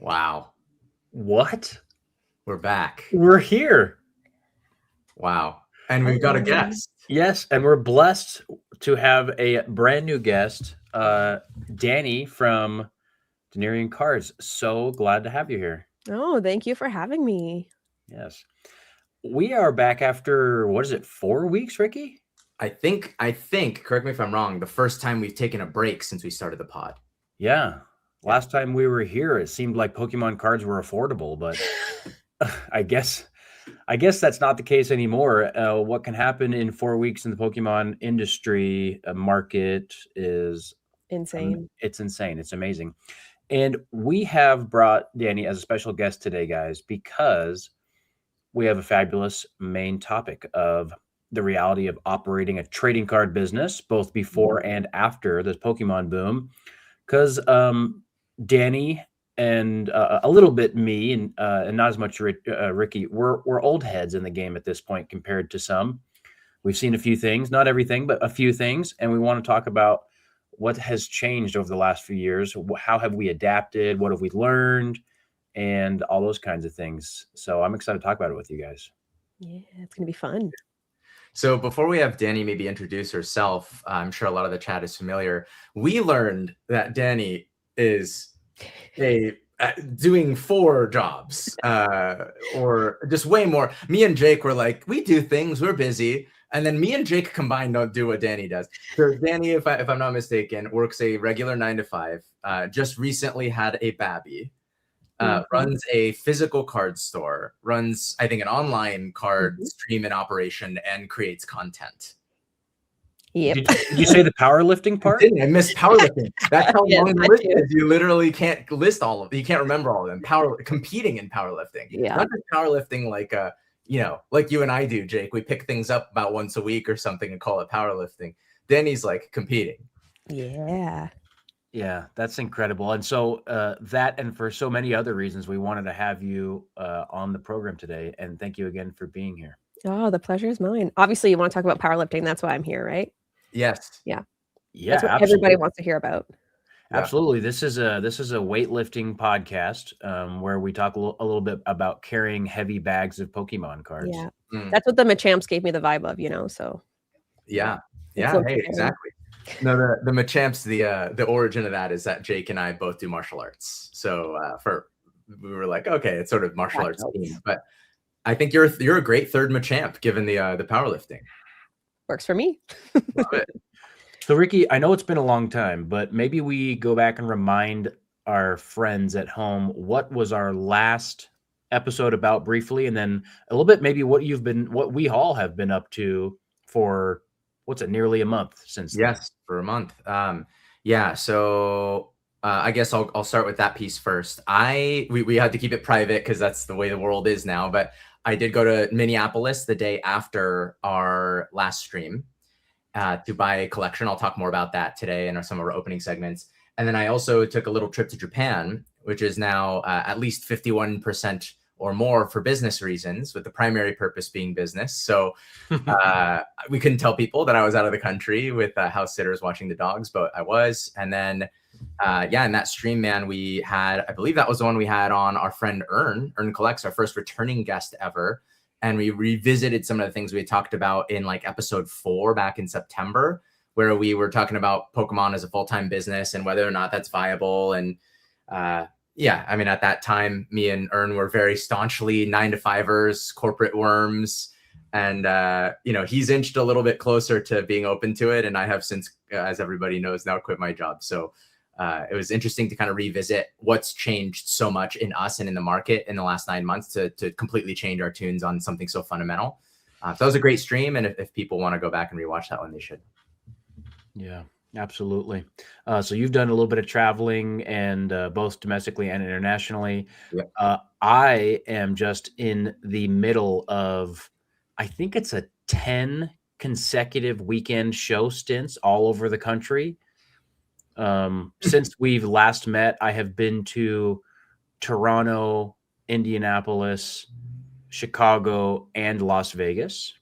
Wow. What? We're back. We're here. Wow. And we've got a guest. Yes, and we're blessed to have a brand new guest, Dani from Denarian Cards. So glad to have you here. Oh, thank you for having me. Yes. We are back after, what is it, 4 weeks, Ricky? I think, correct me if I'm wrong, the first time we've taken a break since we started the pod. Yeah. Last time we were here, it seemed like Pokemon cards were affordable, but I guess that's not the case anymore. What can happen in 4 weeks in the Pokemon industry market is Insane. It's insane. It's amazing. And we have brought Dani as a special guest today, guys, because we have a fabulous main topic of the reality of operating a trading card business, both before and after this Pokemon boom. Because Dani and a little bit me and not as much Ricky, we're old heads in the game at this point compared to some. We've seen a few things, not everything, but a few things, and we want to talk about what has changed over the last few years. How have we adapted? What have we learned? And all those kinds of things. So I'm excited to talk about it with you guys. Yeah, it's going to be fun. So before we have Dani maybe introduce herself, I'm sure a lot of the chat is familiar. We learned that Dani is doing 4 jobs or just way more. Me and Jake were like, we do things, we're busy. And then me and Jake combined don't do what Dani does. So Dani, if I'm not mistaken, works a regular 9 to 5, just recently had a baby, runs a physical card store, runs, I think, an online card stream and operation, and creates content. Yep. Did you say the powerlifting part? I missed powerlifting. That's how long the list is. You literally can't list all of them. You can't remember all of them. Competing in powerlifting. Yeah. Not just powerlifting like like you and I do, Jake. We pick things up about once a week or something and call it powerlifting. Dani's like competing. Yeah. Yeah, that's incredible. And so that and for so many other reasons, we wanted to have you on the program today. And thank you again for being here. Oh, the pleasure is mine. Obviously, you want to talk about powerlifting. That's why I'm here, right? Yes. Yeah. Yeah. That's what everybody wants to hear about. Absolutely. This is a weightlifting podcast where we talk a little bit about carrying heavy bags of Pokemon cards. Yeah. That's what the Machamps gave me the vibe of, so. Yeah. Hey, exactly. No, the Machamps, the origin of that is that Jake and I both do martial arts. So we were like, okay, it's sort of martial arts team. But I think you're a great third Machamp given the powerlifting. Works for me. Love it. So Ricky, I know it's been a long time, but maybe we go back and remind our friends at home what was our last episode about briefly, and then a little bit maybe what we all have been up to for nearly a month since. Yes, for a month. So I guess I'll start with that piece first. We had to keep it private because that's the way the world is now, but I did go to Minneapolis the day after our last stream to buy a collection. I'll talk more about that today in some of our opening segments. And then I also took a little trip to Japan, which is now at least 51% or more for business reasons, with the primary purpose being business. So we couldn't tell people that I was out of the country with house sitters watching the dogs, but I was. And then, in that stream, man, we had, I believe that was the one we had on our friend Ern Collects, our first returning guest ever. And we revisited some of the things we had talked about in like episode 4 back in September, where we were talking about Pokemon as a full-time business and whether or not that's viable. And at that time, me and Ern were very staunchly 9-to-5ers, corporate worms. And, he's inched a little bit closer to being open to it. And I have since, as everybody knows, now quit my job. So it was interesting to kind of revisit what's changed so much in us and in the market in the last 9 months to completely change our tunes on something so fundamental. So that was a great stream. And if people want to go back and rewatch that one, they should. Yeah, absolutely. So you've done a little bit of traveling and both domestically and internationally. Yep. I am just in the middle of, I think it's a 10 consecutive weekend show stints all over the country. Since we've last met, I have been to Toronto, Indianapolis, Chicago, and Las Vegas.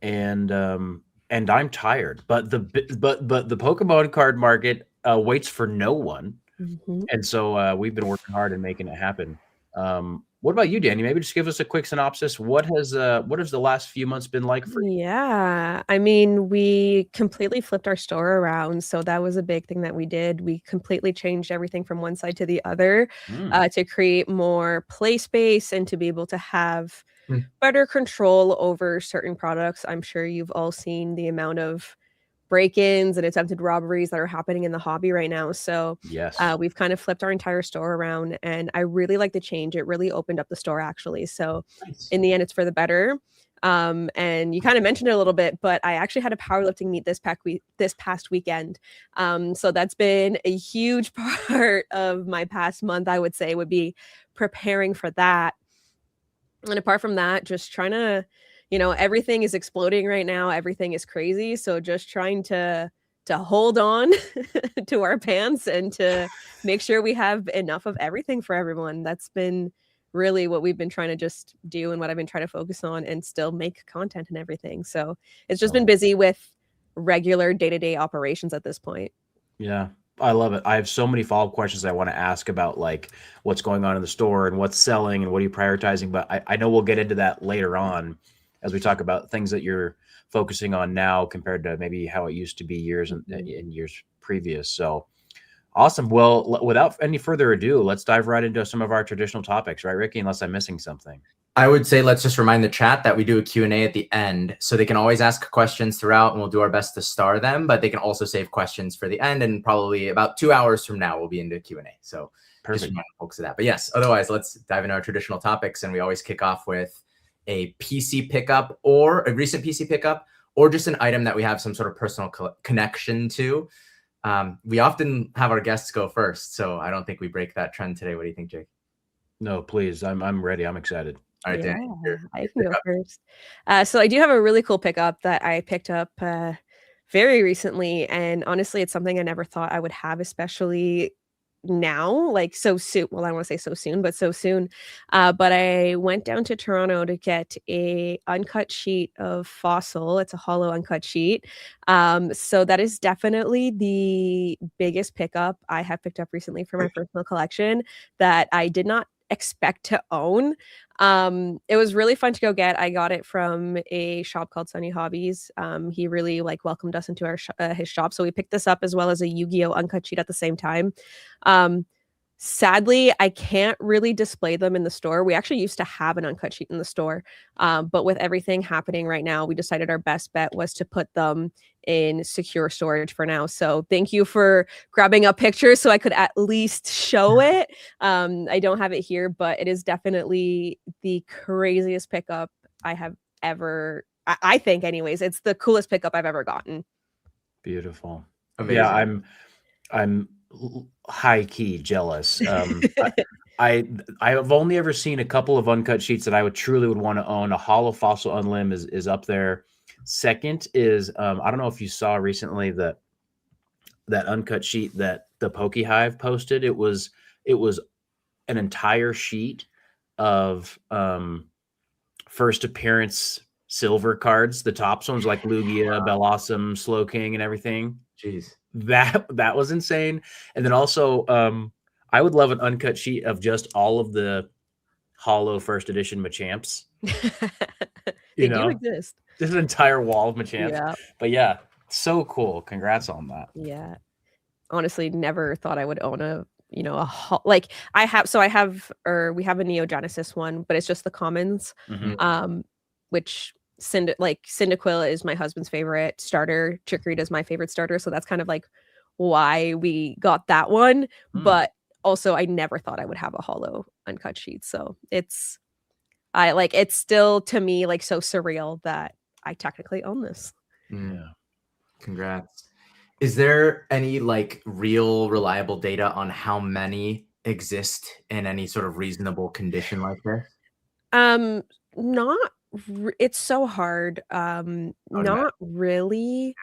And I'm tired, but the Pokemon card market waits for no one. And so we've been working hard and making it happen. What about you, Dani? Maybe just give us a quick synopsis. What has the last few months been like for you? Yeah, I mean, we completely flipped our store around, so that was a big thing that we did. We completely changed everything from one side to the other to create more play space and to be able to have better control over certain products. I'm sure you've all seen the amount of break-ins and attempted robberies that are happening in the hobby right now. So Yes. we've kind of flipped our entire store around, and I really like the change. It really opened up the store, actually. So Nice. in the end, it's for the better. And you kind of mentioned it a little bit, but I actually had a powerlifting meet this past weekend. So that's been a huge part of my past month, I would say, would be preparing for that. And apart from that, just trying to, everything is exploding right now. Everything is crazy. So just trying to hold on to our pants and to make sure we have enough of everything for everyone. That's been really what we've been trying to just do and what I've been trying to focus on and still make content and everything. So it's just been busy with regular day-to-day operations at this point. Yeah, I love it. I have so many follow-up questions I want to ask about like what's going on in the store and what's selling and what are you prioritizing. But I know we'll get into that later on as we talk about things that you're focusing on now compared to maybe how it used to be years and in years previous. So awesome. Well, without any further ado, let's dive right into some of our traditional topics, right, Ricky? Unless I'm missing something. I would say let's just remind the chat that we do a Q&A at the end, so they can always ask questions throughout, and we'll do our best to star them, but they can also save questions for the end, and probably about 2 hours from now, we'll be into Q&A. So Perfect. Just remind folks of that. But yes, otherwise, let's dive into our traditional topics, and we always kick off with a PC pickup or a recent PC pickup or just an item that we have some sort of personal connection to. We often have our guests go first, so I don't think we break that trend today. What do you think, Jake? No, please. I'm ready. I'm excited. All right, Yeah, Dani, I can go first. So I do have a really cool pickup that I picked up very recently, and honestly, it's something I never thought I would have, especially now, like so soon. Well, I don't want to say so soon, but so soon. But I went down to Toronto to get a uncut sheet of Fossil. It's a hollow uncut sheet. So that is definitely the biggest pickup I have picked up recently for my personal collection that I did not expect to own. It was really fun to go get. I got it from a shop called Sunny Hobbies. He really welcomed us into his shop, so we picked this up as well as a Yu-Gi-Oh uncut sheet at the same time. Sadly, I can't really display them in the store. We actually used to have an uncut sheet in the store, but with everything happening right now, we decided our best bet was to put them in secure storage for now. So thank you for grabbing up pictures so I could at least show it. I don't have it here, but it is definitely the craziest pickup I have ever, I think anyways, it's the coolest pickup I've ever gotten. Beautiful. Amazing. Yeah, I'm high key jealous. I've only ever seen a couple of uncut sheets that I would want to own. A hollow Fossil Unlim is up there. Second is I don't know if you saw recently that uncut sheet that the Pokehive posted. It was an entire sheet of first appearance silver cards. The top ones like Lugia, Bellossom, Slow King, and everything. Jeez. That was insane. And then also I would love an uncut sheet of just all of the hollow first edition Machamps. They do exist. There's an entire wall of Machamps. Yeah. But yeah, so cool. Congrats on that. Yeah. Honestly, never thought I would own we have a Neo Genesis one, but it's just the commons. Which Cyndaquil is my husband's favorite starter. Chikorita is my favorite starter. So that's kind of why we got that one. But also I never thought I would have a hollow uncut sheet. So it's still to me so surreal that I technically own this. Yeah. Congrats. Is there any real reliable data on how many exist in any sort of reasonable condition like this? Not it's so hard. Not really.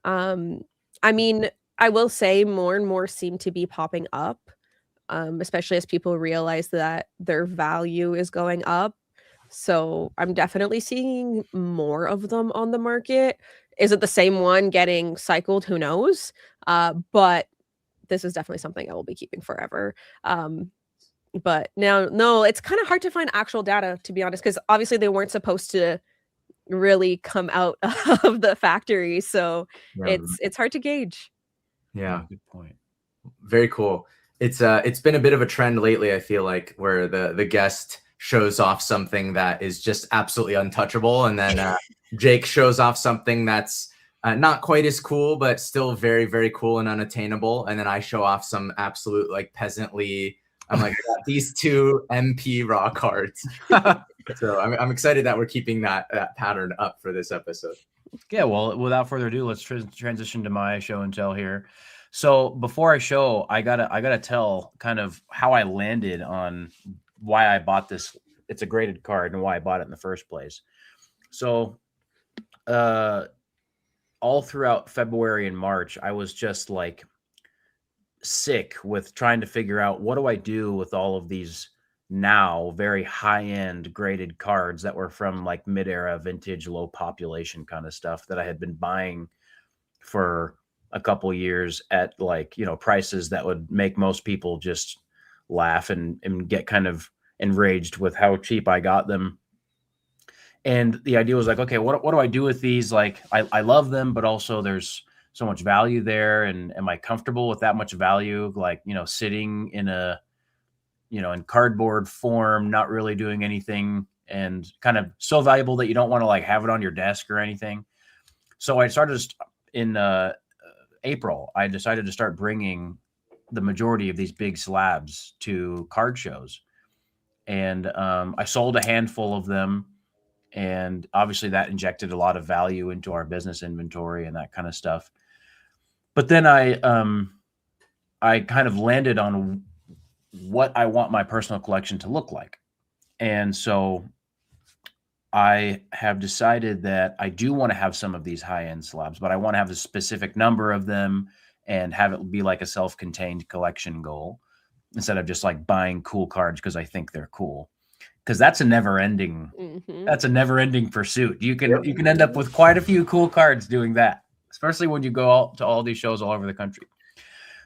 I mean, I will say more and more seem to be popping up, especially as people realize that their value is going up. So I'm definitely seeing more of them on the market. Is it the same one getting cycled? Who knows? But this is definitely something I will be keeping forever. But now, no, it's kind of hard to find actual data, to be honest, because obviously they weren't supposed to really come out of the factory, so it's hard to gauge. Yeah, good point. Very cool. It's been a bit of a trend lately, I feel like, where the guest shows off something that is just absolutely untouchable, and then Jake shows off something that's not quite as cool, but still very, very cool and unattainable, and then I show off some absolute like peasantly. I'm like, these two MP raw cards. So I'm excited that we're keeping that pattern up for this episode. Yeah, well, without further ado, let's transition to my show and tell here. So before I show, I gotta tell kind of how I landed on why I bought this. It's a graded card and why I bought it in the first place. So all throughout February and March, I was just like sick with trying to figure out what do I do with all of these now very high-end graded cards that were from like mid-era vintage, low population kind of stuff that I had been buying for a couple years at like, prices that would make most people just laugh and get kind of enraged with how cheap I got them. And the idea was like, okay, what do I do with these? Like, I love them, but also there's so much value there. And am I comfortable with that much value? Like, sitting in in cardboard form, not really doing anything, and kind of so valuable that you don't want to like have it on your desk or anything. So I started in April, I decided to start bringing the majority of these big slabs to card shows. And I sold a handful of them. And obviously that injected a lot of value into our business inventory and that kind of stuff. But then I kind of landed on what I want my personal collection to look like. And so I have decided that I do want to have some of these high-end slabs, but I want to have a specific number of them and have it be like a self-contained collection goal instead of just like buying cool cards because I think they're cool. Because that's a never-ending pursuit. You can end up with quite a few cool cards doing that, especially when you go to all these shows all over the country.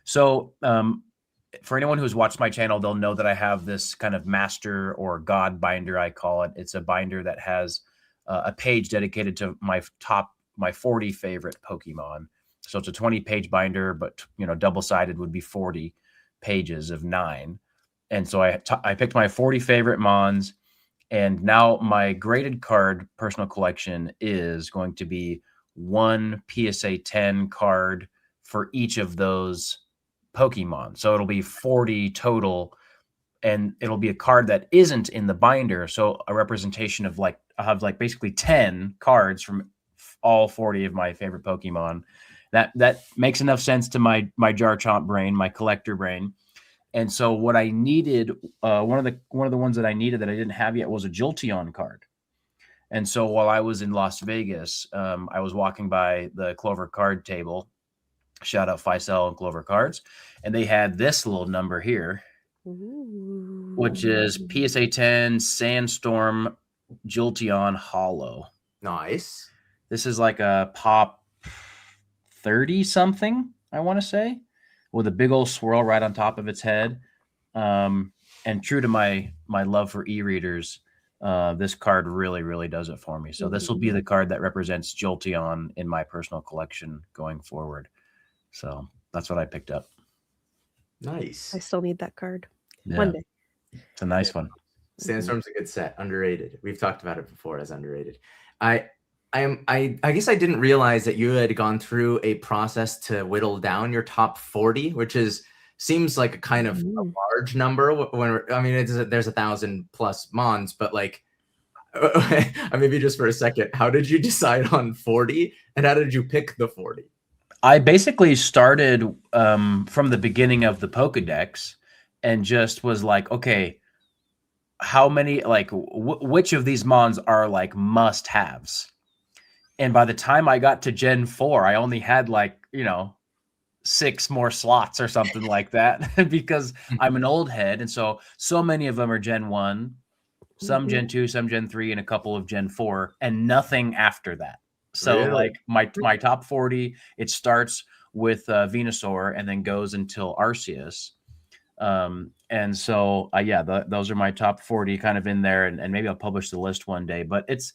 So for anyone who's watched my channel, they'll know that I have this kind of master or god binder, I call it. It's a binder that has a page dedicated to my 40 favorite Pokemon. So it's a 20-page binder, but double-sided would be 40 pages of 9. And so I picked my 40 favorite Mons, and now my graded card personal collection is going to be one PSA 10 card for each of those Pokemon. So it'll be 40 total, and it'll be a card that isn't in the binder. So a representation of like, I'll have like basically 10 cards from all 40 of my favorite Pokemon. That makes enough sense to my jar chomp brain, my collector brain. And so what I needed, one of the ones that I needed that I didn't have yet was a Jolteon card. And so while I was in Las Vegas, I was walking by the Clover card table. Shout out Faisal and Clover Cards. And they had this little number here, which is PSA 10 Sandstorm Jolteon Hollow. Nice. This is like a pop 30 something, I want to say, with a big old swirl right on top of its head. And true to my love for e-readers, this card really, really does it for me. So this will be the card that represents Jolteon in my personal collection going forward. So that's what I picked up. Nice. I still need that card. Yeah. One day. It's a nice one. Sandstorm's a good set. Underrated. We've talked about it before as underrated. I guess I didn't realize that you had gone through a process to whittle down your top 40, which seems like a kind of a large number. There's 1,000 plus Mons, but like, maybe just for a second, how did you decide on 40, and how did you pick the 40? I basically started from the beginning of the Pokedex and just was like, okay, how many, like, which of these Mons are like must-haves? And by the time I got to Gen 4, I only had like, 6 more slots or something like that because I'm an old head. And so many of them are Gen 1, some Gen 2, some Gen 3, and a couple of Gen 4, and nothing after that. So really? Like my top 40, it starts with Venusaur and then goes until Arceus. And so, those are my top 40 kind of in there. And maybe I'll publish the list one day, but it's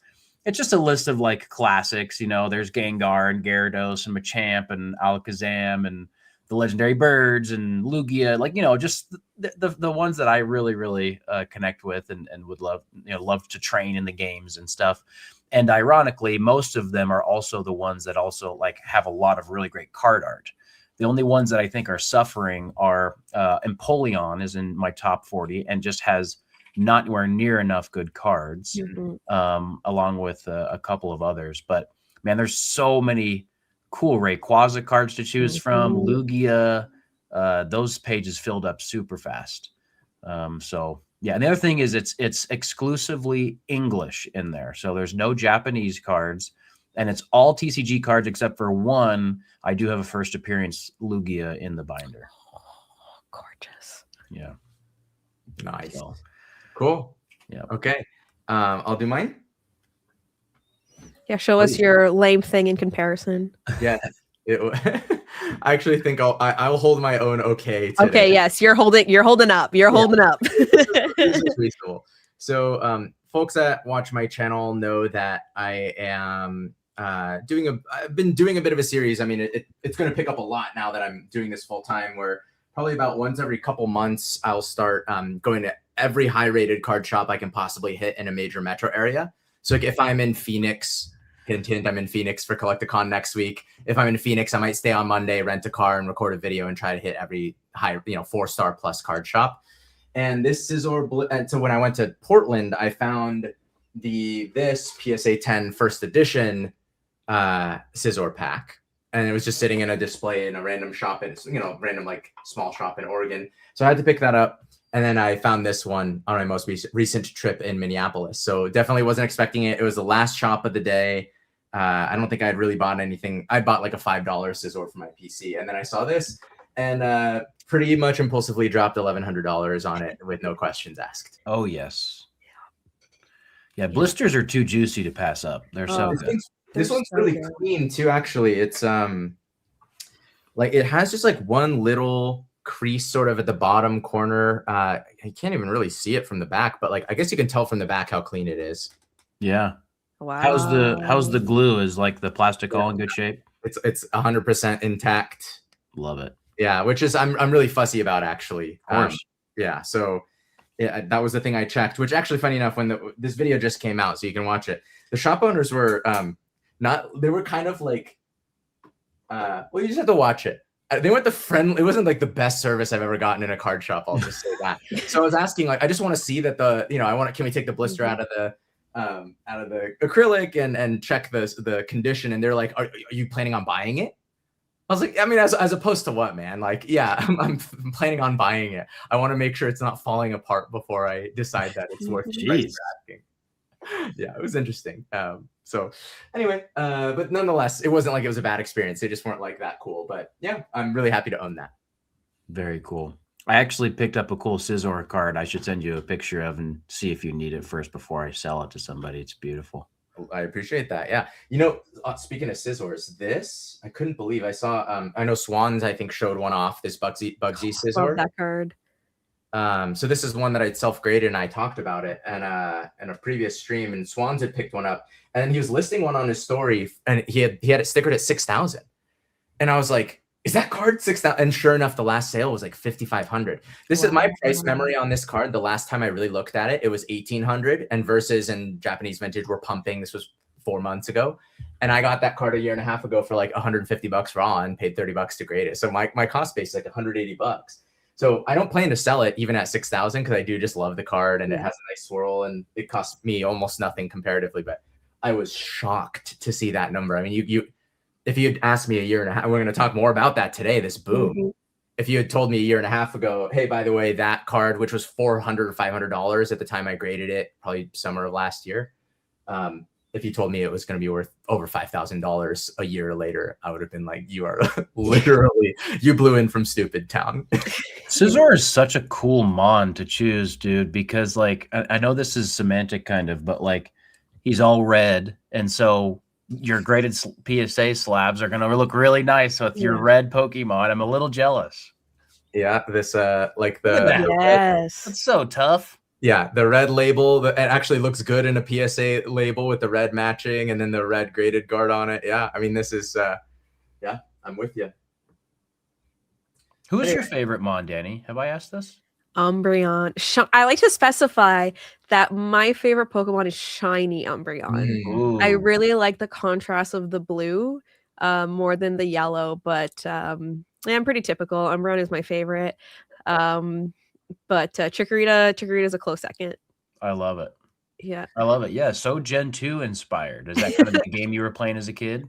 just a list of like classics. There's Gengar and Gyarados and Machamp and Alakazam and the legendary birds and Lugia, like, just the ones that I really, really connect with and would love to train in the games and stuff. And ironically, most of them are also the ones that also like have a lot of really great card art. The only ones that I think are suffering are Empoleon is in my top 40 and just has not anywhere near enough good cards, along with a couple of others. But man, there's so many cool Rayquaza cards to choose from. Lugia, those pages filled up super fast. So yeah, and the other thing is it's exclusively English in there, so there's no Japanese cards, and it's all TCG cards except for one. I do have a first appearance Lugia in the binder. Oh, gorgeous. Yeah. Nice. So, cool. Yeah. Okay. I'll do mine. Yeah, show us your lame thing in comparison. Yeah. I actually think I'll hold my own okay today. Okay, yes, you're holding up. You're holding up. This is reasonable. So folks that watch my channel know that I am I've been doing a bit of a series. I mean, it's going to pick up a lot now that I'm doing this full time, where probably about once every couple months, I'll start going to every high rated card shop I can possibly hit in a major metro area. So like, if I'm in Phoenix, hint, I'm in Phoenix for Collecticon next week. If I'm in Phoenix, I might stay on Monday, rent a car and record a video and try to hit every high, 4-star plus card shop. And this Scizor, and so when I went to Portland, I found this PSA 10 first edition Scizor pack. And it was just sitting in a display in a random shop, random like small shop in Oregon. So I had to pick that up. And then I found this one on my most recent trip in Minneapolis. So definitely wasn't expecting it. It was the last shop of the day. I don't think I had really bought anything. I bought like a $5 Scizor for my PC. And then I saw this and pretty much impulsively dropped $1,100 on it with no questions asked. Oh, yes. Yeah, blisters are too juicy to pass up. They're so good. This one's really clean too, actually. It's like it has just like one little crease sort of at the bottom corner. I can't even really see it from the back, but like I guess you can tell from the back how clean it is. Yeah. Wow. How's the glue? Is like the plastic all in good shape? It's 100% intact. Love it. Yeah, which is I'm really fussy about, actually. Of course. Yeah, so that was the thing I checked, which actually, funny enough, when this video just came out, so you can watch it, the shop owners were they were kind of like, well, you just have to watch it. They weren't it wasn't like the best service I've ever gotten in a card shop. I'll just say that. So I was asking, like, I just want to see that can we take the blister out of the acrylic and check the condition? And they're like, are you planning on buying it? I was like, I mean, as opposed to what, man? Like, yeah, I'm planning on buying it. I want to make sure it's not falling apart before I decide that it's worth the price you're asking. Yeah, it was interesting. So anyway, but nonetheless, it wasn't like it was a bad experience. They just weren't like that cool. But yeah, I'm really happy to own that. Very cool. I actually picked up a cool Scizor card I should send you a picture of and see if you need it first before I sell it to somebody. It's beautiful. I appreciate that. Yeah. Speaking of Scizors, this, I couldn't believe I saw, I know Swans, I think, showed one off, this Bugsy Scizor. Love that card. So this is one that I'd self-graded and I talked about it in a previous stream, and Swans had picked one up and he was listing one on his story and he had it stickered at 6,000. And I was like, is that card 6,000? And sure enough, the last sale was like 5,500. This is my price memory on this card. The last time I really looked at it, it was 1,800, and Versus and Japanese Vintage were pumping. This was 4 months ago. And I got that card a year and a half ago for like $150 raw and paid $30 to grade it. So my cost base is like $180. So I don't plan to sell it even at 6,000 because I do just love the card and it has a nice swirl and it costs me almost nothing comparatively. But I was shocked to see that number. I mean, if you had asked me a year and a half, we're going to talk more about that today, this boom. Mm-hmm. If you had told me a year and a half ago, hey, by the way, that card, which was $400 or $500 at the time I graded it, probably summer of last year. If you told me it was going to be worth over $5,000 a year later, I would have been like, you are literally, you blew in from stupid town. Scizor is such a cool mon to choose, dude, because like, I know this is semantic kind of, but like he's all red. And so your graded PSA slabs are going to look really nice with your red Pokemon. I'm a little jealous. Yeah, this like Look at that. the Yes. That's so tough. Yeah, the red label, it actually looks good in a PSA label with the red matching and then the red graded guard on it. Yeah, I mean, this is, yeah, I'm with you. Who's your favorite Mon, Dani? Have I asked this? Umbreon. I like to specify that my favorite Pokemon is shiny Umbreon. I really like the contrast of the blue more than the yellow, but yeah, I'm pretty typical. Umbreon is my favorite. But Chikorita is a close second. I love it. Yeah. I love it. Yeah, so Gen 2 inspired. Is that kind of the game you were playing as a kid?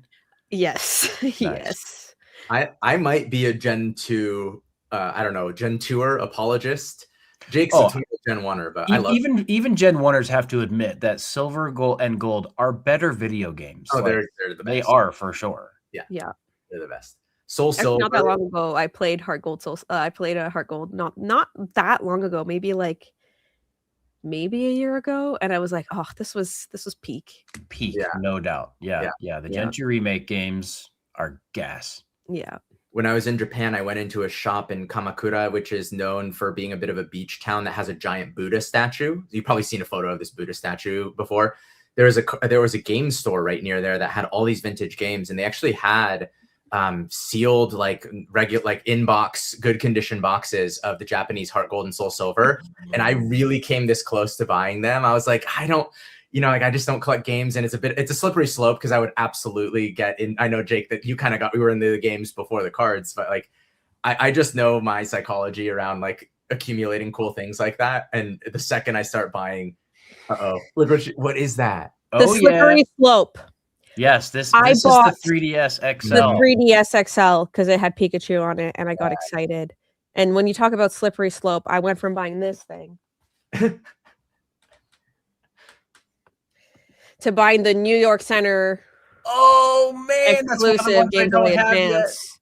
Yes. Nice. Yes. I might be a Gen 2, I don't know, Gen 2er apologist. Jake's a total Gen 1er, but I love even Gen 1ers have to admit that Silver, Gold, and Gold are better video games. Oh, like, they're the best. They are for sure. Yeah. They're the best. Soul Actually, Silver. not that long ago, I played Heart Gold. I played a Heart Gold not that long ago, maybe a year ago, and I was like, oh, this was peak. No doubt. Yeah. The Gen 2 remake games are gas. Yeah. When I was in Japan, I went into a shop in Kamakura, which is known for being a bit of a beach town that has a giant Buddha statue. You've probably seen a photo of this Buddha statue before. There was a game store right near there that had all these vintage games, and they actually had sealed regular in-box good condition boxes of the Japanese Heart Gold and Soul Silver. And I really came this close to buying them. I was like, I don't, I just don't collect games, and it's a slippery slope because I would absolutely get in. I know, Jake, that you kind of we were into the games before the cards, but I just know my psychology around accumulating cool things like that. And the second I start buying, what is that? The slippery slope. Yes, this is the 3DS XL. The 3DS XL because it had Pikachu on it, and I got excited. And when you talk about slippery slope, I went from buying this thing to buying the New York Center exclusive Game Boy Advance.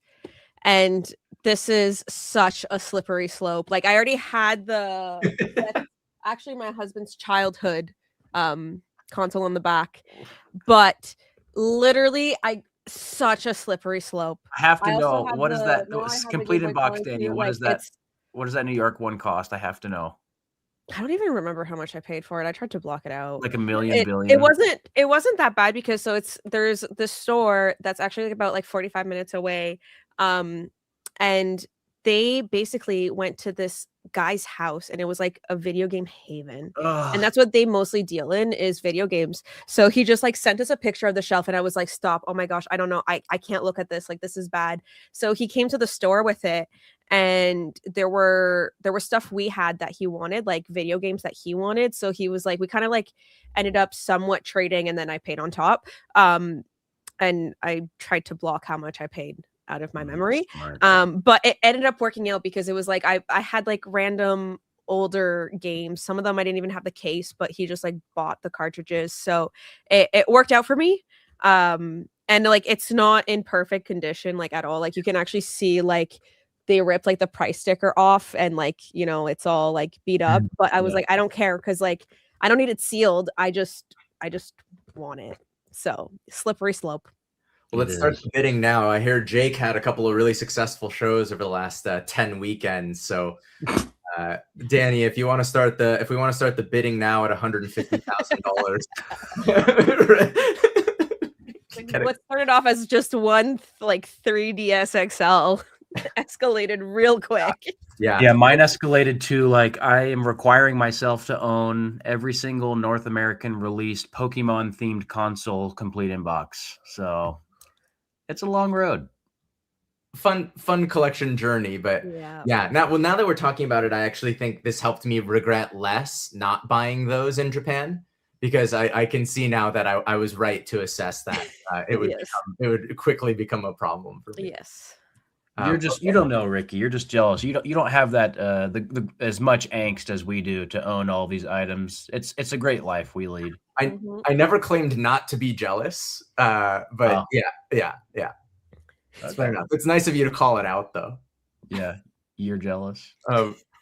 And this is such a slippery slope. I already had actually my husband's childhood console on the back, but literally such a slippery slope. I have to know, what is that complete in box, Dani? What is that? What does that New York one cost? I have to know. I don't even remember how much I paid for it. I tried to block it out. Like $1 million billion. It wasn't that bad because there's this store that's actually about 45 minutes away. And they basically went to this guy's house, and it was like a video game haven. And that's what they mostly deal in, is video games. So he just sent us a picture of the shelf, and I was like, stop, oh my gosh, I don't know, I can't look at this, this is bad. So he came to the store with it, and there were stuff we had that he wanted, video games that he wanted. So he was we kind of ended up somewhat trading, and then I paid on top. And I tried to block how much I paid out of my memory. But it ended up working out because it was I had random older games. Some of them I didn't even have the case, but he just bought the cartridges. So it worked out for me. And it's not in perfect condition at all. You can actually see they ripped the price sticker off, and it's all beat up. But I was I don't care, because I don't need it sealed. I just want it. So slippery slope. Well, let's start the bidding now. I hear Jake had a couple of really successful shows over the last 10 weekends. So, Dani, if we want to start the bidding now at $150,000. What started off as just one 3DS XL escalated real quick. Yeah, mine escalated to I am requiring myself to own every single North American released Pokemon themed console complete in box. So it's a long road. Fun collection journey, but yeah. Now that we're talking about it, I actually think this helped me regret less not buying those in Japan, because I can see now that I was right to assess that it would quickly become a problem for me. Yes. You don't know, Ricky. You're just jealous. You don't have that as much angst as we do to own all these items. It's a great life we lead. I never claimed not to be jealous, but yeah. That's fair enough. It's nice of you to call it out, though. Yeah, you're jealous.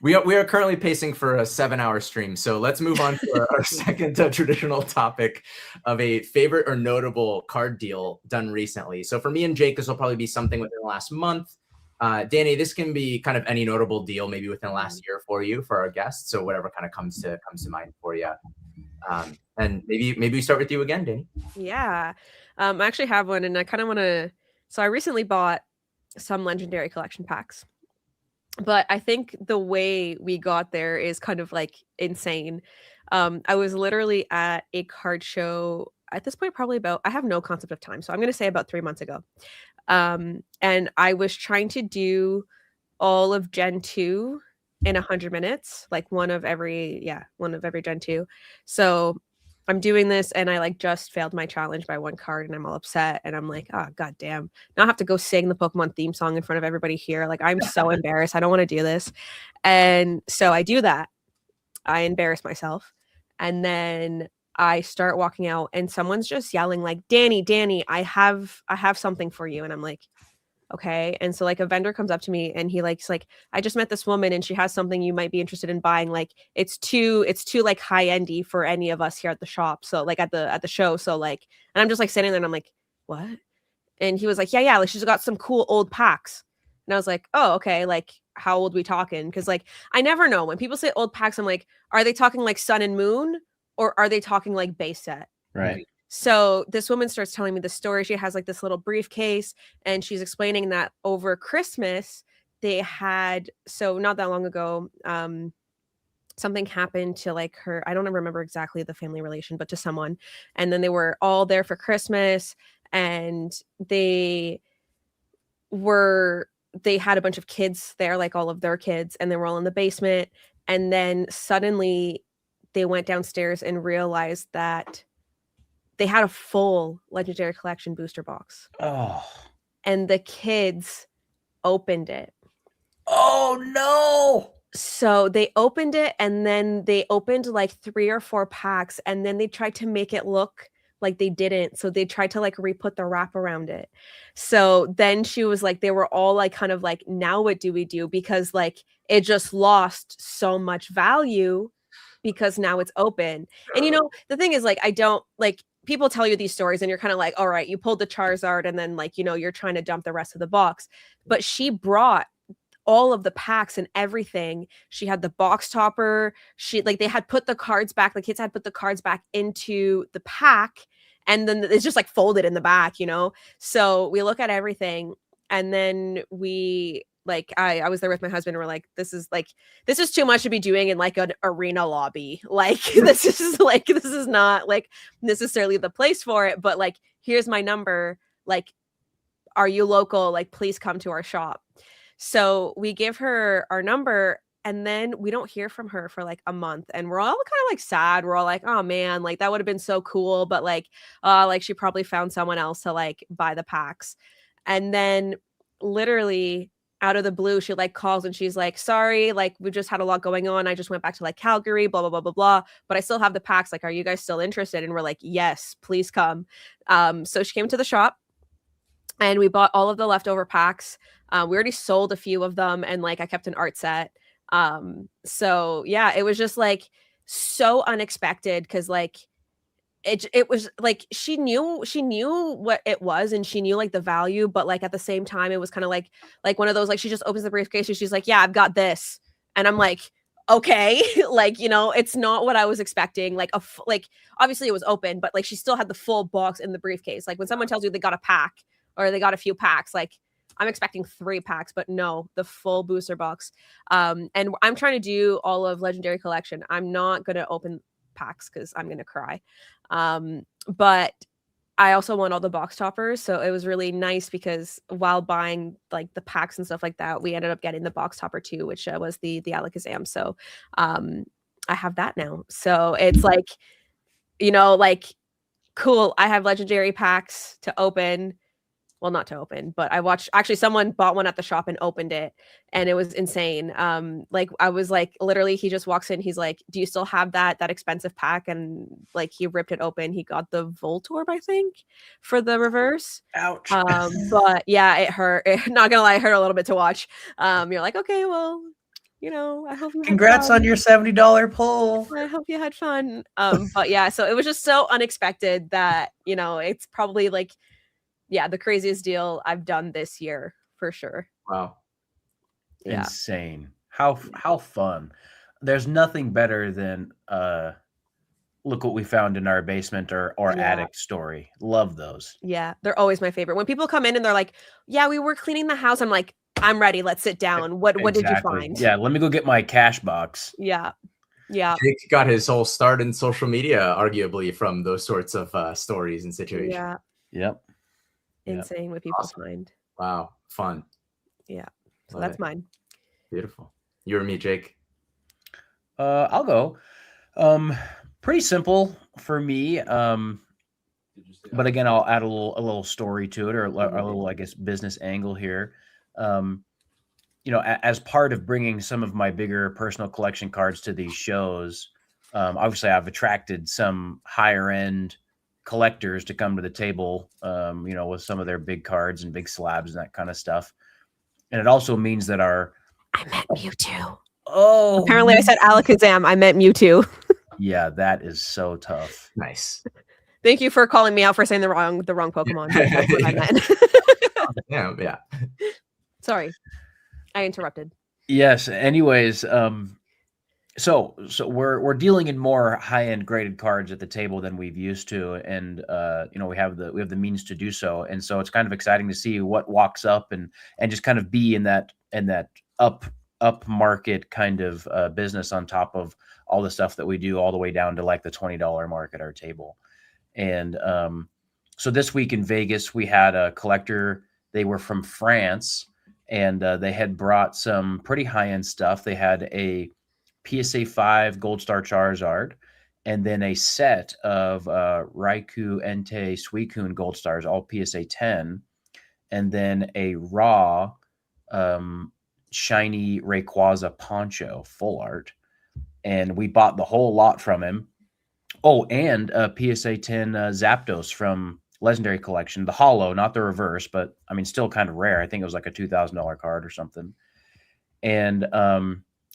We are currently pacing for a 7-hour stream, so let's move on to our second traditional topic of a favorite or notable card deal done recently. So for me and Jake, this will probably be something within the last month. Dani, this can be kind of any notable deal, maybe within the last year for you, for our guests. So whatever kind of comes to mind for you. And maybe we start with you again, Dani. Yeah, I actually have one, and I kind of want to. So I recently bought some legendary collection packs. But I think the way we got there is kind of like insane. I was literally at a card show at this point, probably about, I have no concept of time. So I'm going to say about 3 months ago. And I was trying to do all of Gen 2 in 100 minutes, like one of every Gen 2. So I'm doing this and I like just failed my challenge by one card and I'm all upset and I'm like, oh god damn. Now I have to go sing the Pokemon theme song in front of everybody here. Like I'm so embarrassed. I don't want to do this. And so I do that. I embarrass myself. And then I start walking out and someone's just yelling like, Dani, I have something for you. And I'm like, okay. And so like a vendor comes up to me and he likes like, I just met this woman and she has something you might be interested in buying. Like it's too like high-endy for any of us here at the shop. So like at the show. So like, and I'm just like sitting there and I'm like, what? And he was like, yeah, like she's got some cool old packs. And I was like, oh, okay. Like how old we talking? Cause like, I never know when people say old packs, I'm like, are they talking like Sun and Moon or are they talking like base set? Right. So this woman starts telling me the story. She has like this little briefcase and she's explaining that over Christmas they had, so not that long ago, something happened to like her. I don't remember exactly the family relation, but to someone. And then they were all there for Christmas and they had a bunch of kids there, like all of their kids, and they were all in the basement. And then suddenly they went downstairs and realized that they had a full legendary collection booster box. Oh. And the kids opened it. Oh no. So they opened it and then they opened like 3 or 4 packs and then they tried to make it look like they didn't. So they tried to like re-put the wrap around it. So then she was like, they were all like kind of like, now what do we do? Because like it just lost so much value because now it's open. And you know, the thing is like, I don't like, people tell you these stories and you're kind of like, all right, you pulled the Charizard and then like, you know, you're trying to dump the rest of the box. But she brought all of the packs and everything. She had the box topper. She like, they had put the cards back. The kids had put the cards back into the pack and then it's just like folded in the back, you know? So we look at everything and then we like, I was there with my husband and we're like, this is too much to be doing in like an arena lobby. Like this is not like necessarily the place for it, but like, here's my number. Like, are you local? Like, please come to our shop. So we give her our number and then we don't hear from her for like a month and we're all kind of like sad. We're all like, oh man, like that would have been so cool. But like she probably found someone else to like buy the packs. And then literally out of the blue, she like calls and she's like, sorry, like we just had a lot going on. I just went back to like Calgary, blah, blah, blah, blah, blah. But I still have the packs. Like, are you guys still interested? And we're like, yes, please come. So she came to the shop and we bought all of the leftover packs. We already sold a few of them and like I kept an art set. So yeah, it was just like so unexpected because like it was like she knew what it was and she knew like the value, but like at the same time it was kind of like one of those like she just opens the briefcase and she's like, yeah, I've got this. And I'm like, okay, like, you know, it's not what I was expecting. Like like obviously it was open, but like she still had the full box in the briefcase. Like when someone tells you they got a pack or they got a few packs, like I'm expecting 3 packs, but no, the full booster box. And I'm trying to do all of legendary collection. I'm not going to open packs because I'm going to cry. But I also want all the box toppers. So it was really nice because while buying like the packs and stuff like that, we ended up getting the box topper too, which was the Alakazam. So I have that now. So it's like, you know, like cool. I have legendary packs to open. Well, not to open, but I watched actually someone bought one at the shop and opened it and it was insane. Like I was like, literally he just walks in. He's like, do you still have that expensive pack? And like, he ripped it open. He got the Voltorb, I think, for the reverse. Ouch. But yeah, it hurt. Not gonna lie, it hurt a little bit to watch. You're like, okay, well, you know, I hope you had Congrats fun. on your $70 pull. I hope you had fun. But yeah, so it was just so unexpected that, you know, it's probably like, yeah, the craziest deal I've done this year for sure. Wow. Yeah. Insane. How fun. There's nothing better than look what we found in our basement or Yeah. attic story. Love those. Yeah, they're always my favorite. When people come in and they're like, "Yeah, we were cleaning the house." I'm like, "I'm ready. Let's sit down. What did you Exactly. find?" Yeah, let me go get my cash box. Yeah. Yeah. Jake got his whole start in social media, arguably, from those sorts of stories and situations. Yeah. Yep. Insane what people find. Wow. Fun. Yeah. So Love that's it. mine. Beautiful. You or me, Jake? I'll go. Pretty simple for me. But again, I'll add a little story to it, or a little, I guess, business angle here. You know, as part of bringing some of my bigger personal collection cards to these shows, obviously I've attracted some higher end collectors to come to the table, you know, with some of their big cards and big slabs and that kind of stuff. And it also means that I meant Mewtwo. Oh, apparently I said Alakazam. I meant Mewtwo. Yeah, that is so tough. Nice. Thank you for calling me out for saying the wrong Pokemon. That's what I meant. Yeah. Sorry, I interrupted. Yes. Anyways, so we're dealing in more high-end graded cards at the table than we've used to, and you know, we have the means to do so, and so it's kind of exciting to see what walks up and just kind of be in that up market kind of business on top of all the stuff that we do, all the way down to like the $20 mark at our table. And so this week in Vegas, we had a collector. They were from France, and they had brought some pretty high-end stuff. They had a PSA 5 Gold Star Charizard, and then a set of Raikou, Entei, Suicune Gold Stars, all PSA 10, and then a raw shiny Rayquaza poncho, full art. And we bought the whole lot from him. Oh, and a PSA 10 Zapdos from Legendary Collection, the holo, not the reverse, but I mean, still kind of rare. I think it was like a $2,000 card or something. And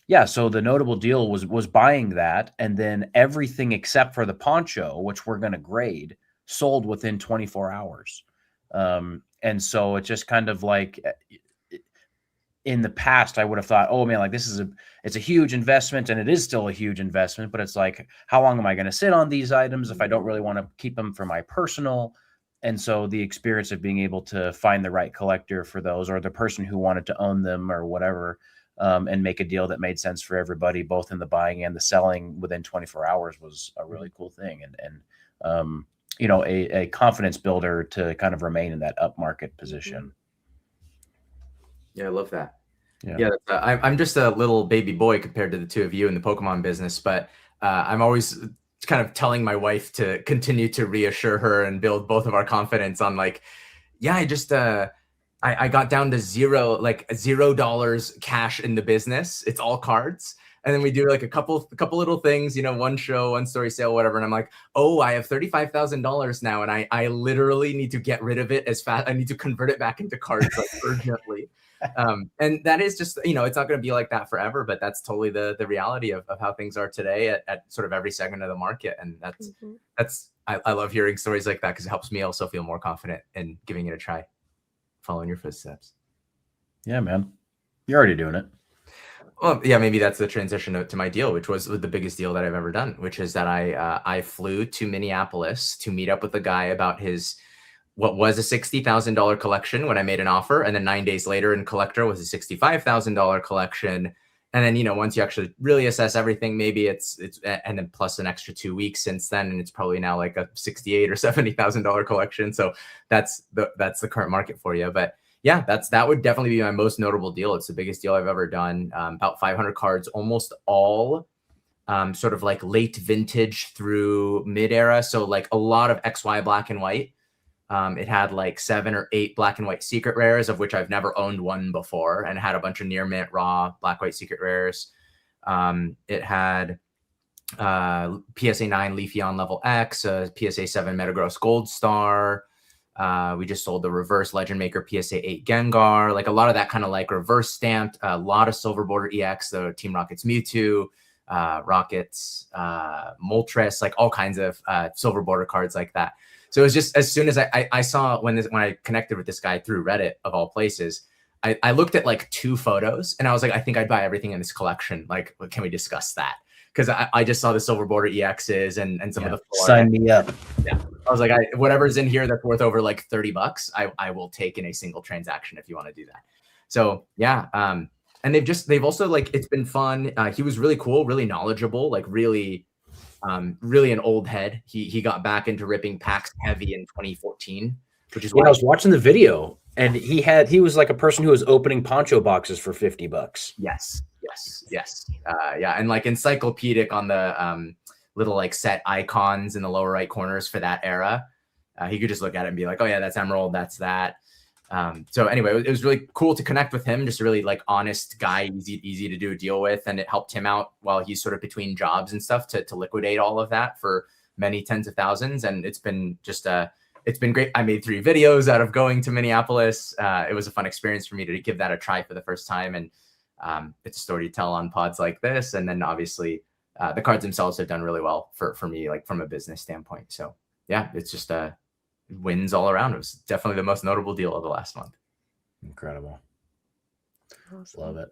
yeah, so the notable deal was buying that, and then everything except for the poncho, which we're going to grade, sold within 24 hours. And so it's just kind of like, in the past, I would have thought, oh man, like it's a huge investment, and it is still a huge investment, but it's like, how long am I going to sit on these items if I don't really want to keep them for my personal? And so the experience of being able to find the right collector for those, or the person who wanted to own them or whatever, and make a deal that made sense for everybody, both in the buying and the selling within 24 hours, was a really cool thing. And you know, a confidence builder to kind of remain in that upmarket position. Yeah, I love that. Yeah, I'm just a little baby boy compared to the two of you in the Pokemon business, but I'm always kind of telling my wife to continue to reassure her and build both of our confidence on, like, yeah, I just I got down to $0 cash in the business. It's all cards. And then we do like a couple little things, you know, one show, one story sale, whatever. And I'm like, oh, I have $35,000 now, and I literally need to get rid of it as fast. I need to convert it back into cards like urgently. And that is just, you know, it's not going to be like that forever, but that's totally the reality of how things are today at sort of every segment of the market. And that's I love hearing stories like that, because it helps me also feel more confident in giving it a try, following your footsteps. Yeah, man, you're already doing it. Well, yeah, maybe that's the transition to my deal, which was the biggest deal that I've ever done, which is that I flew to Minneapolis to meet up with a guy about his what was a $60,000 collection when I made an offer, and then 9 days later in collector was a $65,000 collection. And then, you know, once you actually really assess everything, maybe it's and then plus an extra 2 weeks since then, and it's probably now like a $68,000 or $70,000 collection. So that's the current market for you. But yeah, that would definitely be my most notable deal. It's the biggest deal I've ever done. About 500 cards, almost all sort of like late vintage through mid era. So like a lot of XY black and white. It had like 7 or 8 black and white secret rares, of which I've never owned one before, and it had a bunch of near mint raw black white secret rares. It had PSA 9 Leafeon level X, a PSA 7 Metagross Gold Star, We just sold the reverse Legend Maker PSA 8 Gengar, like a lot of that kind of like reverse stamped, a lot of Silver Border EX, the Team Rockets Mewtwo, Rockets, Moltres, like all kinds of Silver Border cards like that. So it was just as soon as I saw when I connected with this guy through Reddit of all places, I looked at like 2 photos and I was like, I think I'd buy everything in this collection. Like, can we discuss that? Because I just saw the Silver Border EXs and some of the sign me up. Yeah, I was like, whatever's in here that's worth over like $30, I will take in a single transaction if you want to do that. So yeah, and they've also like, it's been fun. He was really cool, really knowledgeable, like really an old head. He got back into ripping packs heavy in 2014, which is when I was watching the video, and he was like a person who was opening poncho boxes for $50. Yes. Yeah, and like encyclopedic on the little like set icons in the lower right corners for that era. He could just look at it and be like, oh yeah, that's Emerald, that's that. So anyway, it was really cool to connect with him. Just a really like honest guy, easy to do a deal with. And it helped him out while he's sort of between jobs and stuff to liquidate all of that for many tens of thousands. And it's been just it's been great. I made 3 videos out of going to Minneapolis. It was a fun experience for me to give that a try for the first time. And it's a story to tell on pods like this. And then obviously the cards themselves have done really well for me, like from a business standpoint. So yeah, it's just wins all around. It was definitely the most notable deal of the last month. Incredible. Awesome. Love it.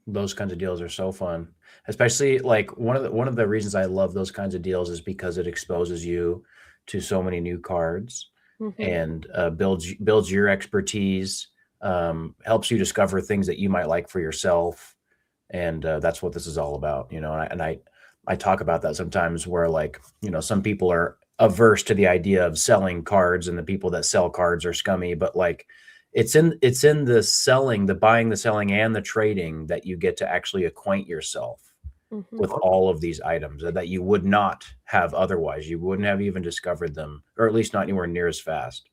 Those kinds of deals are so fun, especially like one of the reasons I love those kinds of deals is because it exposes you to so many new cards and builds your expertise, helps you discover things that you might like for yourself. And that's what this is all about, you know, and I talk about that sometimes where like, you know, some people are averse to the idea of selling cards and the people that sell cards are scummy, but like it's in the selling, the buying, the selling, and the trading that you get to actually acquaint yourself with all of these items that you would not have otherwise. You wouldn't have even discovered them, or at least not anywhere near as fast.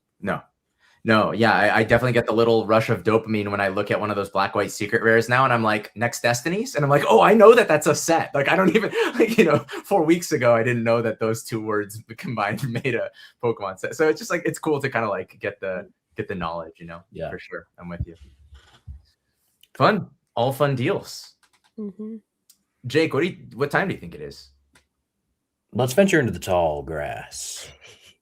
No, yeah, I definitely get the little rush of dopamine when I look at one of those black, white secret rares now, and I'm like, next Destinies? And I'm like, oh, I know that's a set. Like, I don't even, like, you know, 4 weeks ago, I didn't know that those 2 words combined made a Pokemon set. So it's just like, it's cool to kind of like get the knowledge, you know? Yeah, for sure. I'm with you. Fun. All fun deals. Jake, what time do you think it is? Let's venture into the tall grass.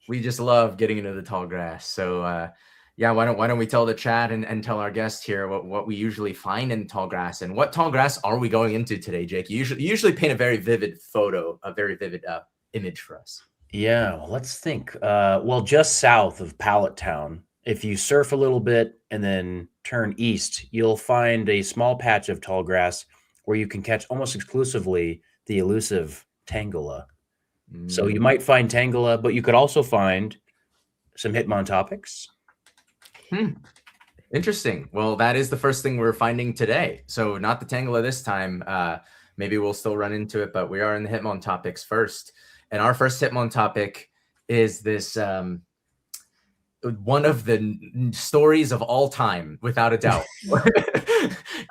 We just love getting into the tall grass. So, yeah, why don't we tell the chat and tell our guest here what we usually find in tall grass, and what tall grass are we going into today, Jake? You usually paint a very vivid photo, a very vivid image for us. Yeah, well, let's think. Well, just south of Pallet Town, if you surf a little bit and then turn east, you'll find a small patch of tall grass where you can catch almost exclusively the elusive Tangela. So you might find Tangela, but you could also find some Hitmontopix. Interesting. Well, that is the first thing we're finding today. So not the Tangela this time. Maybe we'll still run into it, but we are in the Hitmontopix first. And our first Hitmontopix is this one of the stories of all time, without a doubt.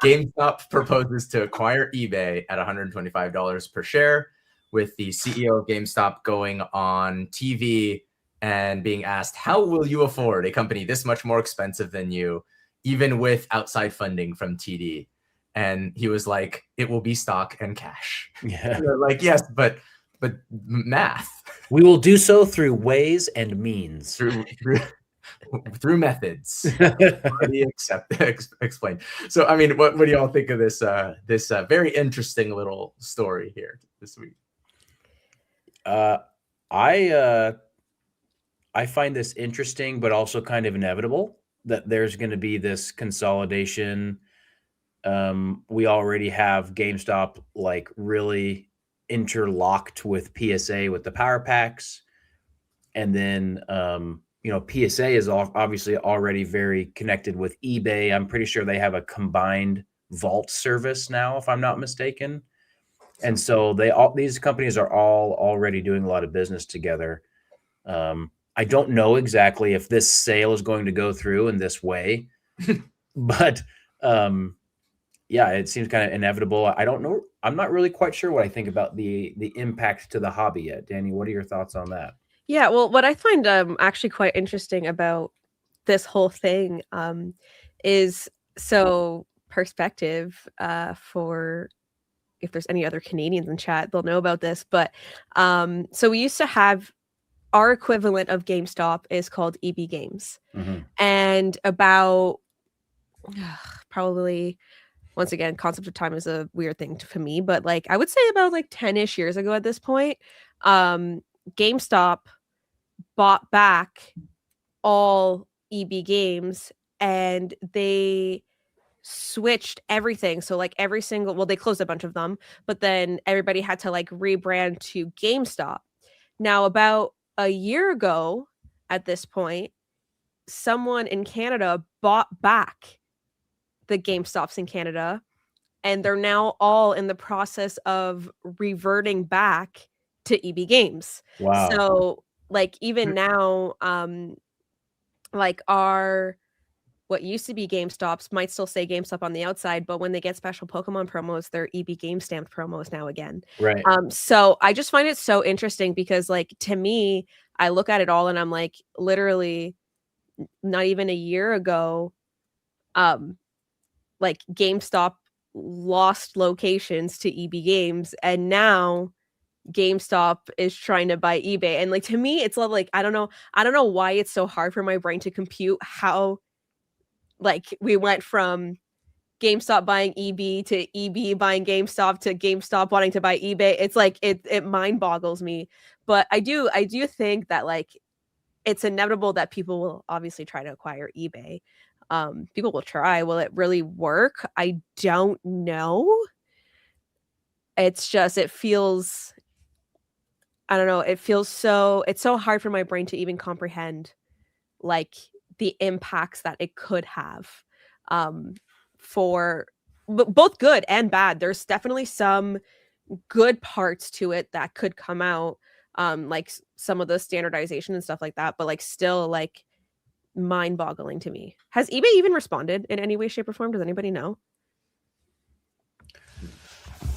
GameStop proposes to acquire eBay at $125 per share, with the CEO of GameStop going on TV and being asked, how will you afford a company this much more expensive than you, even with outside funding from TD? And he was like, it will be stock and cash. Yeah. And they're like, yes, but math. We will do so through ways and means. Through methods. Explain. So, I mean, what do y'all think of this very interesting little story here this week? I find this interesting, but also kind of inevitable that there's going to be this consolidation. We already have GameStop like really interlocked with PSA with the power packs. And then, you know, PSA is obviously already very connected with eBay. I'm pretty sure they have a combined vault service now, if I'm not mistaken. And so these companies are all already doing a lot of business together. I don't know exactly if this sale is going to go through in this way, but yeah, it seems kind of inevitable. I don't know. I'm not really quite sure what I think about the impact to the hobby yet. Dani, what are your thoughts on that? Yeah, well, what I find actually quite interesting about this whole thing is so perspective for if there's any other Canadians in chat, they'll know about this. But so we used to have our equivalent of GameStop is called EB Games. And about probably once again, concept of time is a weird thing for me, but like I would say about like 10-ish years ago at this point, GameStop bought back all EB Games and they switched everything. So like every single well, they closed a bunch of them, but then everybody had to like rebrand to GameStop. Now, about a year ago at this point, someone in Canada bought back the GameStops in Canada, and they're now all in the process of reverting back to EB Games. Wow. So like even now, like our what used to be GameStops might still say GameStop on the outside, but when they get special Pokemon promos, they're EB Game stamped promos now again. Right. So I just find it so interesting because like to me, I look at it all and I'm like, literally not even a year ago, like GameStop lost locations to EB Games, and now GameStop is trying to buy eBay. And like to me, it's like I don't know why it's so hard for my brain to compute how like we went from GameStop buying EB to EB buying GameStop to GameStop wanting to buy eBay. It's like it mind boggles me. But I do think that like it's inevitable that people will obviously try to acquire eBay. People will try. Will it really work? I don't know. It's just it feels I don't know, it's so hard for my brain to even comprehend like the impacts that it could have for both good and bad. There's definitely some good parts to it that could come out, like some of the standardization and stuff like that, but like still like mind-boggling to me. Has eBay even responded in any way, shape, or form? Does anybody know?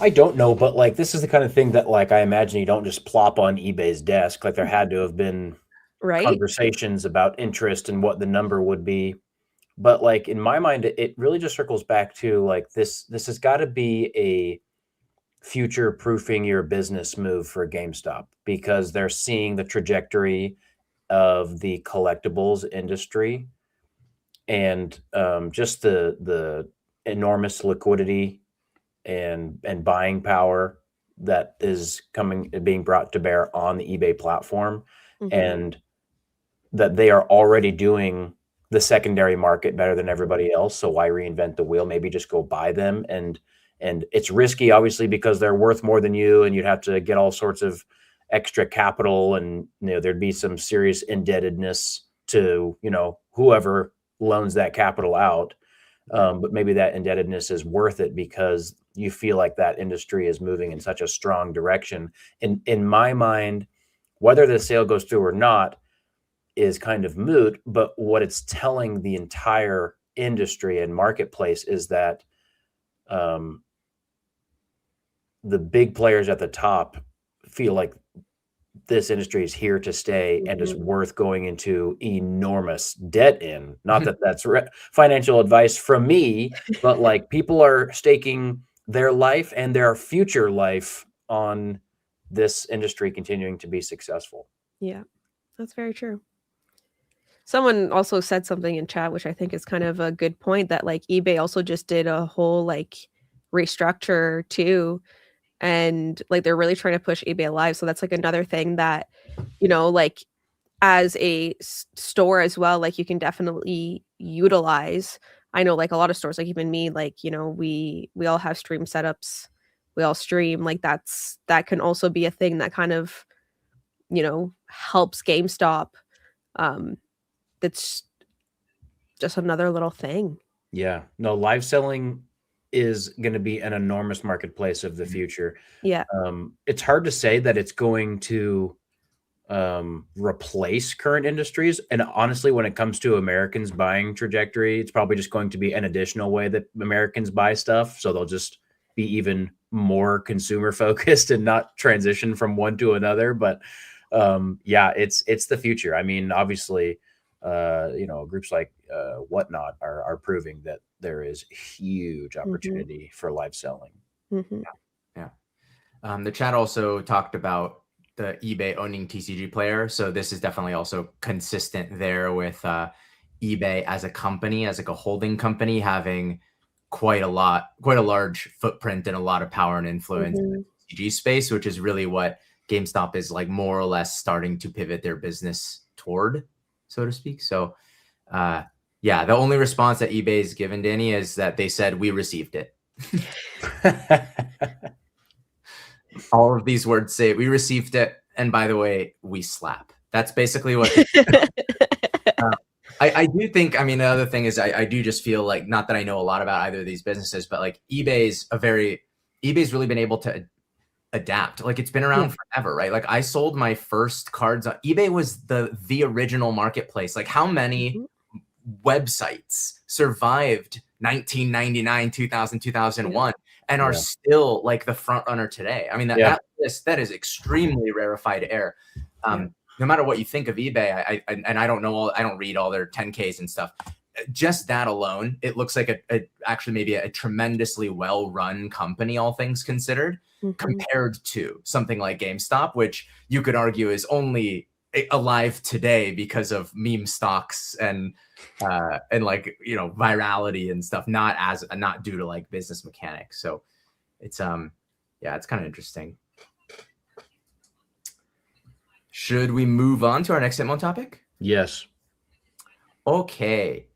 I don't know, but like this is the kind of thing that like I imagine you don't just plop on eBay's desk. Like there had to have been conversations about interest and what the number would be. But like in my mind, it really just circles back to like this has got to be a future proofing your business move for GameStop because they're seeing the trajectory of the collectibles industry and just the enormous liquidity and buying power that is being brought to bear on the eBay platform, and that they are already doing the secondary market better than everybody else. So why reinvent the wheel? Maybe just go buy them. And it's risky, obviously, because they're worth more than you, and you'd have to get all sorts of extra capital, and there'd be some serious indebtedness to whoever loans that capital out. But maybe that indebtedness is worth it because you feel like that industry is moving in such a strong direction. In my mind, whether the sale goes through or not is kind of moot, but what it's telling the entire industry and marketplace is that the big players at the top feel like this industry is here to stay and is worth going into enormous debt in. Not that that's financial advice from me, but like people are staking their life and their future life on this industry continuing to be successful. Yeah, that's very true. Someone also said something in chat, which I think is kind of a good point, that like eBay also just did a whole like restructure too. And like they're really trying to push eBay Live. So that's like another thing that, like as a store as well, like you can definitely utilize. I know like a lot of stores, like even me, like, we all have stream setups. We all stream. Like that can also be a thing that kind of, helps GameStop. That's just another little thing. Yeah. No, live selling is going to be an enormous marketplace of the future. Yeah. It's hard to say that it's going to replace current industries. And honestly, when it comes to Americans buying trajectory, it's probably just going to be an additional way that Americans buy stuff. So they'll just be even more consumer focused and not transition from one to another. But Yeah, it's the future. I mean, obviously, groups like Whatnot are proving that there is huge opportunity for live selling. Mm-hmm. Yeah. The chat also talked about the eBay owning TCG Player. So this is definitely also consistent there with eBay as a company, as like a holding company, having quite a large footprint and a lot of power and influence in the TCG space, which is really what GameStop is like more or less starting to pivot their business toward, so to speak. So yeah, the only response that eBay's given, Danny, is that they said we received it. All of these words say we received it, and by the way, we slap. That's basically what I do think. I mean, the other thing is I do just feel like, not that I know a lot about either of these businesses, but like eBay's really been able to adapt. Like it's been around forever, right? Like I sold my first cards on eBay. Was the original marketplace. Like how many websites survived 1999, 2000, 2001 and are still like the front runner today? I mean, that is extremely rarefied air. No matter what you think of eBay, I don't know, I don't read all their 10Ks and stuff. Just that alone, it looks like actually maybe a tremendously well-run company, all things considered, compared to something like GameStop, which you could argue is only alive today because of meme stocks and like, you know, virality and stuff, not due to like business mechanics. So it's it's kind of interesting. Should we move on to our next Hitmon topic? Yes. Okay.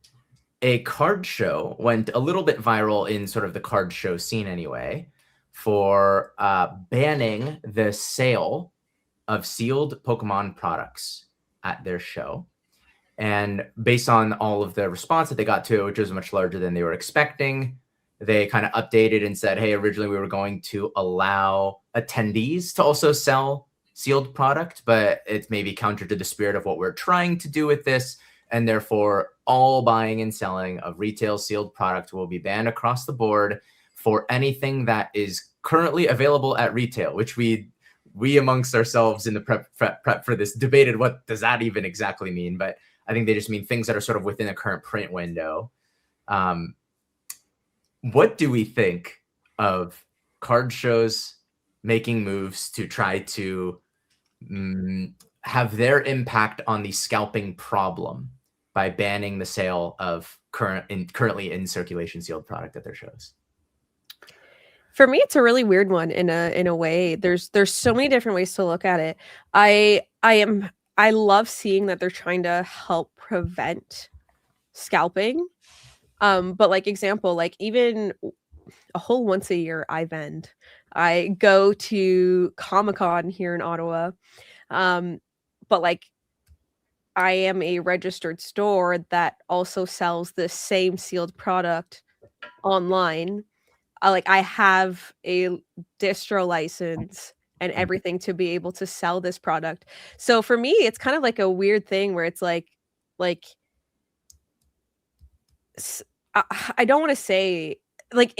A card show went a little bit viral in sort of the card show scene anyway, for banning the sale of sealed Pokemon products at their show. And based on all of the response that they got to it, which was much larger than they were expecting, they kind of updated and said, hey, originally we were going to allow attendees to also sell sealed product, but it's maybe counter to the spirit of what we're trying to do with this. And therefore, all buying and selling of retail sealed product will be banned across the board for anything that is currently available at retail, which we amongst ourselves in the prep for this debated what does that even exactly mean. But I think they just mean things that are sort of within the current print window. What do we think of card shows making moves to try to have their impact on the scalping problem by banning the sale of currently in circulation sealed product at their shows? For me, it's a really weird one in a way. There's so many different ways to look at it. I love seeing that they're trying to help prevent scalping. But like example, like even a whole once a year I vend. I go to Comic-Con here in Ottawa. But like I am a registered store that also sells the same sealed product online. Like I have a distro license and everything to be able to sell this product. So for me, it's kind of like a weird thing where it's like I don't want to say like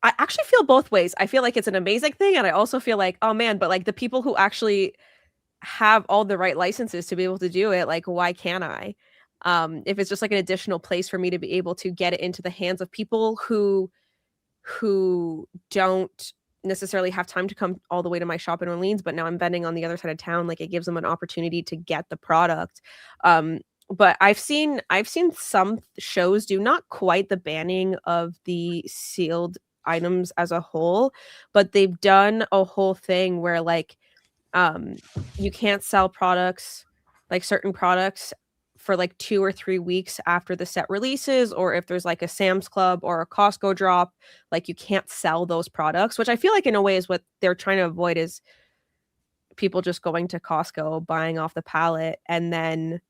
I actually feel both ways. I feel like it's an amazing thing, and I also feel like, oh man, but like the people who actually have all the right licenses to be able to do it, like why can't I? If it's just like an additional place for me to be able to get it into the hands of people who don't necessarily have time to come all the way to my shop in Orleans, but now I'm vending on the other side of town, like it gives them an opportunity to get the product. But I've seen some shows do not quite the banning of the sealed items as a whole, but they've done a whole thing where like you can't sell products, like certain products, for like 2 or 3 weeks after the set releases, or if there's like a Sam's Club or a Costco drop, like you can't sell those products, which I feel like in a way is what they're trying to avoid, is people just going to Costco, buying off the pallet, and then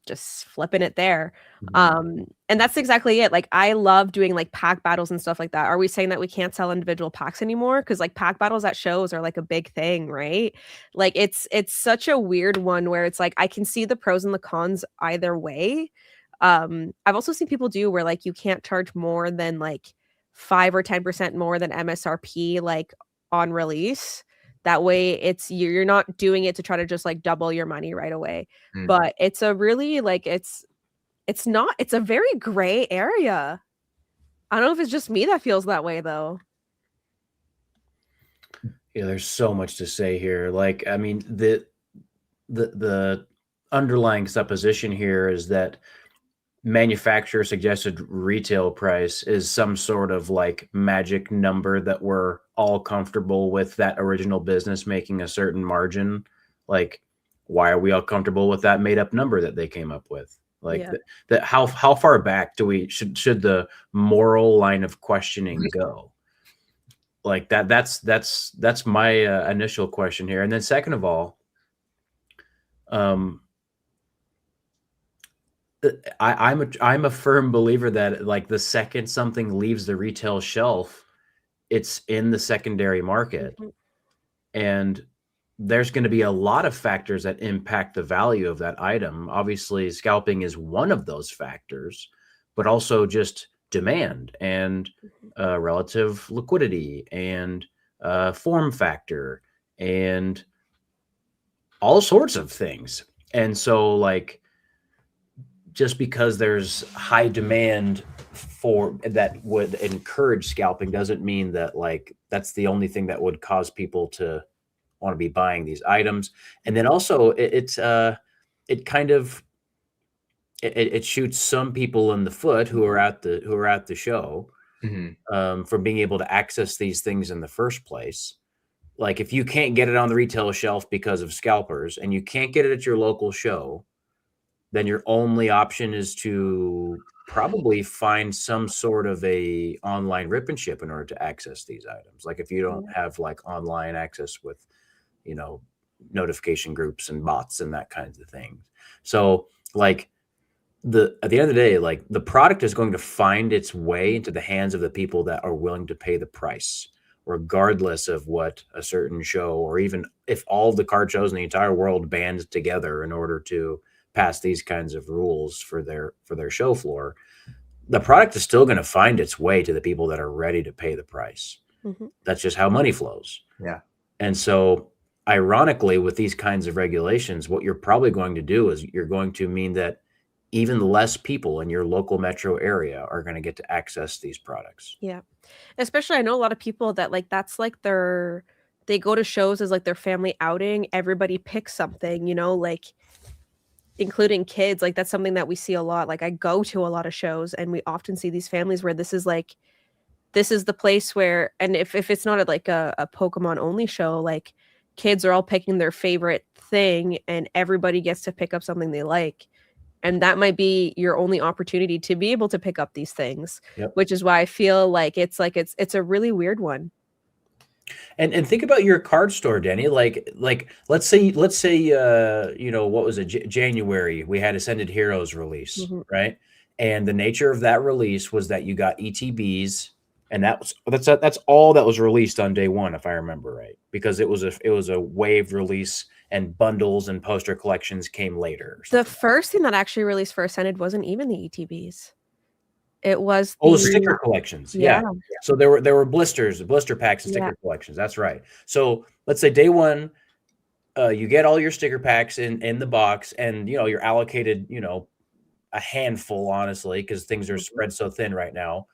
just flipping it there. And that's exactly it. Like I love doing like pack battles and stuff like that. Are we saying that we can't sell individual packs anymore? Because like pack battles at shows are like a big thing, right? Like it's such a weird one where it's like I can see the pros and the cons either way. I've also seen people do where like you can't charge more than like 5 or 10% more than MSRP like on release. That way it's you're not doing it to try to just like double your money right away. But it's a really like it's a very gray area. I don't know if it's just me that feels that way though. Yeah, there's so much to say here. Like, I mean, the underlying supposition here is that manufacturer suggested retail price is some sort of like magic number that we're all comfortable with that original business making a certain margin. Like, why are we all comfortable with that made up number that they came up with? Like that how far back do we should the moral line of questioning go? Like that's my initial question here. And then second of all, I'm a firm believer that like the second something leaves the retail shelf, it's in the secondary market. And there's going to be a lot of factors that impact the value of that item. Obviously, scalping is one of those factors, but also just demand and relative liquidity and form factor and all sorts of things. And so like, just because there's high demand for that would encourage scalping doesn't mean that like that's the only thing that would cause people to want to be buying these items. And then also it shoots some people in the foot who are at the show from being able to access these things in the first place. Like if you can't get it on the retail shelf because of scalpers and you can't get it at your local show, then your only option is to probably find some sort of a online rip and ship in order to access these items. Like if you don't have like online access with, notification groups and bots and that kinds of thing. So like at the end of the day, like the product is going to find its way into the hands of the people that are willing to pay the price, regardless of what a certain show, or even if all the card shows in the entire world band together in order to pass these kinds of rules for their show floor, the product is still going to find its way to the people that are ready to pay the price. That's just how money flows. Yeah. And so ironically, with these kinds of regulations, what you're probably going to do is you're going to mean that even less people in your local metro area are going to get to access these products. Yeah. Especially I know a lot of people that like that's like they go to shows as like their family outing. Everybody picks something, like including kids. Like that's something that we see a lot. Like I go to a lot of shows and we often see these families where this is the place where, and if it's not like a Pokemon only show, like kids are all picking their favorite thing and everybody gets to pick up something they like. And that might be your only opportunity to be able to pick up these things, which is why I feel like it's a really weird one. And think about your card store, Dani. Like let's say what was it? January, we had Ascended Heroes release, right? And the nature of that release was that you got ETBs, and that's all that was released on day one, if I remember right, because it was a wave release, and bundles and poster collections came later. The first thing that actually released for Ascended wasn't even the ETBs. It was the sticker collections. Yeah. So there were blisters, blister packs, and sticker collections. That's right. So let's say day one, you get all your sticker packs in the box, and you're allocated a handful, honestly, because things are spread so thin right now.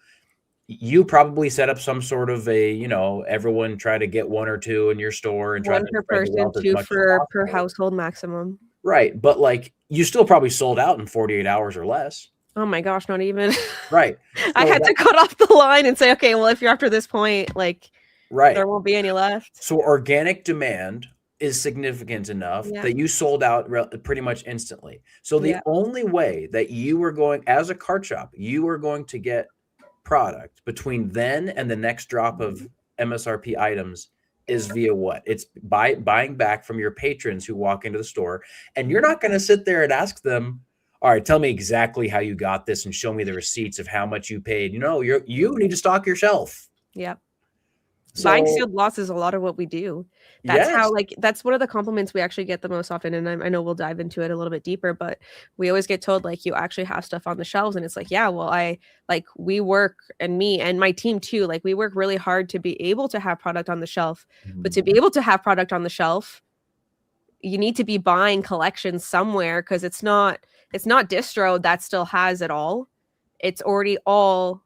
You probably set up some sort of a everyone try to get one or two in your store, and try one per person, two per household maximum. Right, but like you still probably sold out in 48 hours or less. Oh my gosh, not even. Right. So I had to cut off the line and say, okay, well, if you're after this point, like, there won't be any left. So organic demand is significant enough that you sold out pretty much instantly. So the only way that you were going, as a card shop, you were going to get product between then and the next drop of MSRP items is via what? It's buying back from your patrons who walk into the store. And you're not going to sit there and ask them, all right, tell me exactly how you got this and show me the receipts of how much you paid. You need to stock your shelf. Yep. buying sealed lots is a lot of what we do. That's how, like, that's one of the compliments we actually get the most often. And I know we'll dive into it a little bit deeper, but we always get told, like, you actually have stuff on the shelves. And it's like, yeah, well, we work, and me and my team too, like, we work really hard to be able to have product on the shelf. But to be able to have product on the shelf, you need to be buying collections somewhere, because it's not distro that still has it all. It's already all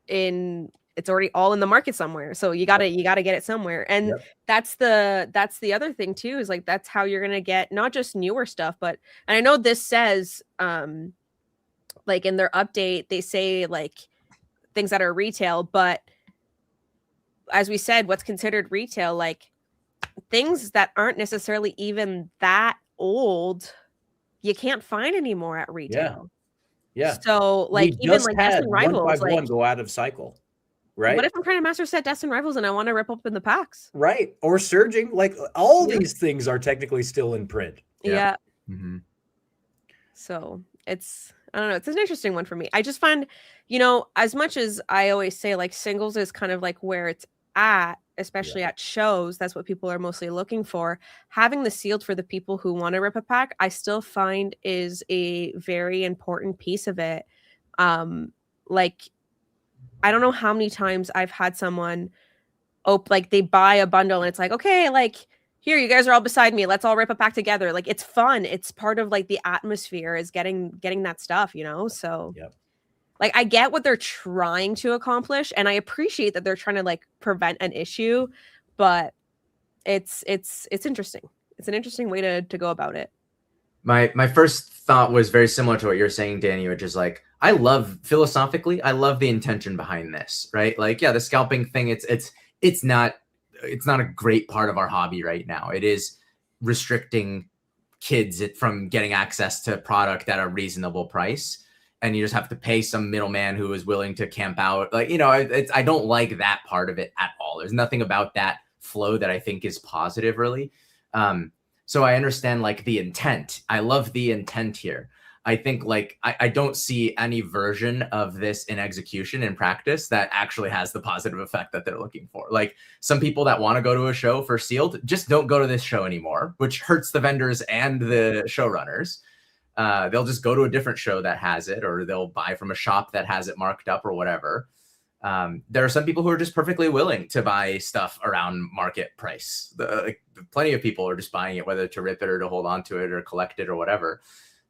in the market somewhere. So you gotta get it somewhere. And that's the other thing too, is like, that's how you're gonna get not just newer stuff, but, and I know this says like in their update, they say like things that are retail, but as we said, what's considered retail, like things that aren't necessarily even that old, you can't find anymore at retail. Yeah. So like, we even like Destin Rivals, 151 like, go out of cycle, right? what if I'm trying to master set Destin Rivals and I want to rip open the packs? Right. Or surging, like all these things are technically still in print. Yeah. So it's, I don't know, it's an interesting one for me. I just find, you know, as much as I always say, like, singles is kind of like where it's at, especially at shows, that's what people are mostly looking for. Having the sealed for the people who want to rip a pack, I still find is a very important piece of it. Like, I don't know how many times I've had someone like, they buy a bundle and it's like, okay, like, here, you guys are all beside me, let's all rip a pack together. Like, it's fun, it's part of like the atmosphere, is getting that stuff, you know. So like, I get what they're trying to accomplish, and I appreciate that they're trying to like prevent an issue, but it's interesting. It's an interesting way to go about it. My first thought was very similar to what you're saying, Dani, which is like, I love, philosophically, I love the intention behind this, right? Like, yeah, the scalping thing, it's not a great part of our hobby right now. It is restricting kids from getting access to product at a reasonable price. And you just have to pay some middleman who is willing to camp out. Like, you know, I don't like that part of it at all. There's nothing about that flow that I think is positive, really. So I understand like the intent. I love the intent here. I think like I don't see any version of this in execution in practice that actually has the positive effect that they're looking for. Like, some people that want to go to a show for sealed just don't go to this show anymore, which hurts the vendors and the showrunners. They'll just go to a different show that has it, or they'll buy from a shop that has it marked up or whatever. There are some people who are just perfectly willing to buy stuff around market price. Plenty of people are just buying it, whether to rip it or to hold on to it or collect it or whatever.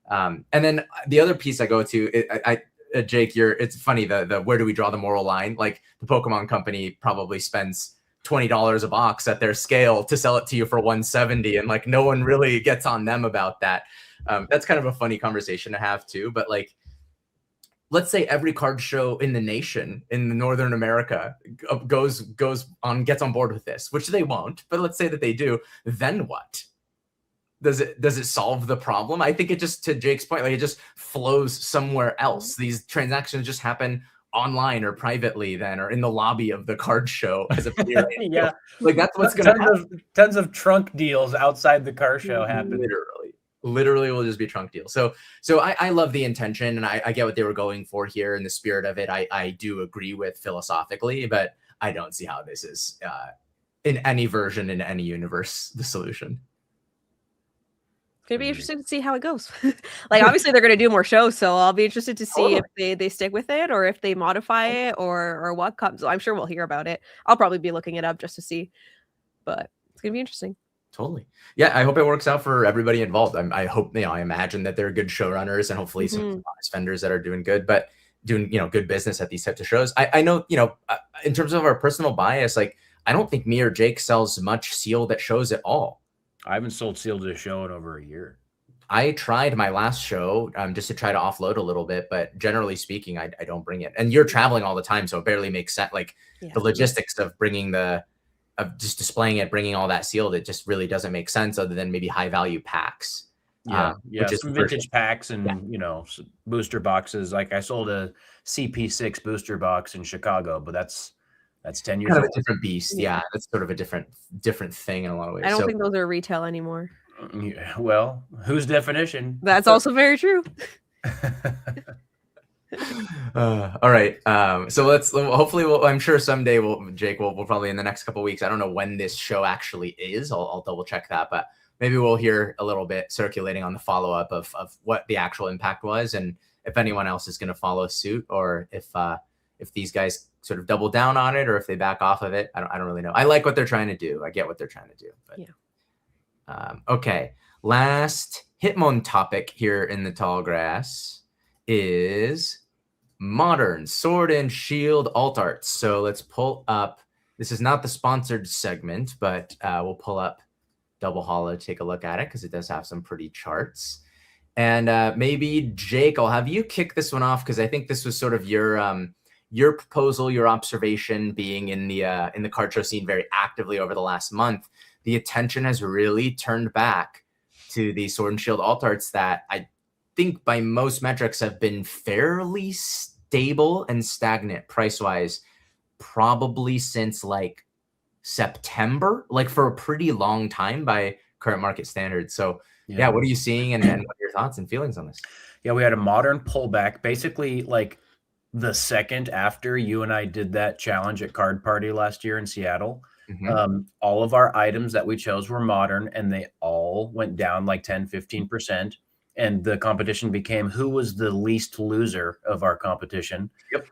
And then the other piece I go to, Jake, it's funny, the where do we draw the moral line? Like, the Pokemon company probably spends $20 a box at their scale to sell it to you for $170, and like, no one really gets on them about that. That's kind of a funny conversation to have too. But like, let's say every card show in the nation, in Northern America, gets on board with this, which they won't, but let's say that they do, then what? Does it solve the problem? I think it just, to Jake's point, like, it just flows somewhere else. These transactions just happen online or privately then, or in the lobby of the card show as a yeah, like, that's what's going to happen. Tons of trunk deals outside the car show happen. Literally will just be trunk deals. So I love the intention, and I get what they were going for here in the spirit of it. I do agree with philosophically, but I don't see how this is in any version, in any universe, the solution. It's gonna be interesting to see how it goes. Like, obviously they're gonna do more shows, so I'll be interested to see if they stick with it, or if they modify it, or what comes. I'm sure we'll hear about it. I'll probably be looking it up just to see, but it's gonna be interesting. Totally. Yeah, I hope it works out for everybody involved. I hope, I imagine that they're good showrunners, and hopefully some honest vendors that are doing good, but doing, good business at these types of shows. I know, in terms of our personal bias, like, I don't think me or Jake sells much sealed at shows at all. I haven't sold sealed at a show in over a year. I tried my last show just to try to offload a little bit, but generally speaking, I don't bring it. And you're traveling all the time, so it barely makes sense. Like, the logistics of bringing of just displaying it, bringing all that sealed, it just really doesn't make sense, other than maybe high value packs. Which is some vintage packs and booster boxes. Like, I sold a CP6 booster box in Chicago, but that's 10 years kind old. of a different beast. Yeah, that's sort of a different thing in a lot of ways. I don't think those are retail anymore. Well, whose definition? That's also very true. All right. So let's hopefully I'm sure someday Jake will probably in the next couple of weeks. I don't know when this show actually is. I'll double check that, but maybe we'll hear a little bit circulating on the follow up of what the actual impact was, and if anyone else is going to follow suit, or if these guys sort of double down on it, or if they back off of it. I don't really know. I like what they're trying to do. I get what they're trying to do, but yeah. Okay. Last Hitmon topic here in the tall grass is modern sword and shield alt arts. So let's pull up. This is not the sponsored segment, but we'll pull up Double Hollow to take a look at it because it does have some pretty charts. And maybe Jake, I'll have you kick this one off because I think this was sort of your proposal, your observation, being in the card show scene very actively over the last month. The attention has really turned back to the Sword and Shield alt arts that I think by most metrics have been fairly stable and stagnant price-wise, probably since like September, like for a pretty long time by current market standards. So yeah, what are you seeing, and what are your thoughts and feelings on this? Yeah, we had a modern pullback, basically like the second after you and I did that challenge at Card Party last year in Seattle. All of our items that we chose were modern, and they all went down like 10-15%. And the competition became who was the least loser of our competition. Yep.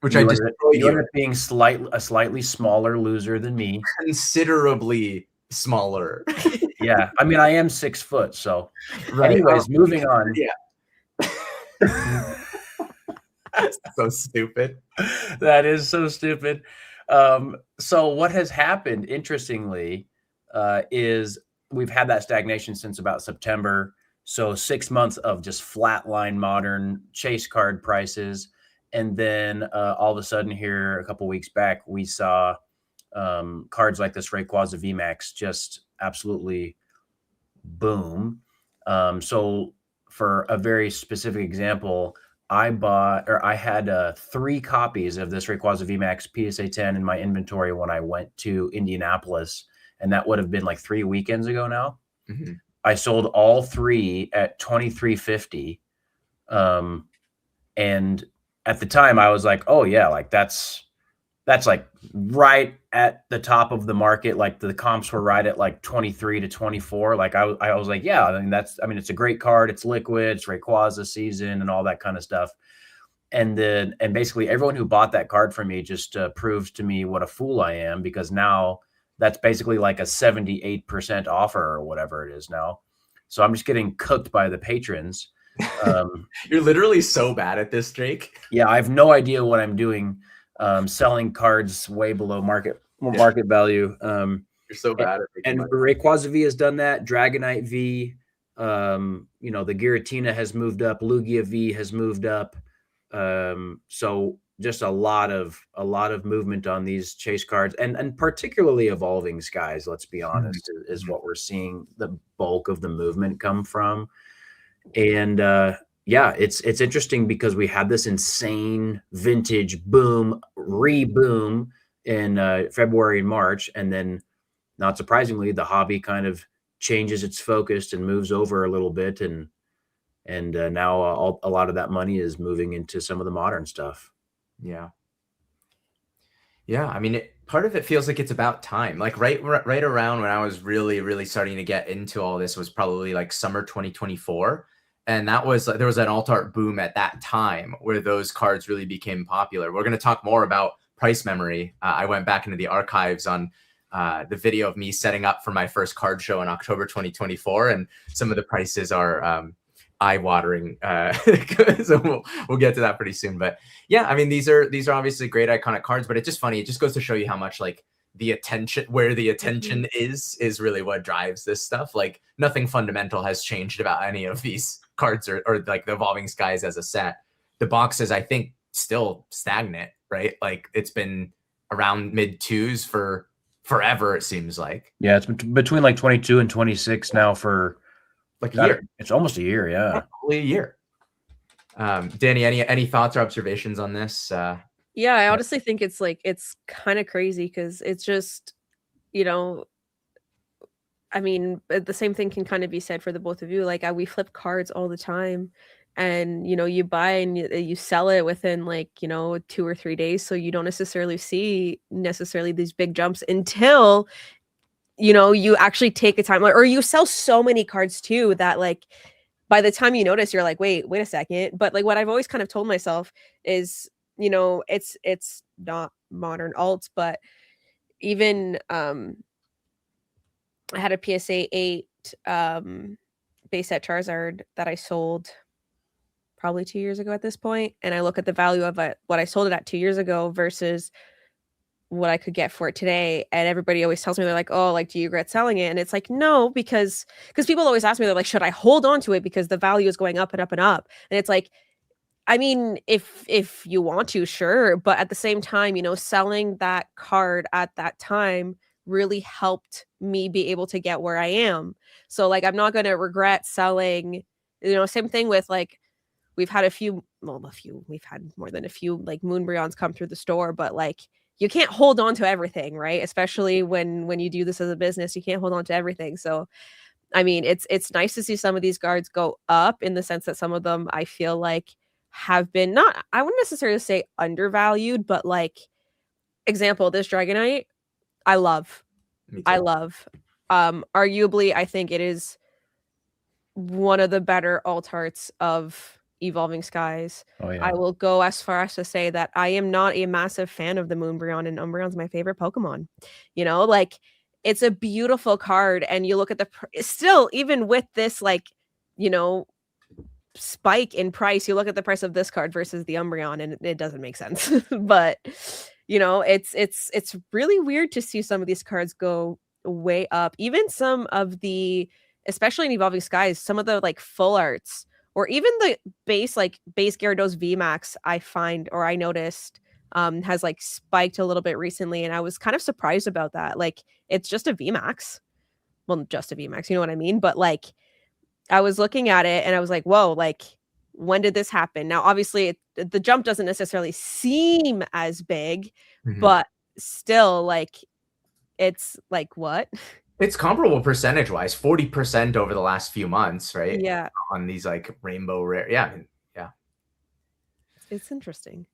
Which you ended up being a slightly smaller loser than me. Considerably smaller. Yeah. I mean, I am 6 foot. So anyways, moving on. Yeah. That's so stupid. That is so stupid. So what has happened, interestingly, is we've had that stagnation since about September. So 6 months of just flatline modern chase card prices. And then all of a sudden here, a couple weeks back, we saw cards like this Rayquaza VMAX just absolutely boom. So for a very specific example, I had 3 copies of this Rayquaza VMAX PSA 10 in my inventory when I went to Indianapolis, and that would have been like 3 weekends ago now. I sold all 3 at $23.50. And at the time I was like, oh yeah, like that's like right at the top of the market. Like the comps were right at like 23 to 24. Like I was like, yeah, I mean, it's a great card. It's liquid, it's Rayquaza season and all that kind of stuff. And basically everyone who bought that card from me just proves to me what a fool I am, because now that's basically like a 78% offer or whatever it is now. So I'm just getting cooked by the patrons. You're literally so bad at this, Jake. Yeah, I have no idea what I'm doing. Selling cards way below market value. You're so bad at and Rayquaza V has done that. Dragonite V, you know, the Giratina has moved up. Lugia V has moved up. So just a lot of movement on these chase cards, and particularly evolving skies, let's be honest, is what we're seeing the bulk of the movement come from. And yeah, it's interesting because we had this insane vintage boom, re-boom in February and March, and then not surprisingly, the hobby kind of changes its focus and moves over a little bit, and now a lot of that money is moving into some of the modern stuff. Yeah. I mean, part of it feels like it's about time. Like right around when I was really starting to get into all this was probably like summer 2024. And that was, there was an alt art boom at that time where those cards really became popular. We're going to talk more about price memory. I went back into the archives on the video of me setting up for my first card show in October 2024. And some of the prices are eye-watering. So we'll get to that pretty soon. But yeah, I mean, these are obviously great iconic cards, but it's just funny. It just goes to show you how much like the attention, where the attention is really what drives this stuff. Like nothing fundamental has changed about any of these cards or like the Evolving Skies as a set. The boxes, I think, still stagnant, right? Like it's been around mid 2s for forever, it seems like. Yeah, it's between like 22 and 26 now for like a year. It's almost a year, yeah. Probably a year. Dani, any thoughts or observations on this? Yeah, I honestly think it's kind of crazy because it's just, you know, I mean, the same thing can kind of be said for the both of you. Like we flip cards all the time, and you buy and you sell it within like 2 or 3 days, so you don't necessarily see these big jumps until you actually take a time, or you sell so many cards too that like by the time you notice, you're like, wait a second. But like what I've always kind of told myself is, it's not modern alts, but even I had a PSA 8 base set Charizard that I sold probably 2 years ago at this point, and I look at the value of it, what I sold it at 2 years ago versus what I could get for it today, and everybody always tells me, they're like, oh, like, do you regret selling it? And it's like, no, because people always ask me, they're like, should I hold on to it because the value is going up and up and up? And it's like, I mean, if you want to, sure, but at the same time, selling that card at that time really helped me be able to get where I am. So like, I'm not going to regret selling. Same thing with like, we've had we've had more than a few like Moonbreons come through the store, but like, you can't hold on to everything, right? Especially when you do this as a business, you can't hold on to everything. So, I mean, it's nice to see some of these cards go up, in the sense that some of them I feel like have been not, I wouldn't necessarily say undervalued, but like, example, this Dragonite, I love. Arguably, I think it is one of the better alt arts of Evolving Skies. Oh yeah. I will go as far as to say that I am not a massive fan of the Moonbreon, and Umbreon's my favorite Pokemon. Like, it's a beautiful card, and you look at still, even with this like, spike in price, you look at the price of this card versus the Umbreon, and it doesn't make sense. But it's really weird to see some of these cards go way up. Even some of the, especially in Evolving Skies, some of the like full arts, or even the base Gyarados VMAX, I noticed has like spiked a little bit recently, and I was kind of surprised about that. Like, it's just a VMAX. Well, just a VMAX, you know what I mean? But like, I was looking at it and I was like, whoa, like, when did this happen? Now, obviously, the jump doesn't necessarily seem as big, but still, like, it's like, what? It's comparable percentage wise, 40% over the last few months, right? Yeah. On these like rainbow rare. Yeah. It's interesting.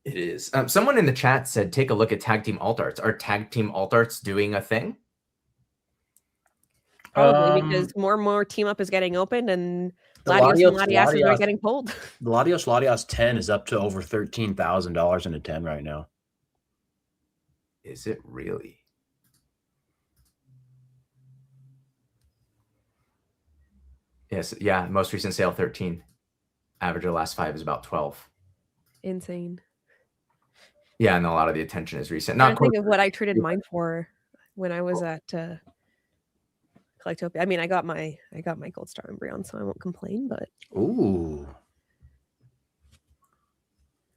It is. Someone in the chat said, take a look at tag team alt arts. Are tag team alt arts doing a thing? Probably, because more and more team up is getting opened, and Latios and Latias are getting pulled. The Latios 10 is up to over $13,000 in a 10 right now. Is it really? Yes. Yeah. Most recent sale 13. Average of the last 5 is about 12. Insane. Yeah, and a lot of the attention is recent. Not think of what I traded mine for when I was at Collectopia. I mean, I got my Gold Star Umbreon, so I won't complain. But ooh,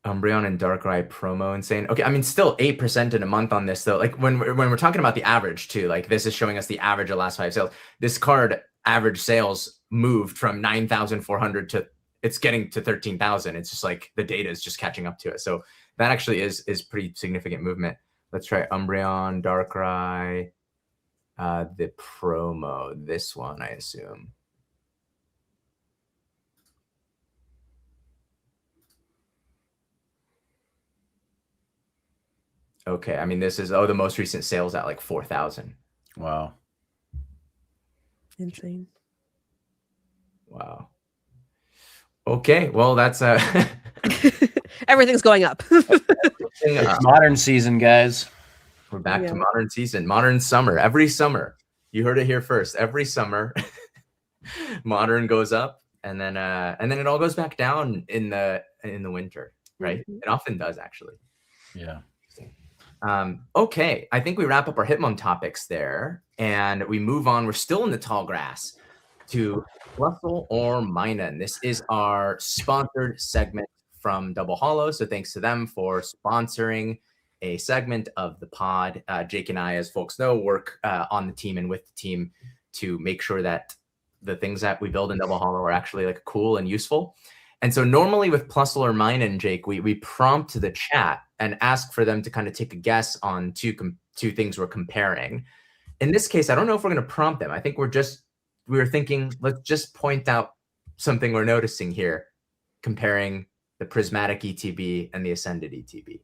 Umbreon and Darkrai promo, insane. Okay, I mean, still 8% in a month on this though. Like when we're talking about the average too, like this is showing us the average of last 5 sales. This card average sales moved from 9,400 to it's getting to 13,000. It's just like the data is just catching up to it. So that actually is pretty significant movement. Let's try Umbreon, Darkrai. The promo, this one, I assume. Okay, I mean, this is, the most recent sales at like 4,000. Wow. Insane. Wow. Okay, well, that's everything's going up. It's modern season, guys. We're back to modern season, modern summer. Every summer, you heard it here first. Every summer, modern goes up, and then it all goes back down in the winter, right? Mm-hmm. It often does, actually. Yeah. Okay, I think we wrap up our Hitmon topics there, and we move on. We're still in the tall grass to Plusle or Minun. This is our sponsored segment from Double Hollow, so thanks to them for sponsoring a segment of the pod. Jake and I, as folks know, work on the team and with the team to make sure that the things that we build in Double Hollow are actually like cool and useful. And so normally with Plusle or Minun, Jake, we prompt the chat and ask for them to kind of take a guess on two things we're comparing. In this case, I don't know if we're going to prompt them. I think we were thinking, let's just point out something we're noticing here, comparing the prismatic ETB and the Ascended ETB.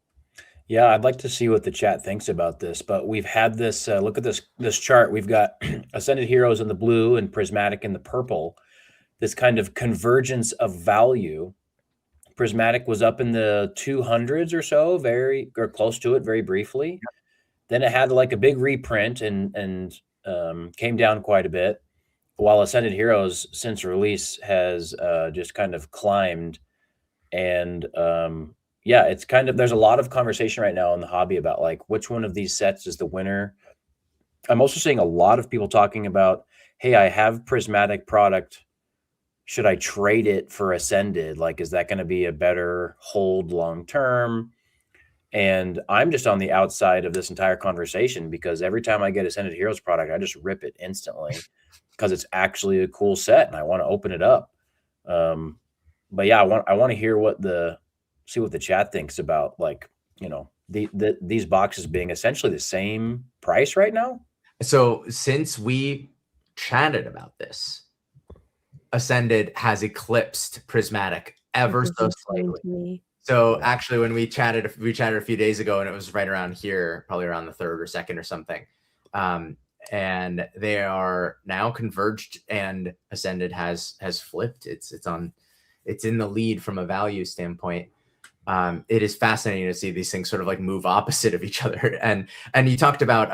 Yeah, I'd like to see what the chat thinks about this, but we've had this, look at this chart. We've got Ascended Heroes in the blue and Prismatic in the purple, this kind of convergence of value. Prismatic was up in the 200s or so, or close to it very briefly. Then it had like a big reprint and came down quite a bit, while Ascended Heroes since release has just kind of climbed. And yeah, it's kind of, there's a lot of conversation right now in the hobby about like which one of these sets is the winner. I'm also seeing a lot of people talking about, hey, I have prismatic product. Should I trade it for Ascended? Like, is that going to be a better hold long term? And I'm just on the outside of this entire conversation because every time I get Ascended Heroes product, I just rip it instantly because it's actually a cool set and I want to open it up. But yeah, I want to hear see what the chat thinks about, like, you know, these boxes being essentially the same price right now. So since we chatted about this, Ascended has eclipsed Prismatic ever so slightly. So actually, when we chatted a few days ago, and it was right around here, probably around the 3rd or 2nd or something. And they are now converged, and Ascended has flipped. It's in the lead from a value standpoint. It is fascinating to see these things sort of like move opposite of each other. And you talked about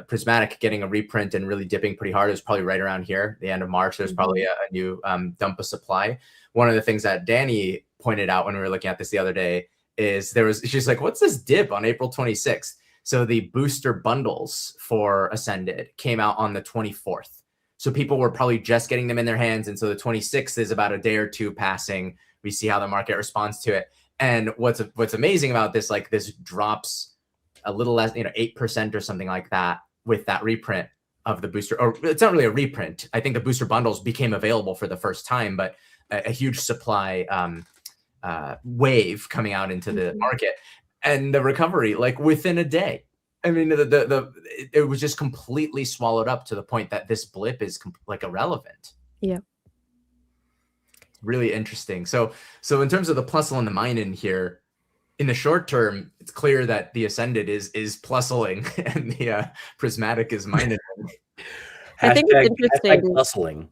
Prismatic getting a reprint and really dipping pretty hard. It was probably right around here, the end of March. There's probably a new dump of supply. One of the things that Dani pointed out when we were looking at this the other day is she's like, what's this dip on April 26th? So the booster bundles for Ascended came out on the 24th. So people were probably just getting them in their hands. And so the 26th is about a day or two passing. We see how the market responds to it. And what's amazing about this, like this drops a little less, 8% or something like that with that reprint of the booster, or it's not really a reprint. I think the booster bundles became available for the first time, but a huge supply wave coming out into the market, and the recovery like within a day. I mean, it was just completely swallowed up to the point that this blip is like irrelevant. Yeah. Really interesting. So in terms of the plusle and the minin here, in the short term, it's clear that the Ascended is plusling and the Prismatic is minin. I think it's interesting. Plusling.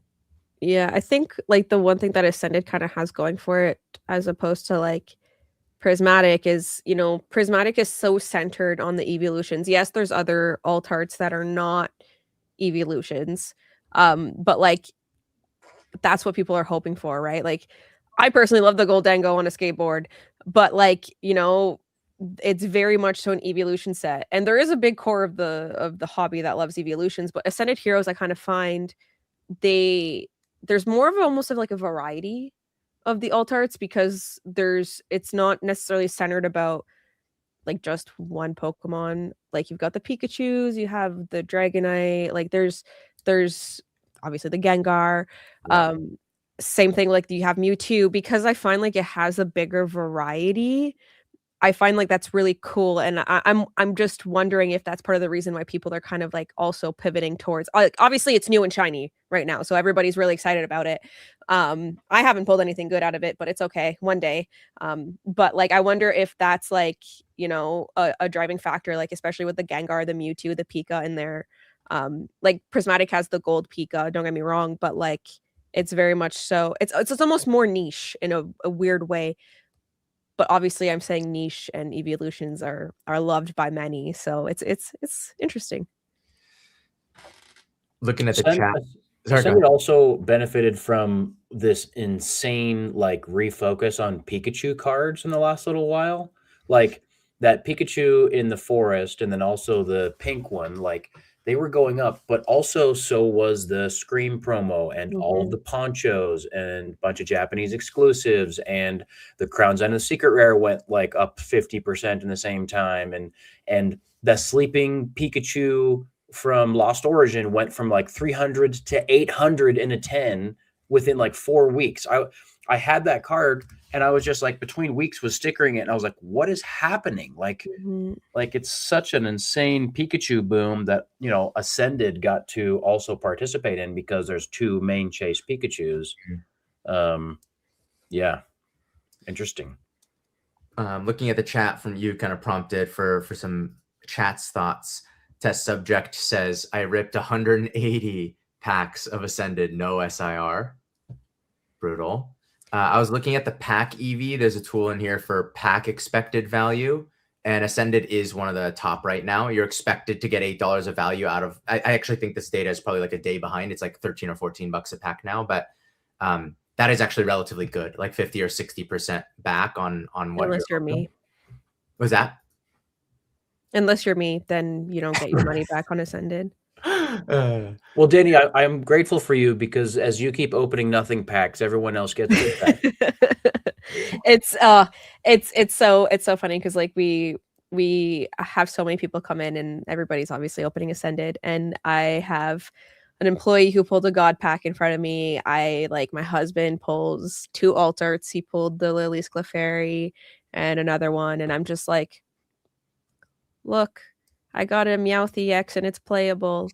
Yeah, I think like the one thing that Ascended kind of has going for it, as opposed to like Prismatic, is, Prismatic is so centered on the evolutions. Yes, there's other alt arts that are not evolutions, but like that's what people are hoping for, right? Like, I personally love the Goldango on a skateboard, but like, it's very much so an evolution set, and there is a big core of the hobby that loves evolutions. But Ascended Heroes, I kind of find there's more of almost of like a variety of the alt arts, because it's not necessarily centered about like just one Pokemon. Like, you've got the Pikachus, you have the Dragonite, like there's obviously the Gengar. Yeah. Same thing, like you have Mewtwo, because I find like it has a bigger variety. I find like that's really cool, and I'm just wondering if that's part of the reason why people are kind of like also pivoting towards, like, obviously it's new and shiny right now, so everybody's really excited about it. I haven't pulled anything good out of it, but it's okay, one day. But like, I wonder if that's like, a driving factor, like especially with the Gengar, the Mewtwo, the Pika in there. Like Prismatic has the gold Pika, don't get me wrong, but like it's very much so, it's almost more niche in a weird way. But obviously I'm saying niche and evolutions are loved by many, so it's interesting. Looking at the chat, Ascended also benefited from this insane like refocus on Pikachu cards in the last little while, like that Pikachu in the forest, and then also the pink one, like they were going up, but also so was the Scream promo and all of the ponchos and a bunch of Japanese exclusives, and the Crown's End of the Secret Rare went like up 50% in the same time, and the sleeping Pikachu from Lost Origin went from like 300 to 800 in a 10 within like 4 weeks. I had that card, and I was just like, between weeks was stickering it, and I was like, what is happening? Like, like it's such an insane Pikachu boom that, Ascended got to also participate in, because there's two main chase Pikachus. Yeah, interesting. Looking at the chat from you kind of prompted for some chat's thoughts. Test subject says, I ripped 180 packs of Ascended, no SIR. Brutal. I was looking at the pack EV. There's a tool in here for pack expected value, and Ascended is one of the top right now. You're expected to get $8 of value out of. I actually think this data is probably like a day behind. It's like 13 or 14 bucks a pack now, but that is actually relatively good, like 50 or 60% back on what. Unless you're me. Was that? Unless you're me, then you don't get your money back on Ascended. Well, Danny, I'm grateful for you because as you keep opening nothing packs, everyone else gets it back. It's so funny because like we have so many people come in and everybody's obviously opening Ascended, and I have an employee who pulled a God pack in front of me. My husband pulls 2 Alterts. He pulled the Lily's Clefairy and another one, and I'm just like, look, I got a Meowth EX and it's playable.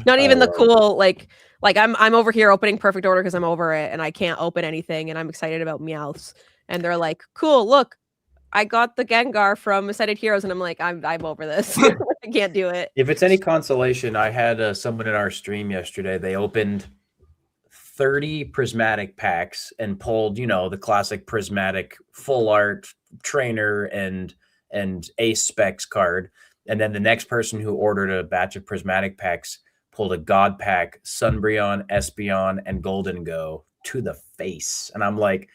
Not even the cool, like I'm over here opening Perfect Order because I'm over it and I can't open anything and I'm excited about Meowths. And they're like, cool, look, I got the Gengar from Ascended Heroes, and I'm like, I'm over this. I can't do it. If it's any consolation, I had someone in our stream yesterday. They opened 30 prismatic packs and pulled, the classic prismatic full art trainer and ace specs card. And then the next person who ordered a batch of prismatic packs pulled a God pack, Sunbreon, Espeon, and Golden Go to the face. And I'm like,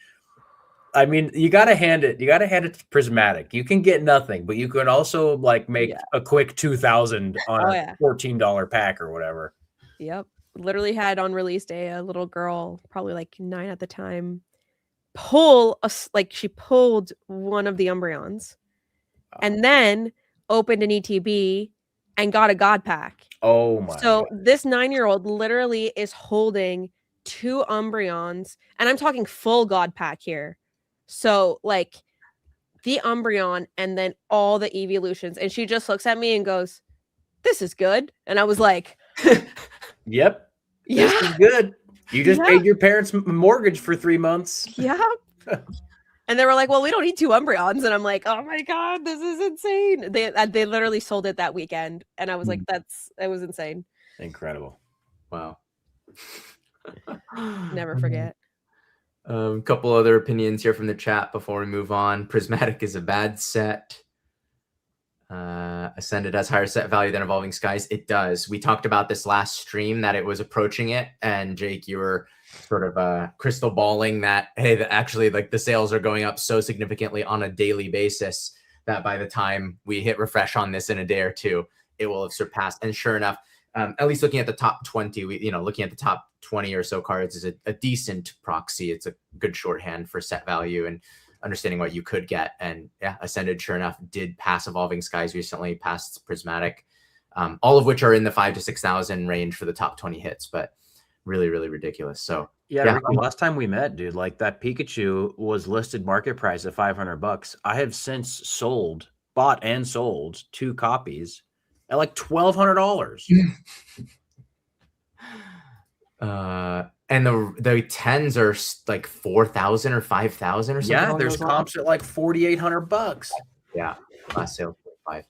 I mean, you got to hand it to prismatic. You can get nothing, but you can also make a quick 2,000 on a $14 pack or whatever. Yep. Literally had on release day a little girl, probably like 9 at the time, she pulled one of the Umbreons and then opened an ETB and got a God pack. Oh my God. This 9-year-old literally is holding 2 Umbreons, and I'm talking full God pack here. So the Umbreon and then all the evolutions, and she just looks at me and goes, "This is good." And I was like, "Yep, this is good. You just paid your parents' mortgage for 3 months." Yeah. And they were like, "Well, we don't need 2 Umbreons." And I'm like, "Oh my God, this is insane." They literally sold it that weekend. And I was like, that was insane. Incredible. Wow. Never forget. A couple other opinions here from the chat before we move on. Prismatic is a bad set. Ascended has higher set value than Evolving Skies. It does. We talked about this last stream that it was approaching it, and Jake, you were sort of crystal balling that, hey, actually the sales are going up so significantly on a daily basis that by the time we hit refresh on this in a day or two, it will have surpassed. And sure enough, at least looking at the top 20, looking at the top 20 or so cards is a decent proxy. It's a good shorthand for set value and understanding what you could get. And yeah, Ascended, sure enough, did pass Evolving Skies recently, passed Prismatic, all of which are in the 5,000 to 6,000 range for the top 20 hits, but really, really ridiculous. So yeah. Last time we met, dude, that Pikachu was listed market price at $500. I have since bought and sold 2 copies at $1,200. And the 10s are 4,000 or 5,000 or something. Yeah, there's comps at $4,800. Yeah, last sale 5.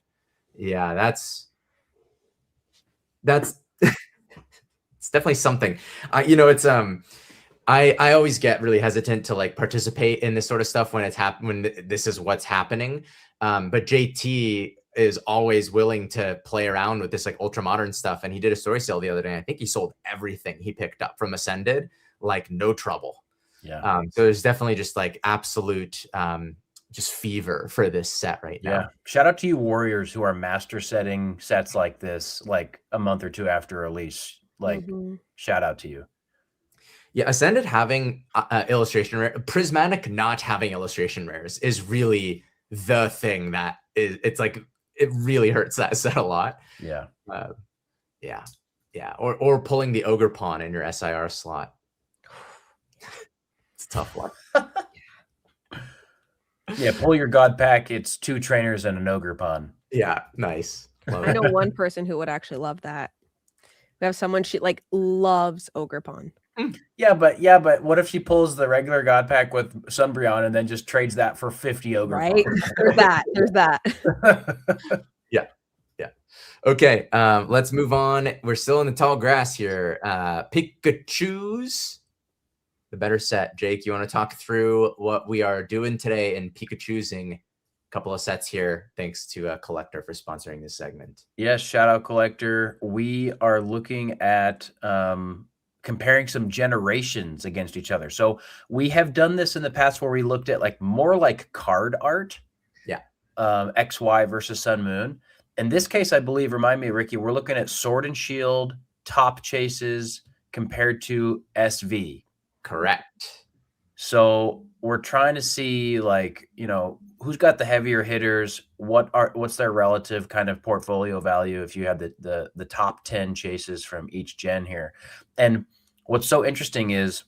Yeah, that's it's definitely something. It's I always get really hesitant to participate in this sort of stuff when this is what's happening. But JT is always willing to play around with this ultra modern stuff, and he did a story sale the other day, and I think he sold everything he picked up from Ascended no trouble. Yeah. So there's definitely just absolute just fever for this set right now. Yeah. Shout out to you warriors who are master setting sets like this a month or 2 after release. Shout out to you. Yeah, Ascended having illustration rare, Prismatic not having illustration rares is really the thing that is. It's it really hurts that set a lot. Yeah. Yeah. Or pulling the Ogre Pawn in your SIR slot. It's a tough one. Yeah, pull your God pack. It's 2 trainers and an Ogre Pawn. Yeah, nice. I know one person who would actually love that. We have someone, she loves Ogre Pawn. Yeah, but what if she pulls the regular God Pack with Sunbreon and then just trades that for 50 Ogre Right? There's that. There's that. Yeah. Okay, let's move on. We're still in the tall grass here. Pikachu's the better set. Jake, you want to talk through what we are doing today in Pikachu'sing a couple of sets here? Thanks to Collector for sponsoring this segment. Yes, shout out Collector. We are looking at comparing some generations against each other. So we have done this in the past where we looked at more like card art. Yeah. XY versus Sun Moon. In this case, I believe, remind me, Ricky, we're looking at Sword and Shield top chases compared to SV. Correct. So we're trying to see who's got the heavier hitters, what's their relative kind of portfolio value if you have the top 10 chases from each gen here. And what's so interesting is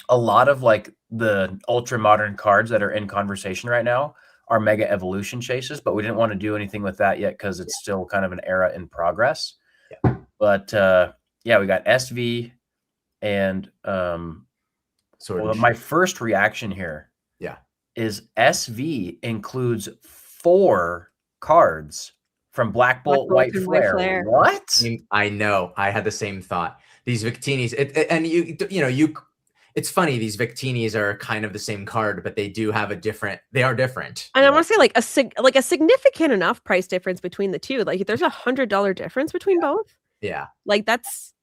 a lot of the ultra modern cards that are in conversation right now are Mega Evolution chases, but we didn't want to do anything with that yet because it's still kind of an era in progress. Yeah. But we got SV and my first reaction here is SV includes 4 cards from Black Bolt, White Flare. What? I know. I had the same thought. These Victinis, it's funny. These Victinis are kind of the same card, but they do have they are different. And I want to say a significant enough price difference between the two. Like there's $100 difference between both. Yeah. That's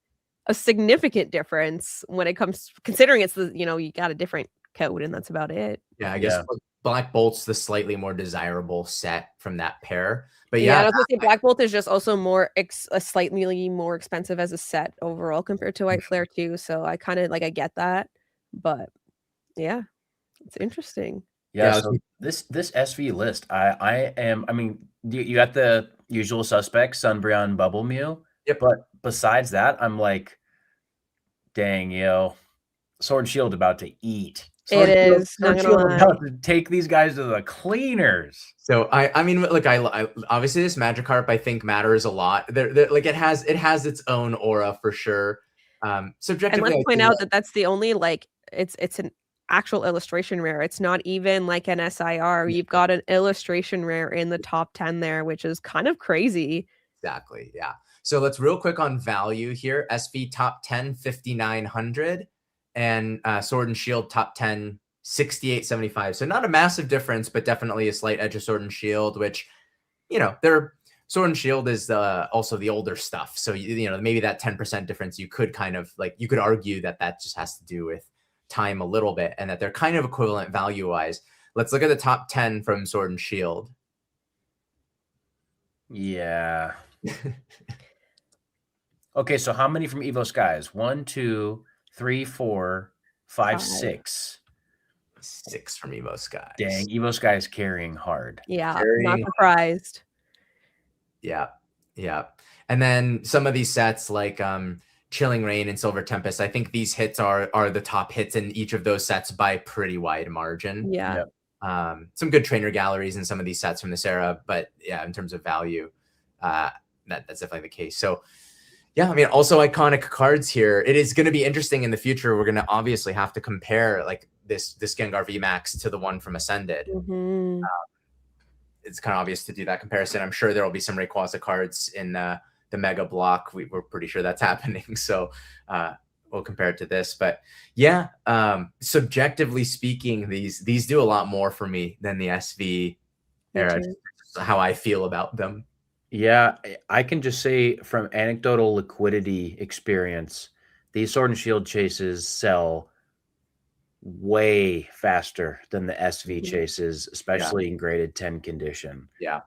a significant difference when it comes, considering it's you got a different code and that's about it. Yeah, I guess Black Bolt's the slightly more desirable set from that pair. But I was gonna say Black Bolt is just also slightly more expensive as a set overall compared to White Flare too. So I kind of I get that, but yeah, it's interesting. Yeah. So this SV list, you got the usual suspects, Sunbreon, Bubble Mew. Yep. But besides that, I'm like, dang, Sword and Shield about to eat. It is not gonna lie. About to take these guys to the cleaners. So I obviously this Magikarp I think matters a lot. It has its own aura for sure. Subjectively, and let's point out that's the only it's an actual illustration rare. It's not even like an SIR. You've got an illustration rare in the top 10 there, which is kind of crazy. Exactly. Yeah. So let's real quick on value here. SV top 10, 5,900. And Sword and Shield top 10, 6,875. So not a massive difference, but definitely a slight edge of Sword and Shield, which, Sword and Shield is also the older stuff. So, maybe that 10% difference, you could kind of you could argue that just has to do with time a little bit and that they're kind of equivalent value wise. Let's look at the top 10 from Sword and Shield. Yeah. Okay. So how many from Evo Skies? 1, 2, 3, 4, 5, 6. 6 from Evo Skies. Dang, Evo Skies carrying hard. Yeah, not surprised. Yeah. And then some of these sets like Chilling Rain and Silver Tempest, I think these hits are the top hits in each of those sets by a pretty wide margin. Yeah. Some good trainer galleries in some of these sets from this era, but yeah, in terms of value, that's definitely the case. So yeah, also iconic cards here. It is going to be interesting in the future. We're going to obviously have to compare this Gengar VMAX to the one from Ascended. Mm-hmm. It's kind of obvious to do that comparison. I'm sure there will be some Rayquaza cards in the Mega Block. We're pretty sure that's happening. So we'll compare it to this. But yeah, subjectively speaking, these do a lot more for me than the SV era. How I feel about them. Yeah, I can just say from anecdotal liquidity experience, these Sword and Shield chases sell way faster than the SV chases, especially in graded 10 condition. Yeah.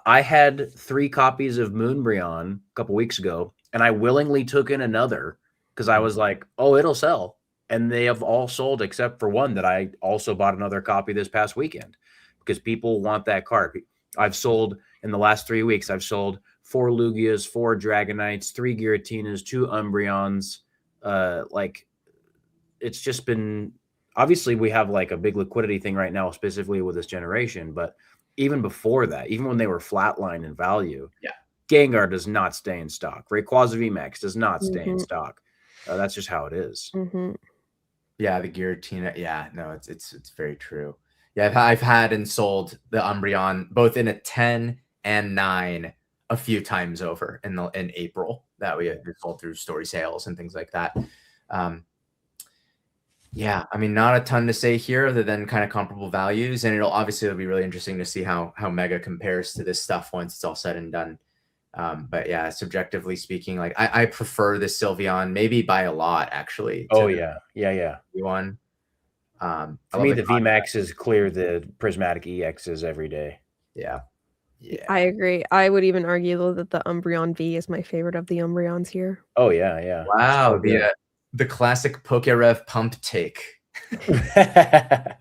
I had 3 copies of Moonbreon a couple weeks ago, and I willingly took in another because I was like, oh, it'll sell. And they have all sold except for one that I also bought another copy this past weekend because people want that card. I've sold in the last 3 weeks, I've sold 4 Lugias, 4 Dragonites, 3 Giratinas, 2 Umbreons. It's just been, obviously we have a big liquidity thing right now, specifically with this generation, but even before that, even when they were flatline in value, Gengar does not stay in stock. Rayquaza VMAX does not stay in Mhm. stock. That's just how it is. Mhm. Yeah, the Giratina. Yeah, no, it's very true. Yeah, I've had and sold the Umbreon both in a 10 and 9 a few times over in April that we had sold through story sales and things like that. Yeah, I mean, not a ton to say here other than kind of comparable values, and it'll be really interesting to see how Mega compares to this stuff once it's all said and done. But yeah, subjectively speaking, like I prefer the Sylveon maybe by a lot actually. Oh yeah. One. For me, the VMAX is clear the Prismatic EXs every day. Yeah. I agree. I would even argue though that the Umbreon V is my favorite of the Umbreons here. Oh yeah. Wow, the classic Pokérev pump take. I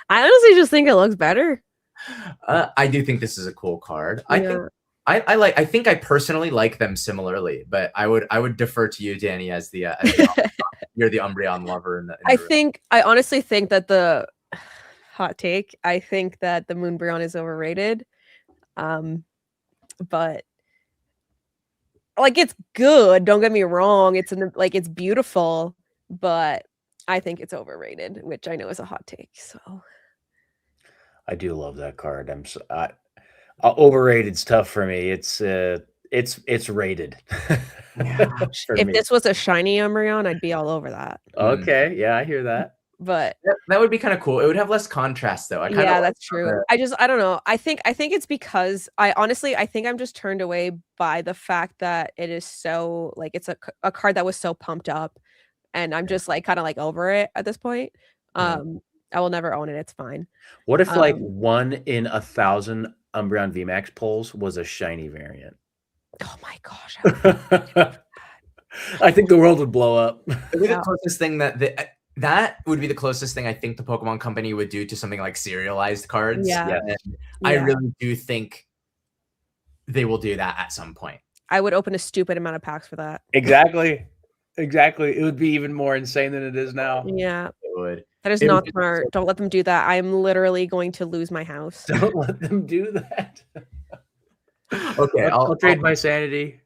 honestly just think it looks better. I do think this is a cool card. Yeah. I think I personally like them similarly, but I would defer to you, Dani, as the you're the Umbreon lover. In the I honestly think that the hot take. I think that the Moonbreon is overrated. But like it's good. Don't get me wrong. It's it's beautiful, but I think it's overrated, which I know is a hot take. So I do love that card. Overrated's tough for me. It's rated. if this was a shiny Umbreon, I'd be all over that. Okay, yeah, I hear that. But that would be kind of cool. It would have less contrast though. That's true. I don't know. I think it's because I think I'm just turned away by the fact that it is so like it's a card that was so pumped up, and I'm just like kind of like over it at this point. I will never own it. It's fine. What if like 1 in 1,000 Umbreon VMAX pulls was a shiny variant? Oh my gosh. I think the world would blow up. It'd be the closest thing that would be the closest thing I think the Pokemon Company would do to something like serialized cards. Yeah. I really do think they will do that at some point. I would open a stupid amount of packs for that. Exactly. It would be even more insane than it is now. Yeah. It would. That is not smart. Don't let them do that. I'm literally going to lose my house. Don't let them do that. Okay, I'll trade my sanity.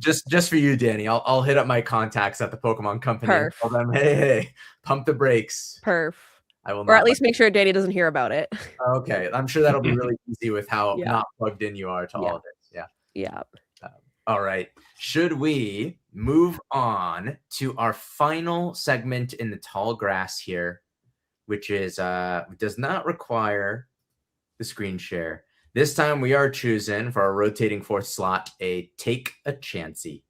Just for you, Dani. I'll hit up my contacts at the Pokemon Company and tell them, hey, pump the brakes. Perf. I will, or at least make sure Dani doesn't hear about it. Okay, I'm sure that'll be really easy with how not plugged in you are to all of this. Yeah. All right. Should we move on to our final segment in the tall grass here, which is does not require the screen share. This time we are choosing for our rotating fourth slot a take a chancey.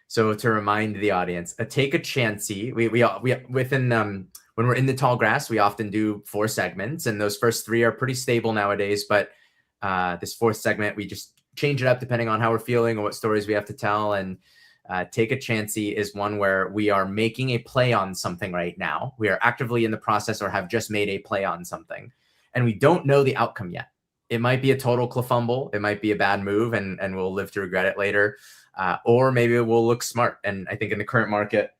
So to remind the audience, a take a chancey, we within when we're in the tall grass, we often do 4 segments, and those first 3 are pretty stable nowadays. But this fourth segment, we just change it up depending on how we're feeling or what stories we have to tell. And take a chancey is one where we are making a play on something right now. We are actively in the process or have just made a play on something, and we don't know the outcome yet. It might be a total cliffumble. It might be a bad move, and we'll live to regret it later. Or maybe we'll look smart. And I think in the current market,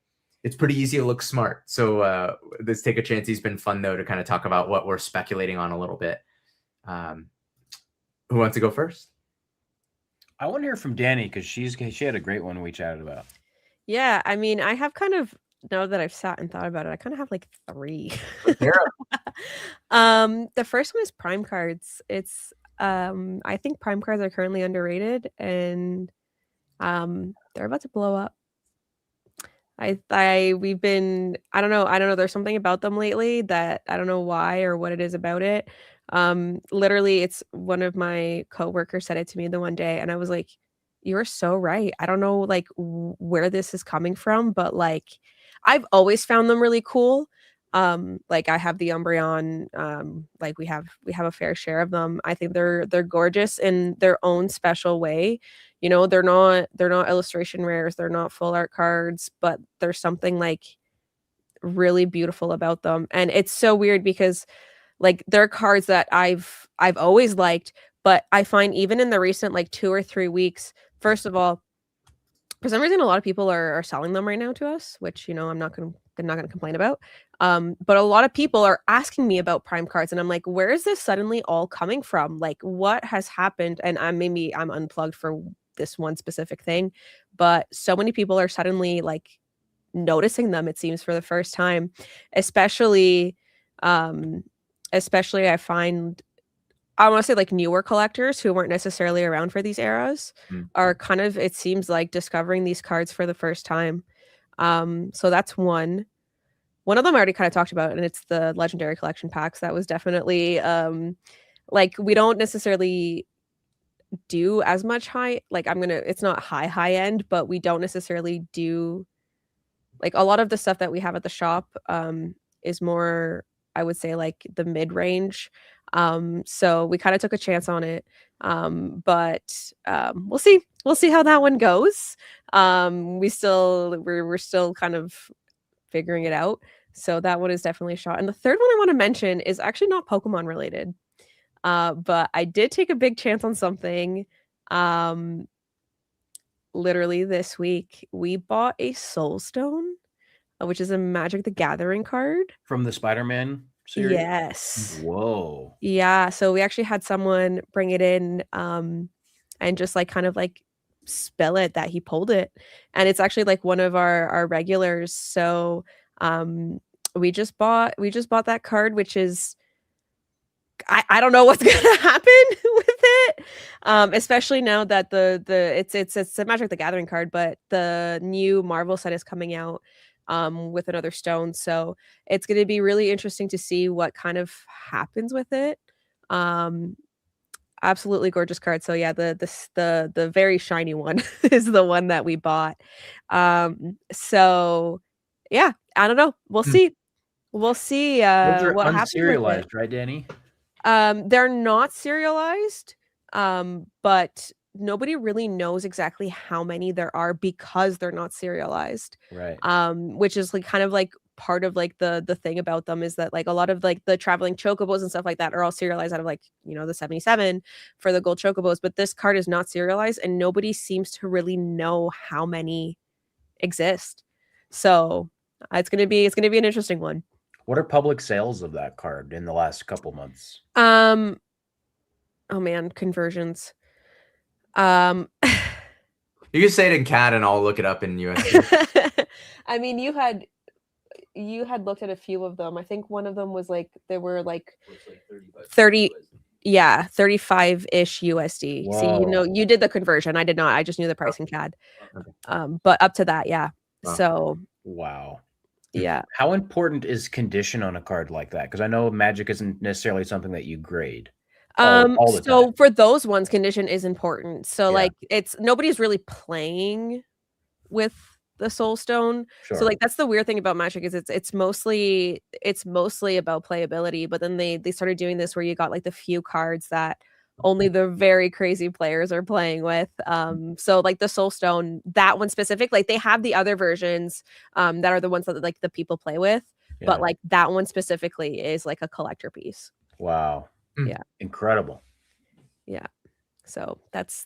it's pretty easy to look smart. So this take a chancey has been fun, though, to kind of talk about what we're speculating on a little bit. Who wants to go first? I want to hear from Dani because she had a great one we chatted about. Yeah, I mean, I have kind of, now that I've sat and thought about it, I kind of have like 3. The first one is Prime cards. It's I think Prime cards are currently underrated, and they're about to blow up. I don't know, there's something about them lately that I don't know why or what it is about it. Literally, it's one of my coworkers said it to me the one day, and I was like, you're so right. I don't know like where this is coming from, but like I've always found them really cool. Like I have the Umbreon, like we have a fair share of them. I think they're gorgeous in their own special way. You know, they're not illustration rares, they're not full art cards, but there's something like really beautiful about them. And it's so weird because like they're cards that I've always liked, but I find even in the recent like 2 or 3 weeks, first of all, for some reason a lot of people are selling them right now to us, which, you know, I'm not going to complain about. But a lot of people are asking me about Prime cards, and I'm like, where is this suddenly all coming from? Like, what has happened? And I'm unplugged for this one specific thing, but so many people are suddenly like noticing them, it seems, for the first time. Especially um especially I find, I want to say, like, newer collectors who weren't necessarily around for these eras are kind of, it seems like, discovering these cards for the first time. So that's one. One of them I already kind of talked about, and it's the legendary collection packs. That was definitely like, we don't necessarily do as much high, like, it's not high end, but we don't necessarily do, like, a lot of the stuff that we have at the shop is more, I would say, like, the mid-range. So we kind of took a chance on it. But we'll see. We'll see how that one goes. We're still kind of figuring it out. So that one is definitely a shot. And the third one I want to mention is actually not Pokemon related. But I did take a big chance on something. Literally this week, we bought a Soul Stone, which is a Magic the Gathering card. From the Spider-Man series? Yes. Whoa. Yeah, so we actually had someone bring it in, and just, like, kind of, like, spill it that he pulled it, and it's actually, like, one of our regulars. So, we just bought that card, which is, I don't know what's gonna happen with it, especially now that it's a Magic the Gathering card, but the new Marvel set is coming out with another stone, so it's gonna be really interesting to see what kind of happens with it. Um, Absolutely gorgeous card. So yeah, the very shiny one is the one that we bought. So yeah, I don't know. We'll see. We'll see Those are what happens with it. unserialized, right, Danny? They're not serialized, but nobody really knows exactly how many there are because they're not serialized. Right. Which is, like, kind of like part of, like, the thing about them is that, like, a lot of, like, the traveling chocobos and stuff like that are all serialized out of, like, the 77 for the gold chocobos, but this card is not serialized and nobody seems to really know how many exist. So it's gonna be an interesting one. What are public sales of that card in the last couple months? Oh man, conversions. You can say it in CAD and I'll look it up in USD. I mean, you had looked at a few of them. I think one of them was like, they were like 30, yeah, 35-ish USD. See, Whoa. you did the conversion. I did not. I just knew the price in CAD. But up to that, yeah. Wow. So Wow. yeah. How important is condition on a card like that? Because I know Magic isn't necessarily something that you grade. All the So time. for those ones, condition is important. So Yeah. like, nobody's really playing with the Soul Stone. Sure. So like, that's the weird thing about Magic is it's mostly about playability, but then they started doing this where you got like the few cards that only the very crazy players are playing with. So like the Soul Stone, that one specific, like they have the other versions that are the ones that like the people play with, but like that one specifically is like a collector piece. Wow. Yeah. Incredible. Yeah. So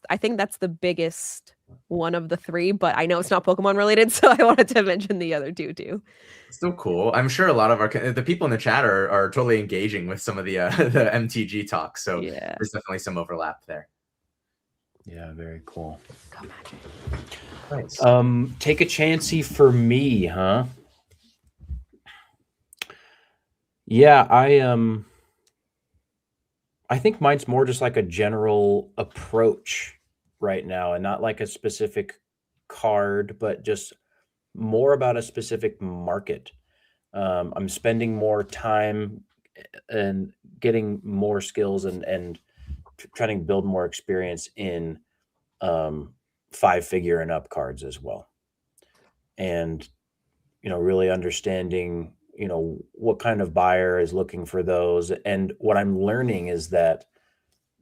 I think that's the biggest one of the three, but I know it's not Pokemon related, so I wanted to mention the other two too. Still cool. I'm sure a lot of the people in the chat are totally engaging with some of the the MTG talk. So yeah, there's definitely some overlap there. Yeah, very cool. Go Magic. Nice. Take a chancey for me, huh? Yeah, I think mine's more just like a general approach right now, and not like a specific card, but just more about a specific market. I'm spending more time and getting more skills and trying to build more experience in 5-figure and up cards as well. And, really understanding, what kind of buyer is looking for those. And what I'm learning is that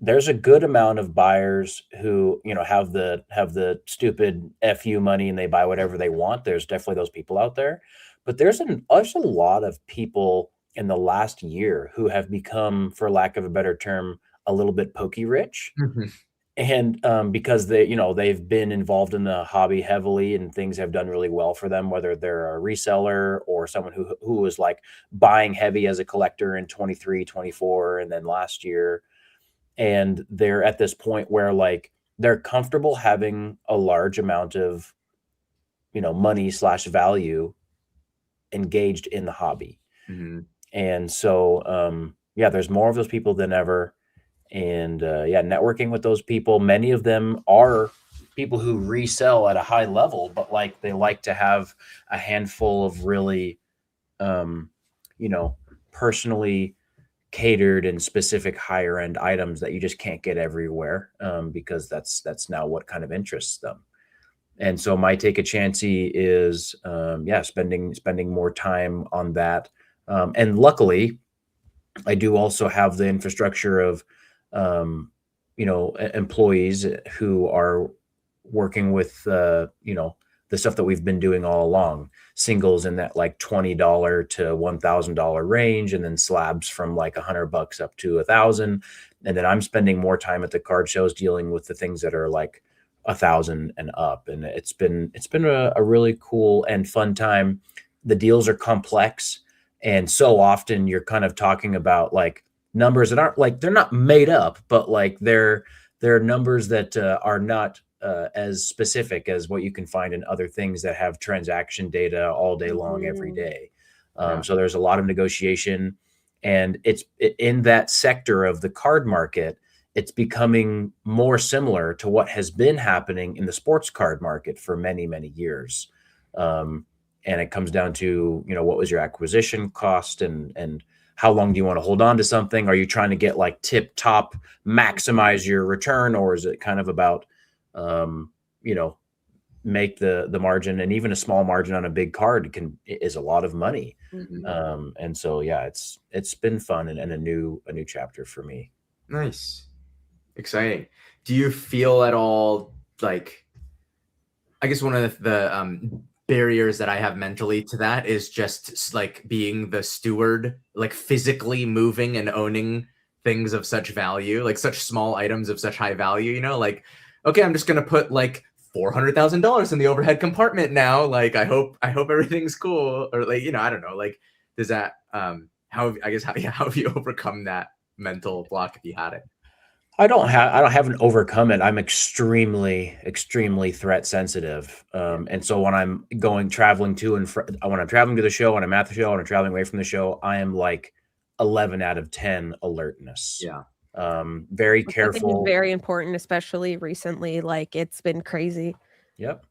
there's a good amount of buyers who, have the stupid FU money and they buy whatever they want. There's definitely those people out there. But there's a lot of people in the last year who have become, for lack of a better term, a little bit pokey rich. Mm-hmm. And because they've been involved in the hobby heavily and things have done really well for them, whether they're a reseller or someone who was like buying heavy as a collector in 23, 24, and then last year. And they're at this point where like they're comfortable having a large amount of, money/value engaged in the hobby. Mhm. And so, yeah, there's more of those people than ever. And yeah, networking with those people, many of them are people who resell at a high level, but like they like to have a handful of really, um, you know, personally catered and specific higher end items that you just can't get everywhere, because that's now what kind of interests them. And so my take a chancey is, yeah, spending more time on that. And luckily, I do also have the infrastructure of, employees who are working with, the stuff that we've been doing all along. Singles in that like $20 to $1,000 range, and then slabs from like $100 up to 1,000. And then I'm spending more time at the card shows dealing with the things that are like 1,000 and up. And it's been a really cool and fun time. The deals are complex, and so often you're kind of talking about like numbers that aren't like, they're not made up, but like they're numbers that are not as specific as what you can find in other things that have transaction data all day long, every day. Yeah. So there's a lot of negotiation, and in that sector of the card market, it's becoming more similar to what has been happening in the sports card market for many, many years. And it comes down to, what was your acquisition cost, and how long do you want to hold on to something? Are you trying to get like tip top, maximize your return, or is it kind of about, um, you know, make the margin? And even a small margin on a big card is a lot of money. And so, yeah, it's been fun, and a new chapter for me. Nice. Exciting. Do you feel at all like, I guess one of the barriers that I have mentally to that is just like being the steward, like physically moving and owning things of such value, like such small items of such high value, like, okay, I'm just going to put like $400,000 in the overhead compartment now. Like, I hope everything's cool. Or like, I don't know, like, does that, how have you overcome that mental block if you had it? I haven't overcome it. I'm extremely, extremely threat sensitive. And so when I'm traveling to when I'm traveling to the show, when I'm at the show, when I'm traveling away from the show, I am like 11 out of 10 alertness. Yeah. Very Which I think is careful. very important, especially recently. Like, it's been crazy. Yep.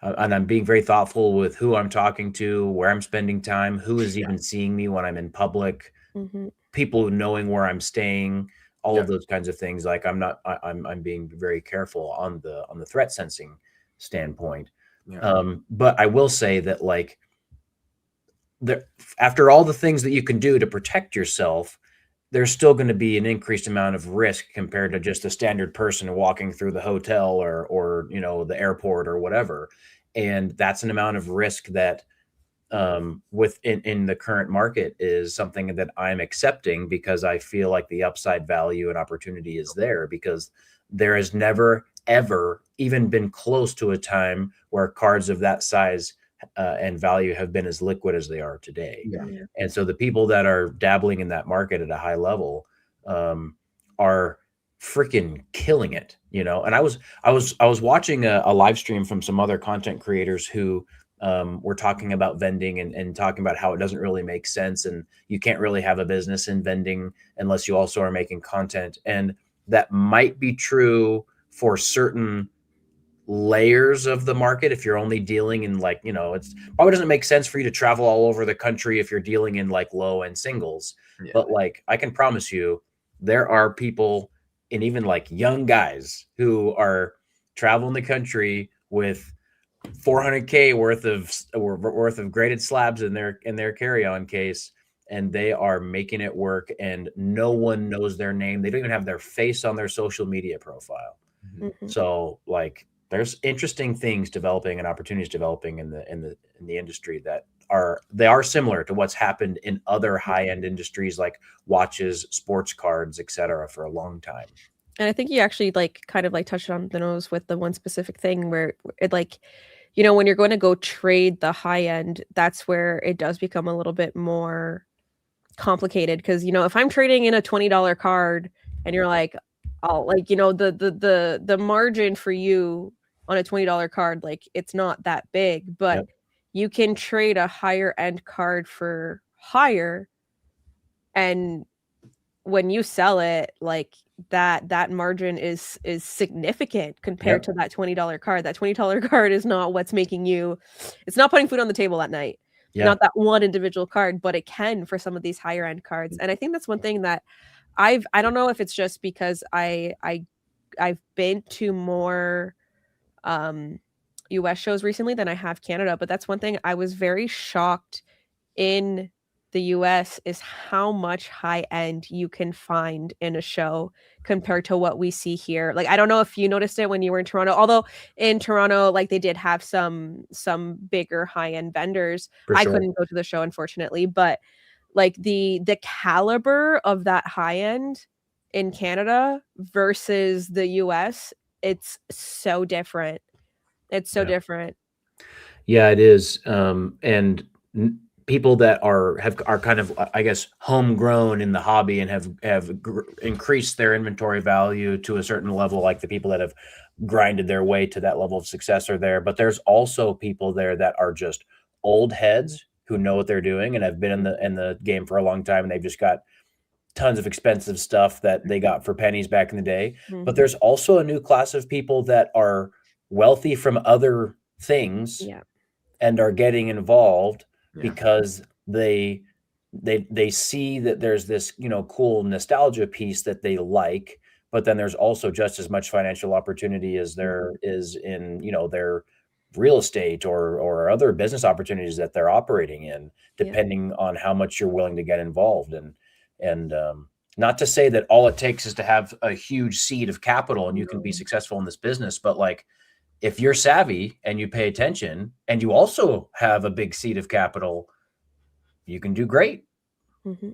And I'm being very thoughtful with who I'm talking to, where I'm spending time, who is even seeing me when I'm in public, people knowing where I'm staying, all of those kinds of things. Like I'm being very careful on the threat sensing standpoint. But I will say that like after all the things that you can do to protect yourself, there's still going to be an increased amount of risk compared to just a standard person walking through the hotel or the airport or whatever. And that's an amount of risk that in the current market is something that I'm accepting, because I feel like the upside value and opportunity is there, because there has never ever even been close to a time where cards of that size and value have been as liquid as they are today. And so the people that are dabbling in that market at a high level are freaking killing it, And I was watching a live stream from some other content creators who we're talking about vending and talking about how it doesn't really make sense, and you can't really have a business in vending unless you also are making content. And that might be true for certain layers of the market. If you're only dealing in like, it's probably doesn't make sense for you to travel all over the country if you're dealing in like low end singles. But like, I can promise you, there are people, and even like young guys, who are traveling the country with $400K worth of graded slabs in their carry-on case, and they are making it work, and no one knows their name. They don't even have their face on their social media profile. So like, there's interesting things developing and opportunities developing in the industry that are similar to what's happened in other high-end industries like watches, sports cards, etc., for a long time. And I think you actually kind of touched on the nose with the one specific thing where it when you're going to go trade the high end, that's where it does become a little bit more complicated. Because if I'm trading in a $20 card and you're like, oh, the margin for you on a $20 card, it's not that big, but Yep. you can trade a higher end card for higher, and when you sell it, that margin is significant compared to that $20 card. That $20 card is not what's making you, it's not putting food on the table at night. Yeah. Not that one individual card, but it can for some of these higher end cards. And I think that's one thing that I don't know if it's just because I've been to more US shows recently than I have Canada, but that's one thing I was very shocked in the US is how much high end you can find in a show compared to what we see here. I don't know if you noticed it when you were in Toronto, although in Toronto, they did have some bigger high end vendors. For I sure. couldn't go to the show, unfortunately, but the caliber of that high end in Canada versus the US, it's so different. It's so different. Yeah, it is. And people that are kind of, I guess, homegrown in the hobby and have increased their inventory value to a certain level, like the people that have grinded their way to that level of success are there. But there's also people there that are just old heads who know what they're doing and have been in the game for a long time, and they've just got tons of expensive stuff that they got for pennies back in the day. Mhm. But there's also a new class of people that are wealthy from other things Yeah. and are getting involved Yeah. because they see that there's this, cool nostalgia piece that they like, but then there's also just as much financial opportunity as there is in, their real estate or other business opportunities that they're operating in, depending on how much you're willing to get involved. And not to say that all it takes is to have a huge seed of capital and you can be successful in this business, but if you're savvy and you pay attention and you also have a big seed of capital, you can do great. Mm-hmm.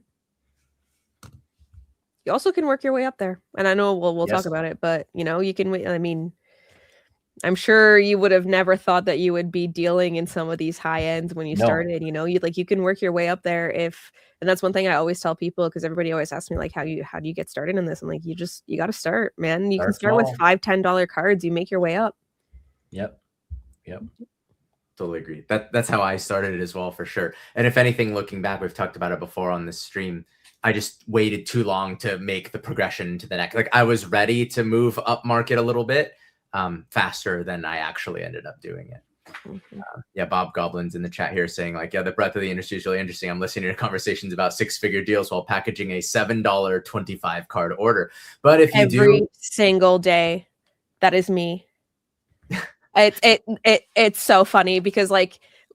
You also can work your way up there. And I know we'll talk about it, but you can, I mean, I'm sure you would have never thought that you would be dealing in some of these high ends when you started, you can work your way up there and that's one thing I always tell people, because everybody always asks me how do you get started in this? I'm like, you got to start, man. You can start with $5-10 cards. You make your way up. Yep. Totally agree. That's how I started it as well, for sure. And if anything, looking back, we've talked about it before on this stream, I just waited too long to make the progression to the next. I was ready to move up market a little bit faster than I actually ended up doing it. Bob Goblin's in the chat here saying the breadth of the industry is really interesting. I'm listening to conversations about 6-figure deals while packaging a $7.25 card order. But if you every single day, that is me. It's so funny because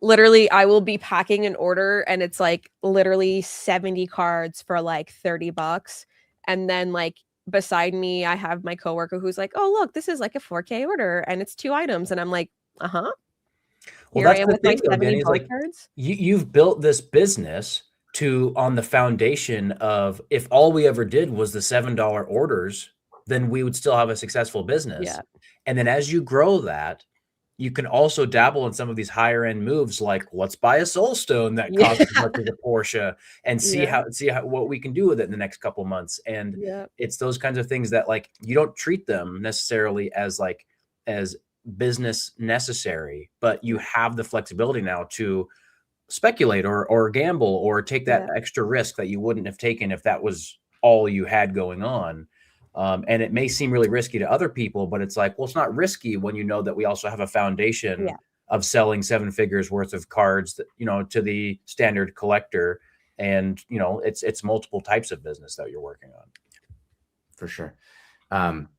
literally I will be packing an order and it's literally 70 cards for $30, and then beside me I have my coworker who's like, oh look, this is a 4K order and it's 2 items, and I'm like, well, here that's I am the with thing, my though, 70 Dani, cards. You've built this business on the foundation of, if all we ever did was the $7 orders, then we would still have a successful business. And then as you grow that, you can also dabble in some of these higher end moves, like let's buy a soul stone that costs as much as a Porsche and see how what we can do with it in the next couple months. And it's those kinds of things that you don't treat them necessarily as business necessary, but you have the flexibility now to speculate or gamble or take that extra risk that you wouldn't have taken if that was all you had going on. And it may seem really risky to other people, but it's it's not risky when you know that we also have a foundation of selling 7 figures worth of cards that, to the standard collector. And, it's multiple types of business that you're working on. For sure.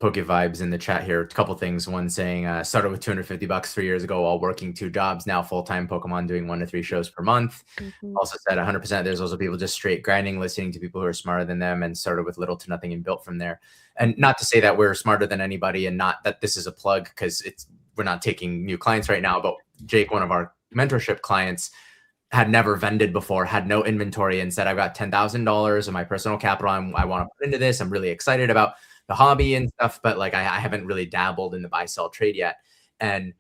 Poke Vibes in the chat here. A couple things. One saying, started with $250 3 years ago while working 2 jobs. Now full-time Pokemon, doing 1 to 3 shows per month. Also said 100%. There's also people just straight grinding, listening to people who are smarter than them, and started with little to nothing and built from there. And not to say that we're smarter than anybody, and not that this is a plug, because we're not taking new clients right now. But Jake, one of our mentorship clients, had never vended before, had no inventory, and said, I've got $10,000 of my personal capital I want to put into this. I'm really excited about the hobby and stuff, but like I haven't really dabbled in the buy sell trade yet. And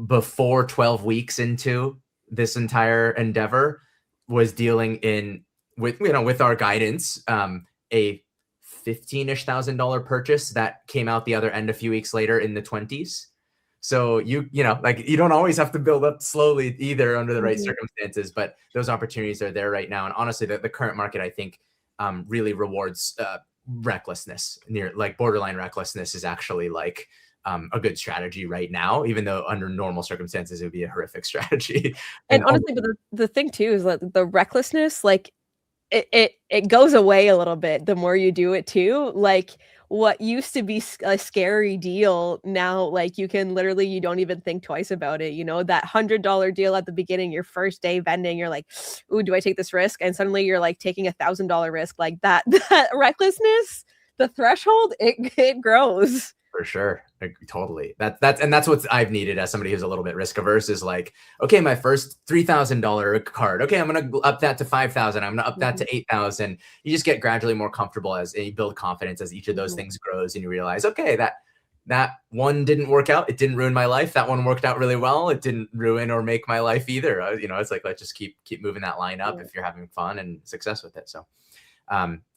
before 12 weeks into this entire endeavor, was dealing in with our guidance, a $15,000 purchase that came out the other end a few weeks later in the 20s. So you don't always have to build up slowly either under the right circumstances, but those opportunities are there right now. And honestly, the current market, I think, really rewards recklessness. Near like borderline recklessness is actually like a good strategy right now, even though under normal circumstances it would be a horrific strategy. And honestly, but the thing too is that the recklessness, like it goes away a little bit the more you do it too. Like what used to be a scary deal now, like you don't even think twice about it. You know, that $100 deal at the beginning, your first day vending, you're like, ooh, do I take this risk? And suddenly you're like taking $1,000 risk. Like that recklessness, the threshold, it grows. For sure. Like, totally. That's what I've needed as somebody who's a little bit risk averse is like, okay, my first $3,000 card. Okay, I'm going to up that to 5,000. I'm going to up that to 8,000. You just get gradually more comfortable as you build confidence as each of those things grows, and you realize, okay, that one didn't work out. It didn't ruin my life. That one worked out really well. It didn't ruin or make my life either. It's like, let's just keep moving that line up if you're having fun and success with it. So,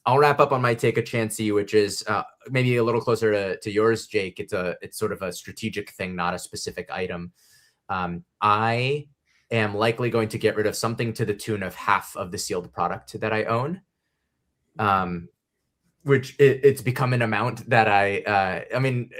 I'll wrap up on my take a chancey, which is maybe a little closer to yours, Jake. It's sort of a strategic thing, not a specific item. I am likely going to get rid of something to the tune of half of the sealed product that I own, which it's become an amount that I mean,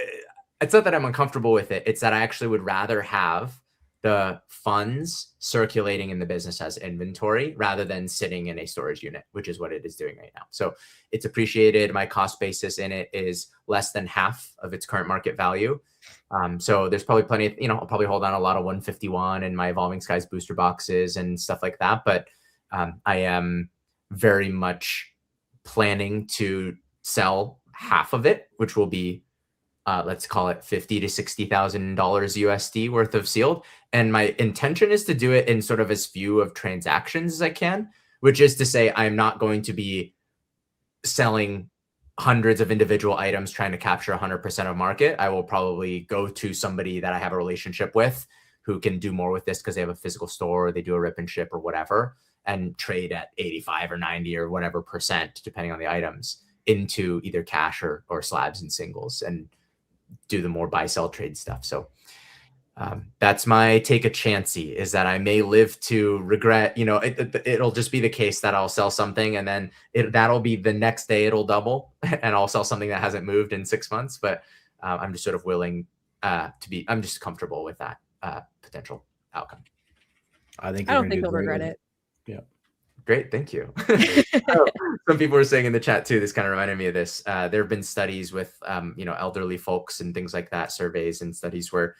it's not that I'm uncomfortable with it. It's that I actually would rather have the funds circulating in the business as inventory rather than sitting in a storage unit, which is what it is doing right now. So it's appreciated. My cost basis in it is less than half of its current market value. So there's probably plenty of, I'll probably hold on a lot of 151 and my Evolving Skies booster boxes and stuff like that. But I am very much planning to sell half of it, which will be let's call it $50,000 to $60,000 USD worth of sealed. And my intention is to do it in sort of as few of transactions as I can, which is to say I'm not going to be selling hundreds of individual items trying to capture 100% of market. I will probably go to somebody that I have a relationship with who can do more with this because they have a physical store or they do a rip and ship or whatever, and trade at 85 or 90 or whatever percent, depending on the items, into either cash or slabs and singles, and do the more buy sell trade stuff. So that's my take a chancey, is that I may live to regret, it'll just be the case that I'll sell something and then that'll be the next day it'll double and I'll sell something that hasn't moved in 6 months. But I'm just sort of willing I'm just comfortable with that potential outcome. I don't think you'll regret it. Yeah. Great. Thank you. Some people were saying in the chat too, this kind of reminded me of this. There have been studies with, elderly folks and things like that, surveys and studies where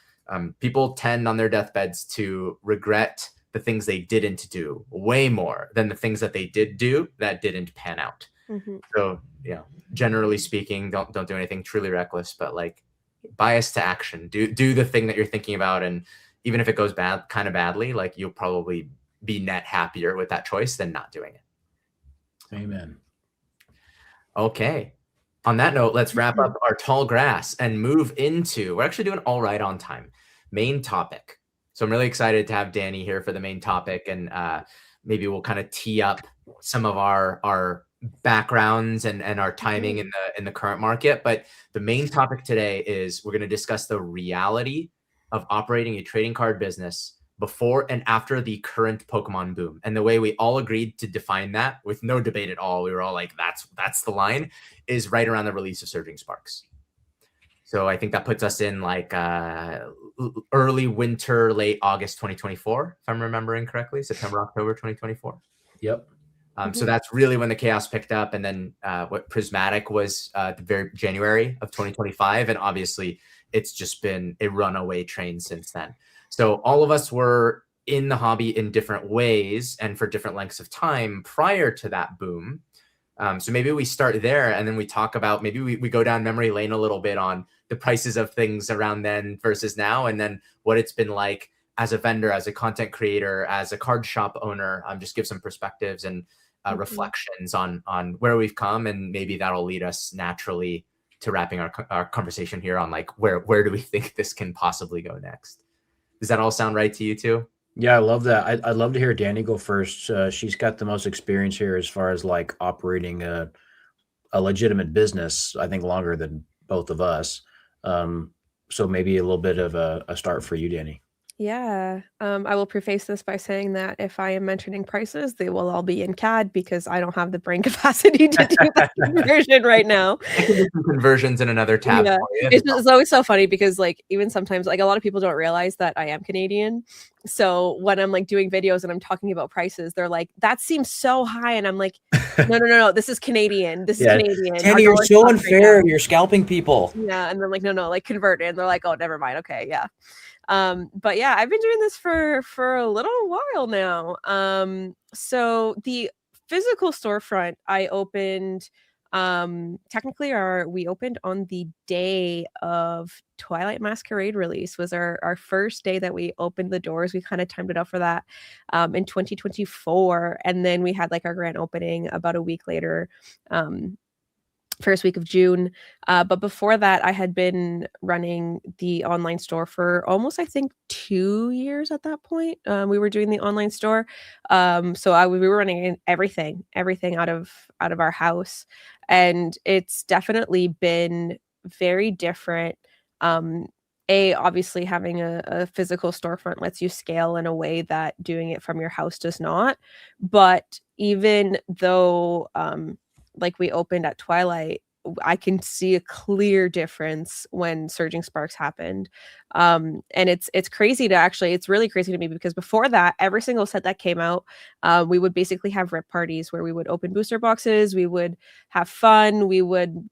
people tend on their deathbeds to regret the things they didn't do way more than the things that they did do that didn't pan out. So, generally speaking, don't do anything truly reckless, but like bias to action, do the thing that you're thinking about. And even if it goes kind of badly, like you'll probably be net happier with that choice than not doing it. Amen. Okay. On that note, let's wrap up our tall grass and move into, we're actually doing all right on time, main topic. So I'm really excited to have Dani here for the main topic, and maybe we'll kind of tee up some of our backgrounds and our timing in the current market. But the main topic today is we're going to discuss the reality of operating a trading card business before and after the current Pokemon boom. And the way we all agreed to define that with no debate at all, we were all like, that's the line, is right around the release of Surging Sparks. So I think that puts us in like early winter, late August 2024, if I'm remembering correctly, September, October 2024. Yep. So that's really when the chaos picked up. And then what Prismatic was the very January of 2025. And obviously it's just been a runaway train since then. So all of us were in the hobby in different ways and for different lengths of time prior to that boom. So maybe we start there and then we talk about, maybe we go down memory lane a little bit on the prices of things around then versus now, and then what it's been like as a vendor, as a content creator, as a card shop owner. Just give some perspectives and reflections on where we've come, and maybe that'll lead us naturally to wrapping our conversation here on like where do we think this can possibly go next. Does that all sound right to you too? Yeah, I love that. I'd love to hear Dani go first. She's got the most experience here as far as like operating a legitimate business, I think longer than both of us. So maybe a little bit of a start for you, Dani. Yeah. I will preface this by saying that if I am mentioning prices, they will all be in CAD because I don't have the brain capacity to do that conversion right now. I can do some conversions in another tab. Yeah. For you. It's always so funny because like even sometimes like a lot of people don't realize that I am Canadian. So when I'm like doing videos and I'm talking about prices, they're like, that seems so high. And I'm like, no. This is Canadian. This is Canadian. Dani, you're so unfair. You're scalping people. Yeah. And they're like, no, like convert it. And they're like, oh, never mind. Okay. Yeah. But yeah, I've been doing this for a little while now. So the physical storefront I opened, technically we opened on the day of Twilight Masquerade release was our first day that we opened the doors. We kind of timed it out for that, in 2024. And then we had like our grand opening about a week later, first week of June. But before that, I had been running the online store for almost, I think, 2 years at that point. We were doing the online store. So we were running everything out of our house. And it's definitely been very different. Obviously having a physical storefront lets you scale in a way that doing it from your house does not. But even though like we opened at Twilight, I can see a clear difference when Surging Sparks happened. And it's crazy it's really crazy to me because before that, every single set that came out, we would basically have rip parties where we would open booster boxes, we would have fun, we would,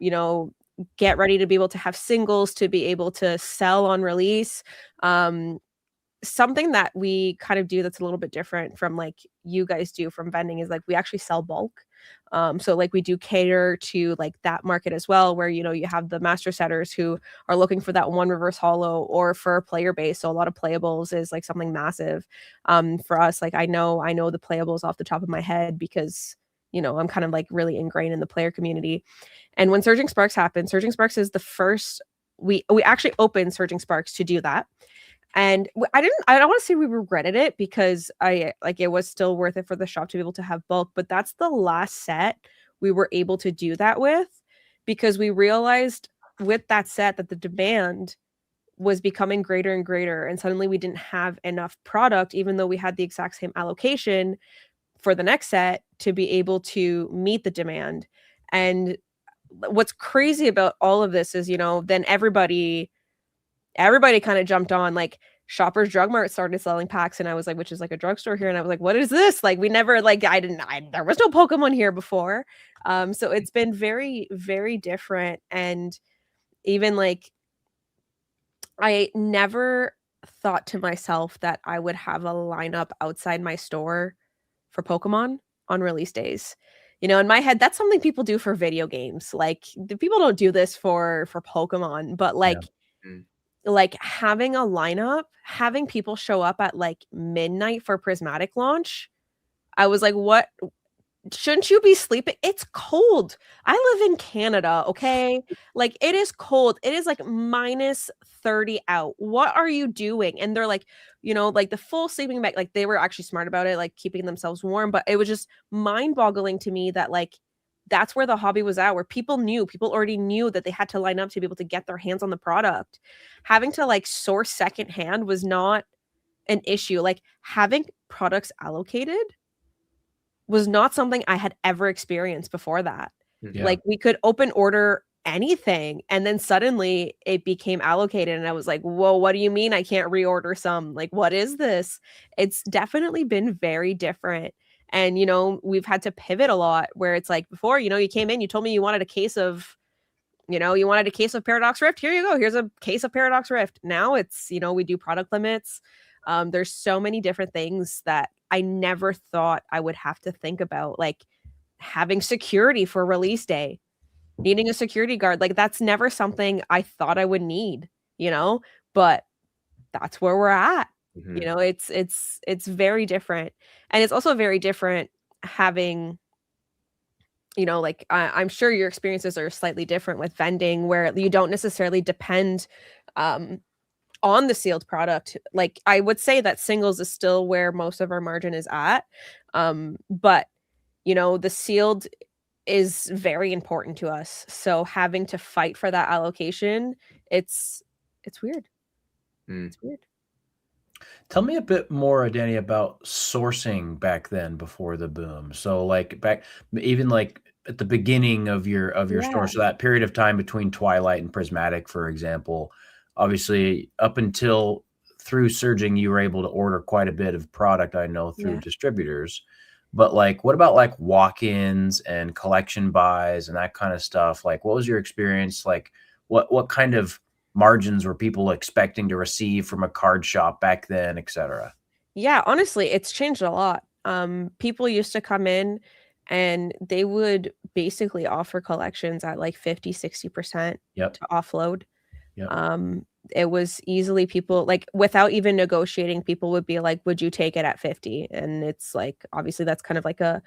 get ready to be able to have singles to be able to sell on release. Something that we kind of do that's a little bit different from like you guys do from vending is like we actually sell bulk. So like we do cater to like that market as well, where you have the master setters who are looking for that one reverse holo or for a player base. So a lot of playables is like something massive. For us, like I know the playables off the top of my head because I'm kind of like really ingrained in the player community. And when Surging Sparks happened, Surging Sparks is the first we actually opened Surging Sparks to do that. And I don't want to say we regretted it because it was still worth it for the shop to be able to have bulk, but that's the last set we were able to do that with because we realized with that set that the demand was becoming greater and greater. And suddenly we didn't have enough product, even though we had the exact same allocation for the next set to be able to meet the demand. And what's crazy about all of this is, then everybody kind of jumped on, like Shoppers Drug Mart started selling packs, and I was like, which is like a drugstore here, and I was like, what is this? Like we never like there was no Pokemon here before. So it's been very, very different. And even like I never thought to myself that I would have a lineup outside my store for Pokemon on release days. In my head, that's something people do for video games. Like the people don't do this for Pokemon, but like like having a lineup, having people show up at like midnight for Prismatic launch. I was like, what? Shouldn't you be sleeping? It's cold. I live in Canada, okay? Like it is cold. It is like -30 out. What are you doing? And they're like, like the full sleeping bag, like they were actually smart about it, like keeping themselves warm, but it was just mind-boggling to me that like that's where the hobby was at, where people already knew that they had to line up to be able to get their hands on the product. Having to like source secondhand was not an issue. Like having products allocated was not something I had ever experienced before that. Yeah. Like we could open order anything and then suddenly it became allocated and I was like, whoa, what do you mean I can't reorder some? Like, what is this? It's definitely been very different. And, we've had to pivot a lot where it's like before, you came in, you told me you wanted a case of Paradox Rift. Here you go. Here's a case of Paradox Rift. Now it's, we do product limits. There's so many different things that I never thought I would have to think about, like having security for release day, needing a security guard. Like that's never something I thought I would need, but that's where we're at. It's very different. And it's also very different having you know, like I'm sure your experiences are slightly different with vending, where you don't necessarily depend on the sealed product. Like I would say that singles is still where most of our margin is at, but you know, the sealed is very important to us. So having to fight for that allocation, it's weird. It's weird. Tell me a bit more, Danny, about sourcing back then before the boom. So like back even like at the beginning of your store. Yeah. So that period of time between Twilight and Prismatic, for example, obviously up until through surging, you were able to order quite a bit of product, I know, through Yeah. distributors. But like what about like walk-ins and collection buys and that kind of stuff? Like what was your experience? Like what kind of margins were people expecting to receive from a card shop back then, et cetera? Yeah, honestly, it's changed a lot. People used to come in and they would basically offer collections at like 50-60% Yep. to offload. Yep. It was easily people like without even negotiating, people would be like, would you take it at 50? And it's like, obviously that's kind of like a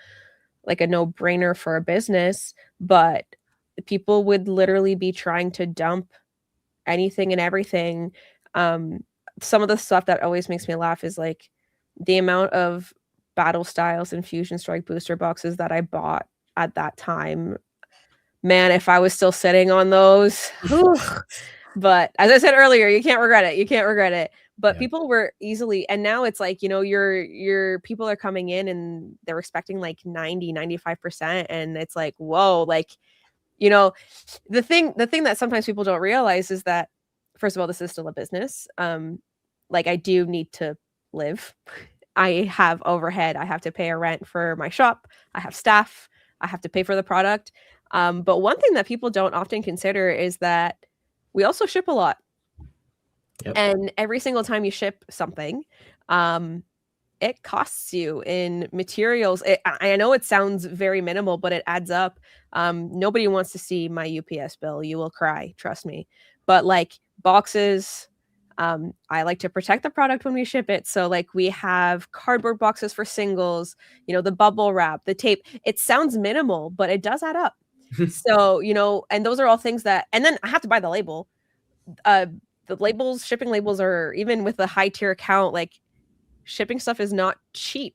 no-brainer for a business, but people would literally be trying to dump anything and everything. Some of the stuff that always makes me laugh is like the amount of Battle Styles and Fusion Strike booster boxes that I bought at that time. Man, if I was still sitting on those. But as I said earlier, you can't regret it. You can't regret it. But Yeah. people were easily, and now it's like, you know, your people are coming in and they're expecting like 90-95%. And it's like, whoa, like, you know, the thing that sometimes people don't realize is that, first of all, this is still a business. Like I do need to live. I have overhead. I have to pay a rent for my shop. I have staff. I have to pay for the product. But one thing that people don't often consider is that we also ship a lot. Yep. And every single time you ship something, it costs you in materials. I know it sounds very minimal, but it adds up. Nobody wants to see my UPS bill. You will cry, trust me. But like boxes, I like to protect the product when we ship it. So like we have cardboard boxes for singles, you know, the bubble wrap, the tape. It sounds minimal, but it does add up. So, you know, and those are all things that, and then I have to buy the label. The labels, shipping labels are, even with a high tier account, like shipping stuff is not cheap.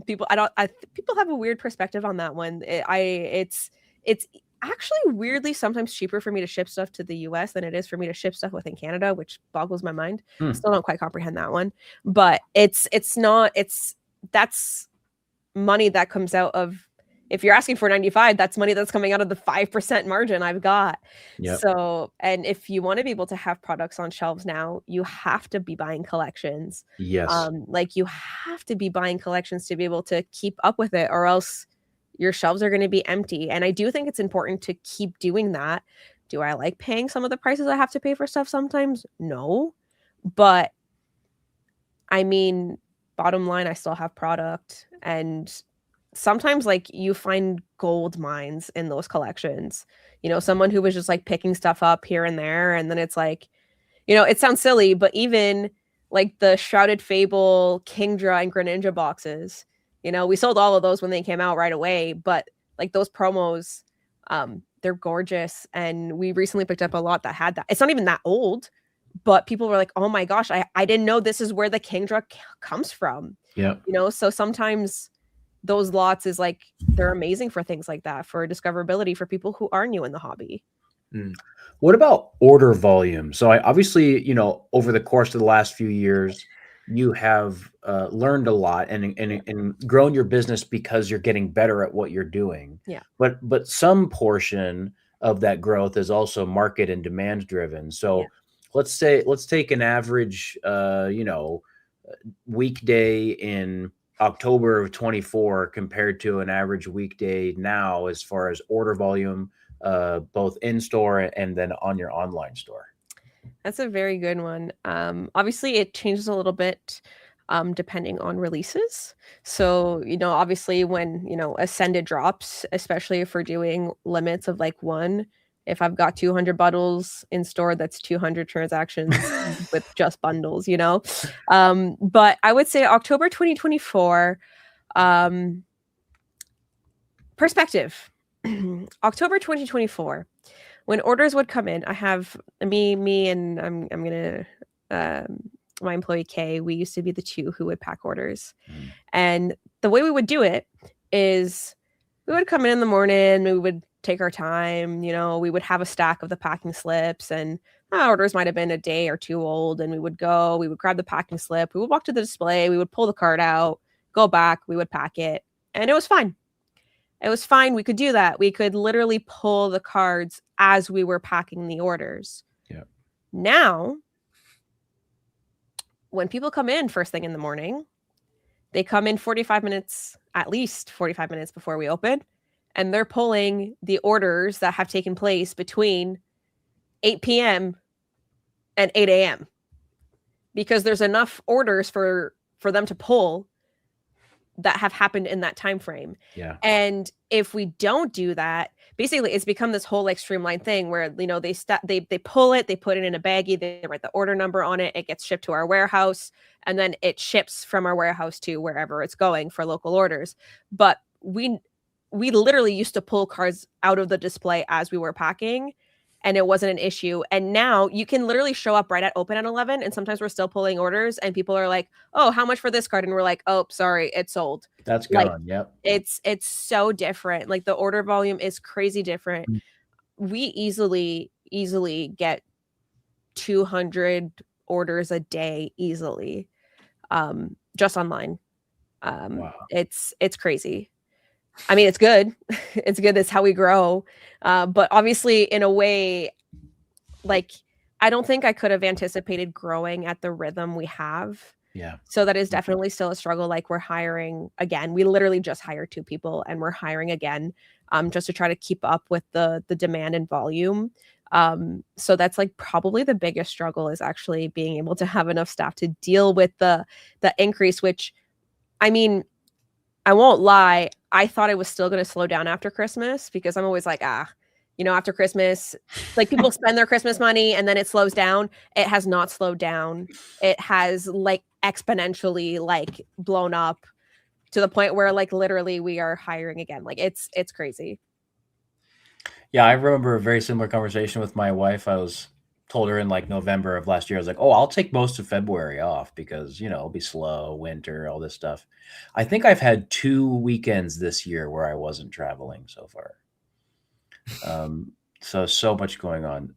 People have a weird perspective on that one. It's actually weirdly sometimes cheaper for me to ship stuff to the US than it is for me to ship stuff within Canada, which boggles my mind. Still don't quite comprehend that one. But that's money that comes out of, if you're asking for 95, that's money that's coming out of the 5% margin I've got. Yep. So, and if you want to be able to have products on shelves now, you have to be buying collections. Yes. Like you have to be buying collections to be able to keep up with it, or else your shelves are going to be empty. And I do think it's important to keep doing that. Do I like paying some of the prices I have to pay for stuff sometimes? No. But I mean, bottom line, I still have product, and sometimes like you find gold mines in those collections. You know, someone who was just like picking stuff up here and there, and then it's like, you know, it sounds silly, but even like the Shrouded Fable, Kingdra, and Greninja boxes, you know, we sold all of those when they came out right away. But like those promos, they're gorgeous, and we recently picked up a lot that had that. It's not even that old, but people were like, oh my gosh, I didn't know this is where the Kingdra comes from. Yeah. You know, so sometimes those lots is like, they're amazing for things like that, for discoverability for people who are new in the hobby. What about order volume? So obviously, you know, over the course of the last few years, you have learned a lot and grown your business because you're getting better at what you're doing. Yeah. But some portion of that growth is also market and demand driven. So let's take an average, you know, weekday in October of 24 compared to an average weekday now, as far as order volume, both in store and then on your online store. That's a very good one. Obviously it changes a little bit depending on releases. So, you know, obviously when, you know, Ascended drops, especially if we're doing limits of like one, if I've got 200 bottles in store, that's 200 transactions with just bundles, you know? But I would say October 2024, perspective. October 2024, when orders would come in, I have me and I'm gonna my employee Kay, we used to be the two who would pack orders. And the way we would do it is we would come in the morning, we would take our time, we would have a stack of the packing slips, and our orders might have been a day or two old, and we would grab the packing slip, we would walk to the display, we would pull the card out, go back, we would pack it, and it was fine. It was fine. We could do that. We could literally pull the cards as we were packing the orders. Yeah. Now, when people come in first thing in the morning, they come in at least 45 minutes before we open, and they're pulling the orders that have taken place between 8 p.m. and 8 a.m. because there's enough orders for them to pull that have happened in that time frame. Yeah. And if we don't do that, basically it's become this whole streamlined thing where they pull it, they put it in a baggie, they write the order number on it, it gets shipped to our warehouse, and then it ships from our warehouse to wherever it's going for local orders. But we literally used to pull cards out of the display as we were packing, and it wasn't an issue. And now you can literally show up right at open at 11, and sometimes we're still pulling orders, and people are like, "Oh, how much for this card?" And we're like, "Oh, sorry, it's sold." That's gone. Yep. It's so different. The order volume is crazy different. We easily get 200 orders a day easily, just online. Wow. It's crazy. I mean, it's good. It's good. That's how we grow. But obviously, in a way, I don't think I could have anticipated growing at the rhythm we have. Yeah. So that is definitely still a struggle. We're hiring again. We literally just hired 2 people, and we're hiring again, just to try to keep up with the demand and volume. So that's probably the biggest struggle, is actually being able to have enough staff to deal with the increase, which, I mean, I won't lie, I thought it was still going to slow down after Christmas, because I'm always after Christmas, people spend their Christmas money and then it slows down. It has not slowed down. It has exponentially blown up to the point where literally we are hiring again. It's crazy. Yeah, I remember a very similar conversation with my wife. I told her in November of last year, I was like, "Oh, I'll take most of February off because, it'll be slow, winter, all this stuff." I think I've had 2 weekends this year where I wasn't traveling so far. So much going on.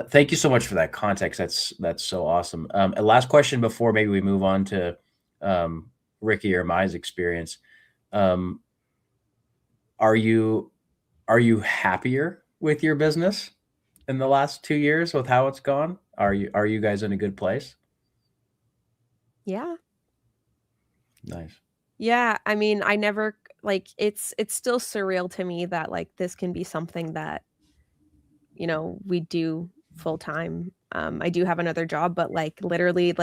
Thank you so much for that context. That's so awesome. A last question before maybe we move on to Ricky or Mai's experience. Are you happier with your business in the last 2 years with how it's gone? Are you guys in a good place? Yeah. Nice. Yeah. I mean, I never it's still surreal to me that this can be something that, we do full time. I do have another job, but literally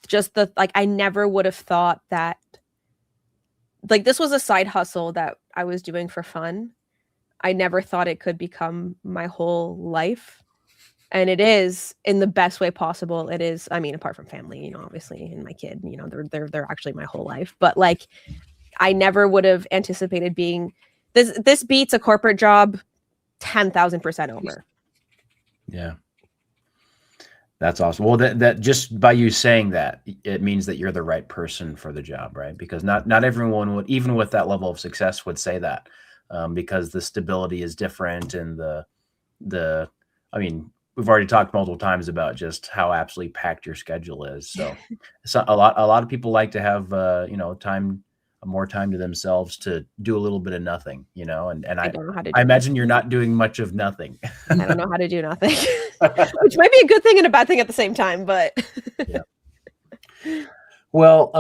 just I never would have thought that this was a side hustle that I was doing for fun. I never thought it could become my whole life. And it is, in the best way possible. It is, I mean, apart from family, obviously, and my kid, they're actually my whole life. But I never would have anticipated being this beats a corporate job 10,000% over. Yeah. That's awesome. Well, that just by you saying that, it means that you're the right person for the job, right? Because not everyone would, even with that level of success, would say that, because the stability is different, and I mean, we've already talked multiple times about just how absolutely packed your schedule is. So a lot of people like to have more time to themselves to do a little bit of nothing, and I don't know how to do I imagine you're not doing much of nothing. I don't know how to do nothing, which might be a good thing and a bad thing at the same time, but yeah. Well,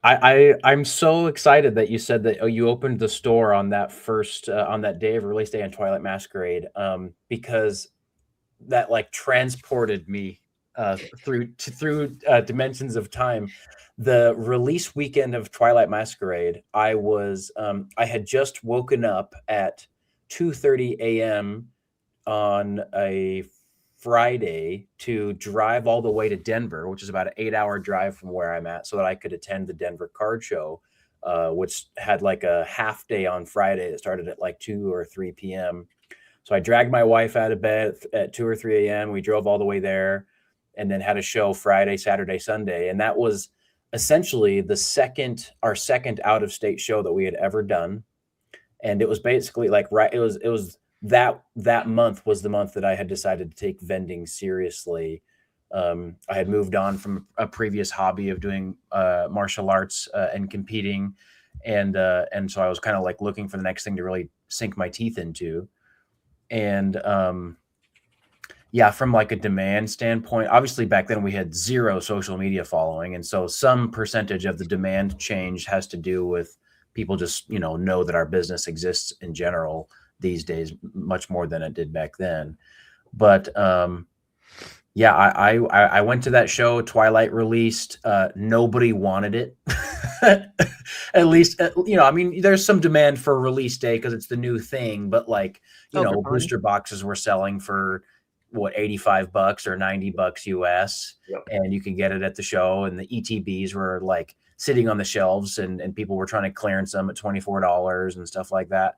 I'm so excited that you said that you opened the store on that on that day of release day on Twilight Masquerade, because that transported me through dimensions of time. The release weekend of Twilight Masquerade, I had just woken up at 2:30 a.m. on a Friday to drive all the way to Denver, which is about an 8-hour drive from where I'm at, so that I could attend the Denver card show which had like a half day on Friday that started at like 2 or 3 p.m. So I dragged my wife out of bed at 2 or 3 a.m. We drove all the way there and then had a show Friday, Saturday, Sunday. And that was essentially our second out of state show that we had ever done. And it was basically like, it was that month was the month that I had decided to take vending seriously. I had moved on from a previous hobby of doing martial arts and competing. And so I was kind of like looking for the next thing to really sink my teeth into. And yeah, from like a demand standpoint, obviously back then we had zero social media following. And so some percentage of the demand change has to do with people just, know that our business exists in general these days, much more than it did back then. But yeah, I went to that show. Twilight released. Nobody wanted it. At least, I mean, there's some demand for release day because it's the new thing. But like, booster boxes were selling for what, $85 or $90 US, Yep. and you could get it at the show. And the ETBs were like sitting on the shelves, and people were trying to clearance them at $24 and stuff like that.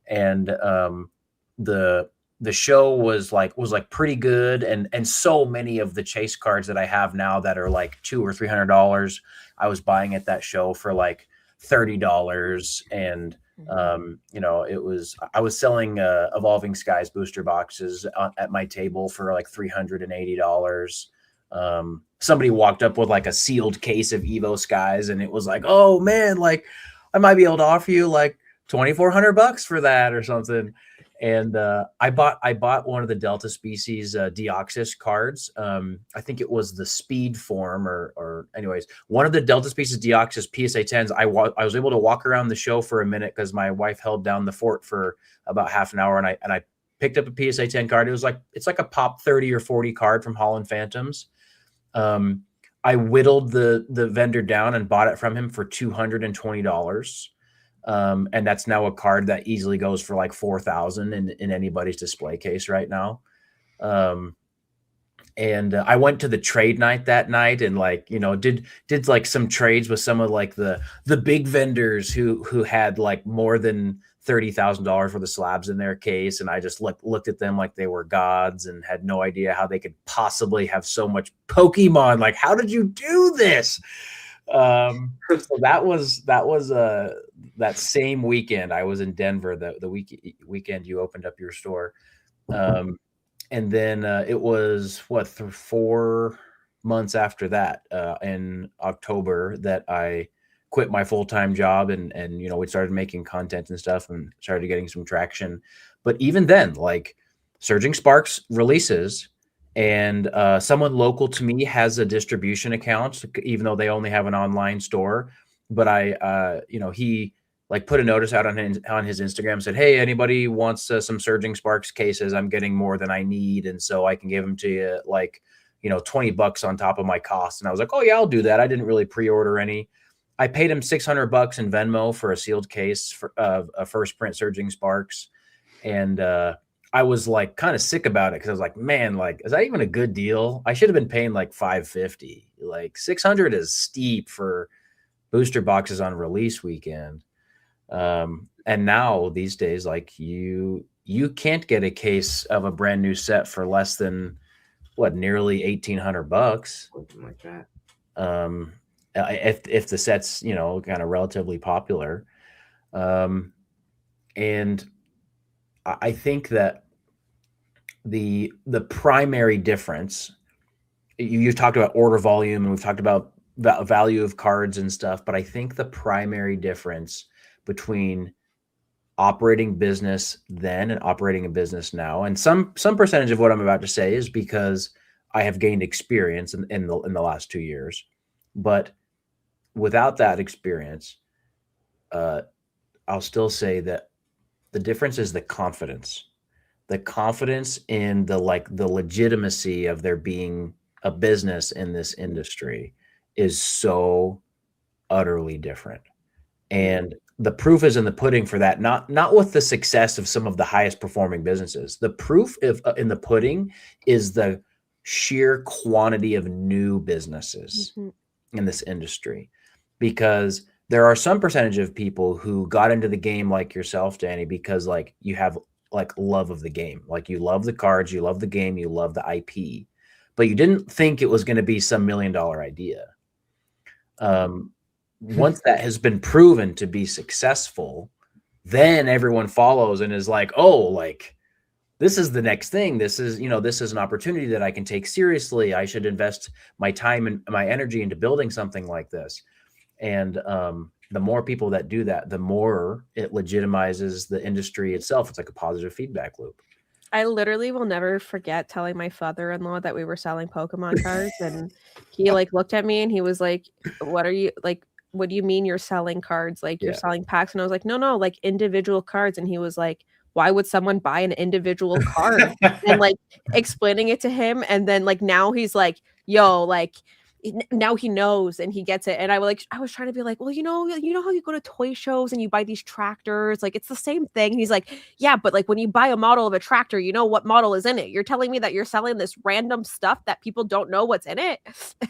And the show was like pretty good, and so many of the chase cards that I have now that are like $200 or $300, I was buying at that show for like $30. And I was selling Evolving Skies booster boxes at my table for like $380. Somebody walked up with like a sealed case of Evo Skies, and it was like, oh man, like I might be able to offer you like $2,400 for that or something. And I bought one of the Delta Species Deoxys cards. I think it was the Speed form, or anyways, one of the Delta Species Deoxys PSA 10s. I was able to walk around the show for a minute because my wife held down the fort for about half an hour, and I picked up a PSA 10 card. It's like a pop 30 or 40 card from Holland Phantoms. I whittled the vendor down and bought it from him for $220. And that's now a card that easily goes for like 4,000 in anybody's display case right now. And I went to the trade night that night, and like, did like some trades with some of like the big vendors who had like more than $30,000 worth of slabs in their case. And I just looked at them like they were gods and had no idea how they could possibly have so much Pokemon. Like, how did you do this? So that was that same weekend I was in Denver, the weekend you opened up your store. And then it was 4 months after that, in October, that I quit my full-time job, and we started making content and stuff and started getting some traction. But even then, like, Surging Sparks releases, and someone local to me has a distribution account, even though they only have an online store. But he like put a notice out on his Instagram, said, hey, anybody wants some Surging Sparks cases? I'm getting more than I need, and so I can give them to you like, $20 on top of my cost. And I was like, oh yeah, I'll do that. I didn't really pre-order any. I paid him $600 in Venmo for a sealed case of a first print Surging Sparks. And I was like kind of sick about it because I was like, man, like, is that even a good deal? I should have been paying like $550. Like $600 is steep for booster boxes on release weekend. And now these days, like, you can't get a case of a brand new set for less than nearly $1,800, something like that. If the set's kind of relatively popular. And I think that the primary difference, you've talked about order volume, and we've talked about value of cards and stuff, but I think the primary difference between operating business then and operating a business now, and some percentage of what I'm about to say is because I have gained experience in the last 2 years, but without that experience, I'll still say that the difference is the confidence in the legitimacy of there being a business in this industry is so utterly different. And the proof is in the pudding for that, not with the success of some of the highest performing businesses. The proof in the pudding is the sheer quantity of new businesses in this industry, because there are some percentage of people who got into the game like yourself, Dani, because like you have like love of the game. Like you love the cards, you love the game, you love the IP, but you didn't think it was going to be some $1 million idea. Once that has been proven to be successful, then everyone follows and is like, oh, like this is the next thing. This is, you know, this is an opportunity that I can take seriously. I should invest my time and my energy into building something like this. And the more people that do that, the more it legitimizes the industry itself. It's like a positive feedback loop. I literally will never forget telling my father-in-law that we were selling Pokemon cards, and he like looked at me and he was like, "What are you like? What do you mean you're selling cards? Like you're selling packs?" And I was like, "No, like individual cards." And he was like, "Why would someone buy an individual card?" And like explaining it to him, and then like now he's like, "Yo, like." Now he knows and he gets it. And I was trying to be like, well, you know how you go to toy shows and you buy these tractors, like it's the same thing. And he's like, yeah, but like when you buy a model of a tractor, you know what model is in it. You're telling me that you're selling this random stuff that people don't know what's in it.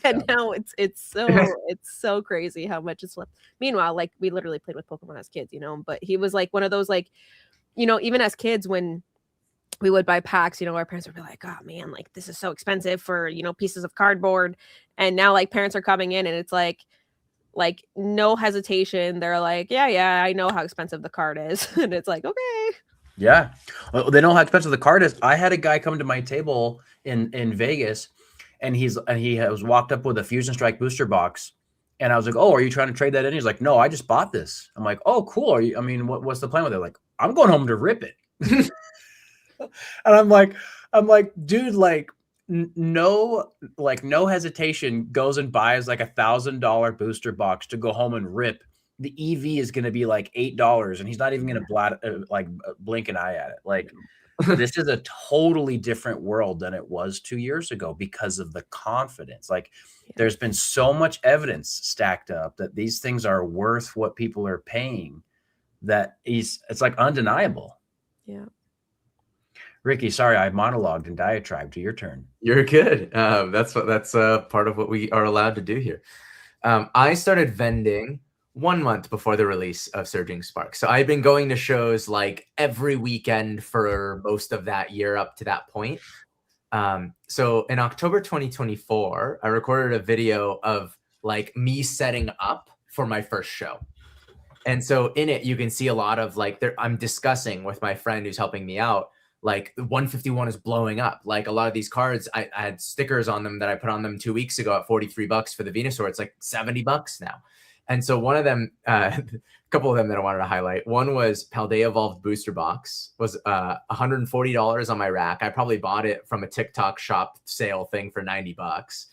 And now it's so crazy how much it's flipped. Meanwhile, like we literally played with Pokemon as kids, you know, but he was like one of those, like, you know, even as kids when we would buy packs, you know, our parents would be like, oh man, like this is so expensive for, you know, pieces of cardboard. And now like parents are coming in and it's like no hesitation. They're like, yeah, I know how expensive the card is. And it's like, okay. Yeah. Well, they know how expensive the card is. I had a guy come to my table in Vegas and he has walked up with a Fusion Strike booster box. And I was like, oh, are you trying to trade that in? He's like, no, I just bought this. I'm like, oh, cool. I mean, what's the plan with it? Like, I'm going home to rip it. And I'm like, dude, like no hesitation, goes and buys like $1,000 booster box to go home and rip. The EV is going to be like $8 and he's not even going to blink an eye at it. Like this is a totally different world than it was 2 years ago because of the confidence. Like there's been so much evidence stacked up that these things are worth what people are paying that it's like undeniable. Yeah. Ricky, sorry, I monologued and diatribed. To your turn. You're good. That's part of what we are allowed to do here. I started vending 1 month before the release of Surging Sparks. So I've been going to shows like every weekend for most of that year up to that point. So in October 2024, I recorded a video of like me setting up for my first show. And so in it, you can see a lot of like I'm discussing with my friend who's helping me out. Like 151 is blowing up. Like a lot of these cards, I had stickers on them that I put on them 2 weeks ago at $43 for the Venusaur. It's like $70 now. And so one of them, a couple of them that I wanted to highlight. One was Paldea Evolved Booster Box, was $140 on my rack. I probably bought it from a TikTok shop sale thing for $90.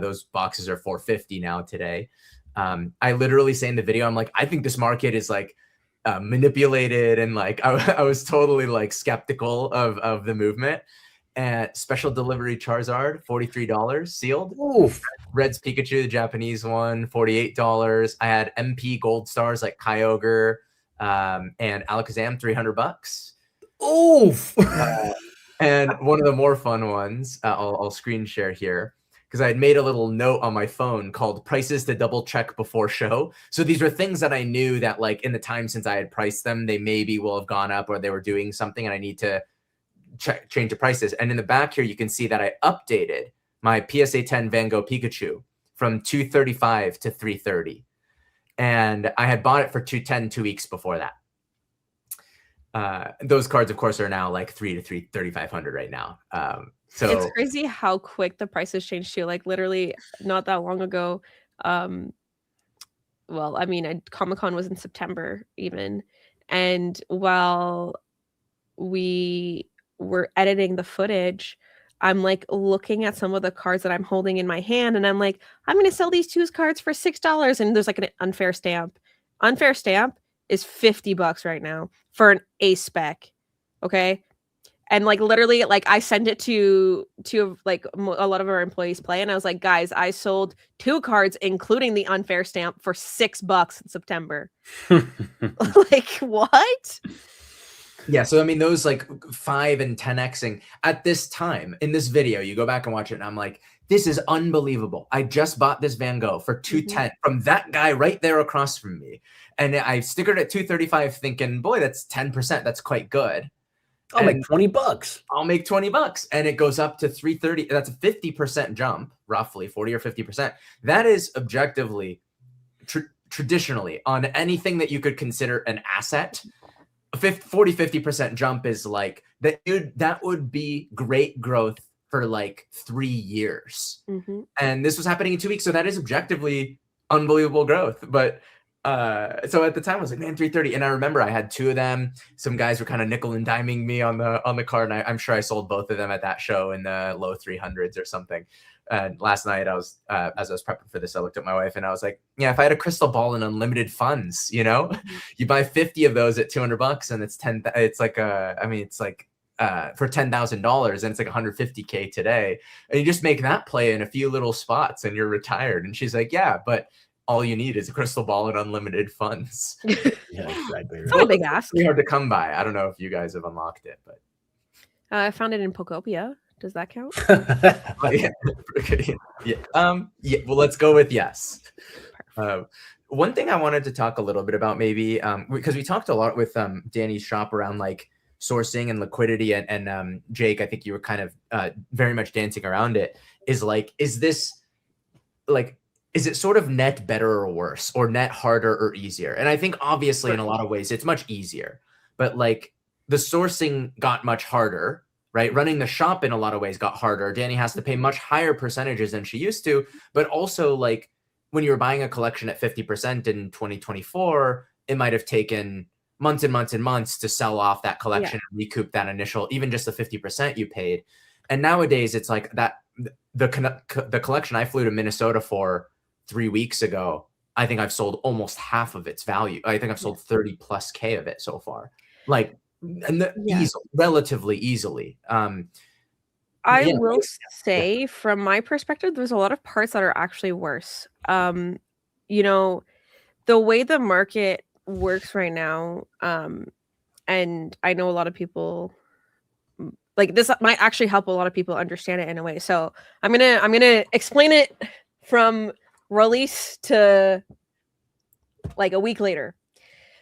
Those boxes are $450 now today. I literally say in the video, I'm like, I think this market is like manipulated, and like I was totally like skeptical of the movement. And special delivery Charizard, $43 sealed. Oof. Red's Pikachu, the Japanese one, $48. I had MP Gold Stars like Kyogre and Alakazam, $300. Oof. And one of the more fun ones, I'll screen share here, because I had made a little note on my phone called prices to double check before show. So these were things that I knew that like in the time since I had priced them, they maybe will have gone up or they were doing something and I need to change the prices. And in the back here, you can see that I updated my PSA 10 Van Gogh Pikachu from $235 to $330. And I had bought it for $210 2 weeks before that. Those cards, of course, are now like $3,000 to $3,500 right now. So it's crazy how quick the prices changed too. Like literally not that long ago. Well, I mean, Comic-Con was in September even. And while we were editing the footage, I'm like looking at some of the cards that I'm holding in my hand and I'm like, I'm going to sell these two cards for $6. And there's like an unfair stamp. Unfair stamp is $50 right now for an A spec. Okay. And like literally, like I sent it to like a lot of our employees play, and I was like, guys, I sold 2 cards, including the unfair stamp, for $6 in September. Like what? Yeah, so I mean, those like 5 and 10xing at this time in this video, you go back and watch it, and I'm like this is unbelievable. I just bought this Van Gogh for 210 from that guy right there across from me. And I stickered at 235 thinking, boy, that's 10%. That's quite good. I'll make $20. I'll make $20. And it goes up to 330. That's a 50% jump, roughly 40 or 50%. That is objectively, traditionally, on anything that you could consider an asset, a 40-50% jump is like that. That would be great growth for like 3 years. And this was happening in 2 weeks. So that is objectively unbelievable growth. But so at the time I was like, man, 330. And I remember I had 2 of them. Some guys were kind of nickel and diming me on the card. And I'm sure I sold both of them at that show in the low 300s or something. And last night I was, as I was prepping for this, I looked at my wife and I was like, yeah, if I had a crystal ball and unlimited funds, you know, you buy 50 of those at $200 and it's like for $10,000 and it's like 150K today. And you just make that play in a few little spots and you're retired. And she's like, yeah, but all you need is a crystal ball and unlimited funds. Yeah, exactly. It's not a big ask. It's hard to come by. I don't know if you guys have unlocked it, but I found it in Pokopia. Does that count? Yeah. Well, let's go with yes. One thing I wanted to talk a little bit about, maybe, because we talked a lot with Dani's shop around like sourcing and liquidity, and Jake, I think you were kind of very much dancing around it. Is it sort of net better or worse, or net harder or easier? And I think obviously in a lot of ways it's much easier, but like the sourcing got much harder. Right? Running the shop in a lot of ways got harder. Dani has to pay much higher percentages than she used to, but also like when you were buying a collection at 50% in 2024, it might have taken months and months and months to sell off that collection and recoup that initial, even just the 50% you paid. And nowadays it's like that, the collection I flew to Minnesota for 3 weeks ago, I think I've sold almost half of its value. I think I've sold 30 plus K of it so far. Like, and relatively easily. I will say, from my perspective, there's a lot of parts that are actually worse. You know, the way the market works right now, and I know a lot of people like this might actually help a lot of people understand it in a way. So I'm gonna explain it from release to like a week later.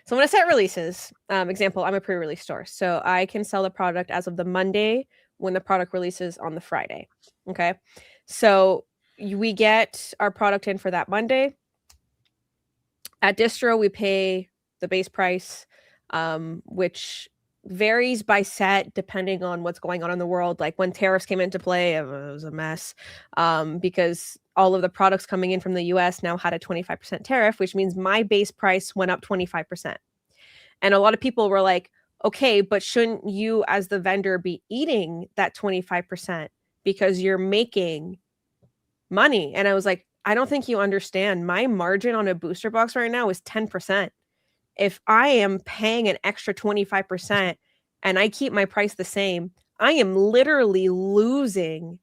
So when I set releases, example, I'm a pre-release store. So I can sell the product as of the Monday when the product releases on the Friday. Okay. So we get our product in for that Monday. At distro, we pay the base price, which varies by set depending on what's going on in the world. Like when tariffs came into play, it was a mess because all of the products coming in from the US now had a 25% tariff, which means my base price went up 25%. And a lot of people were like, okay, but shouldn't you as the vendor be eating that 25% because you're making money? And I was like, I don't think you understand. My margin on a booster box right now is 10%. If I am paying an extra 25% and I keep my price the same, I am literally losing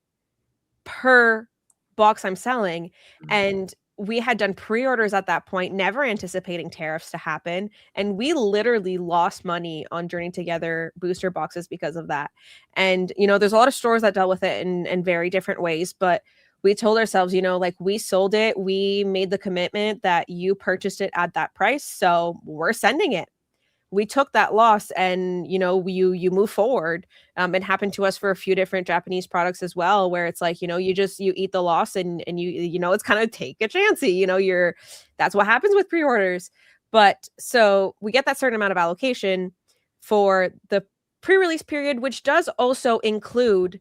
per box I'm selling. And we had done pre-orders at that point, never anticipating tariffs to happen. And we literally lost money on Journey Together booster boxes because of that. And, you know, there's a lot of stores that dealt with it in very different ways, but we told ourselves, you know, like we sold it, we made the commitment that you purchased it at that price. So we're sending it. We took that loss and, you know, you move forward. It happened to us for a few different Japanese products as well, where it's like, you know, you eat the loss and you know, it's kind of take a chancey, you know, that's what happens with pre-orders. But so we get that certain amount of allocation for the pre-release period, which does also include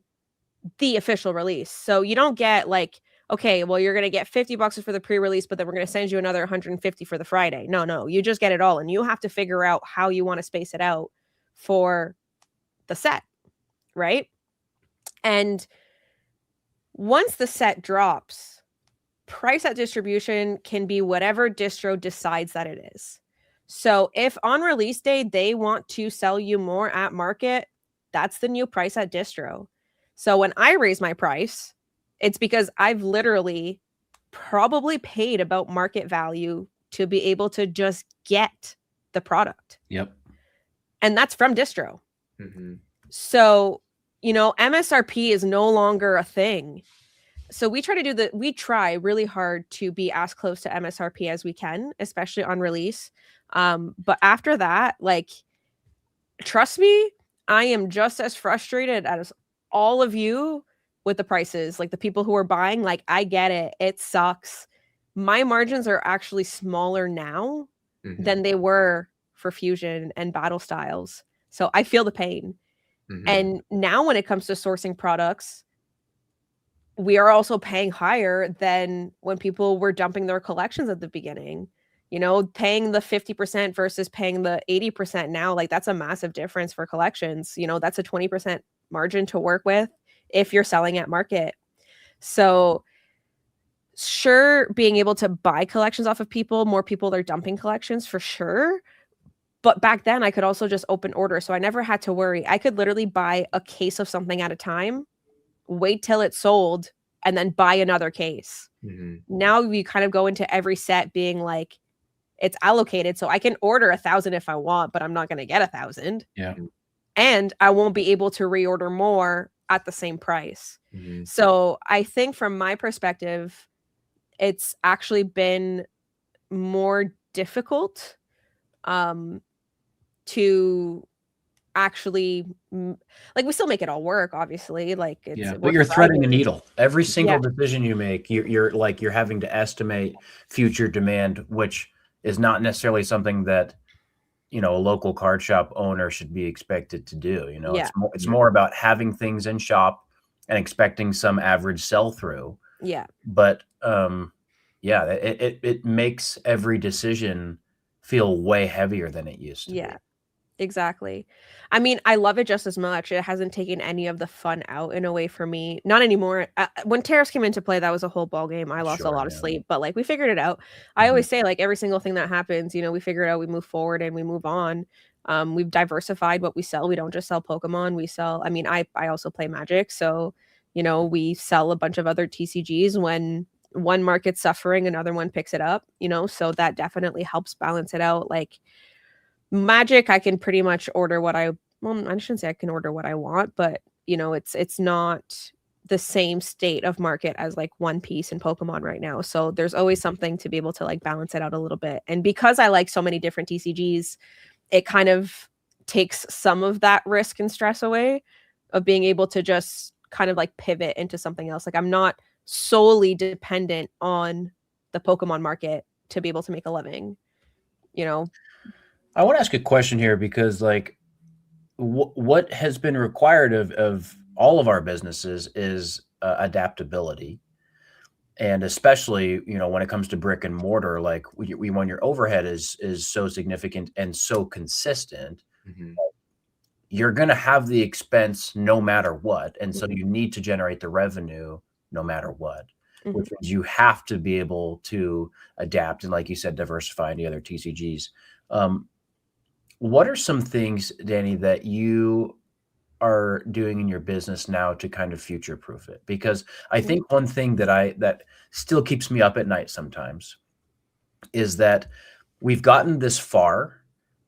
the official release. So you don't get like, okay, well, you're going to get 50 boxes for the pre-release, but then we're going to send you another 150 for the Friday. No, you just get it all. And you have to figure out how you want to space it out for the set, right? And once the set drops, price at distribution can be whatever distro decides that it is. So if on release day, they want to sell you more at market, that's the new price at distro. So when I raise my price, it's because I've literally probably paid about market value to be able to just get the product. Yep. And that's from distro. Mm-hmm. So, you know, MSRP is no longer a thing. So we try really hard to be as close to MSRP as we can, especially on release. But after that, like, trust me, I am just as frustrated as all of you with the prices. Like, the people who are buying, like, I get it. It sucks. My margins are actually smaller now than they were for Fusion and Battle Styles. So I feel the pain. And now when it comes to sourcing products, we are also paying higher than when people were dumping their collections at the beginning. You know, paying the 50% versus paying the 80% now, like, that's a massive difference for collections. You know, that's a 20% margin to work with if you're selling at market. So sure, being able to buy collections off of people, more people are dumping collections for sure. But back then I could also just open order. So I never had to worry. I could literally buy a case of something at a time, wait till it's sold, and then buy another case. Now we kind of go into every set being like, it's allocated, so I can order 1,000 if I want, but I'm not going to get 1,000. Yeah. And I won't be able to reorder more at the same price. So I think from my perspective, it's actually been more difficult to actually, like, we still make it all work, obviously. Like, it's but you're threading a needle. Every single decision you make, you're having to estimate future demand, which is not necessarily something that, you know, a local card shop owner should be expected to do. You know, it's more about having things in shop and expecting some average sell through. But it makes every decision feel way heavier than it used to be. Exactly. I mean, I love it just as much. It hasn't taken any of the fun out in a way for me. Not anymore. When tariffs came into play, that was a whole ball game. I lost a lot of sleep, but like, we figured it out. I always say, like, every single thing that happens, you know, we figure it out, we move forward and we move on. We've diversified what we sell. We don't just sell Pokemon. We sell, I mean, I also play Magic. So, you know, we sell a bunch of other TCGs. When one market's suffering, another one picks it up, you know, so that definitely helps balance it out. Like, Magic, I can pretty much order what I shouldn't say I can order what I want, but, you know, it's not the same state of market as like One Piece and Pokemon right now. So there's always something to be able to like balance it out a little bit. And because I like so many different TCGs, it kind of takes some of that risk and stress away of being able to just kind of like pivot into something else. Like, I'm not solely dependent on the Pokemon market to be able to make a living, you know. I want to ask a question here because, like, what has been required of all of our businesses is adaptability, and especially, you know, when it comes to brick and mortar, like, when your overhead is so significant and so consistent, you're going to have the expense no matter what, and so you need to generate the revenue no matter what. Which means you have to be able to adapt and, like you said, diversify into other TCGs. What are some things, Dani, that you are doing in your business now to kind of future-proof it? Because I think one thing that still keeps me up at night sometimes is that we've gotten this far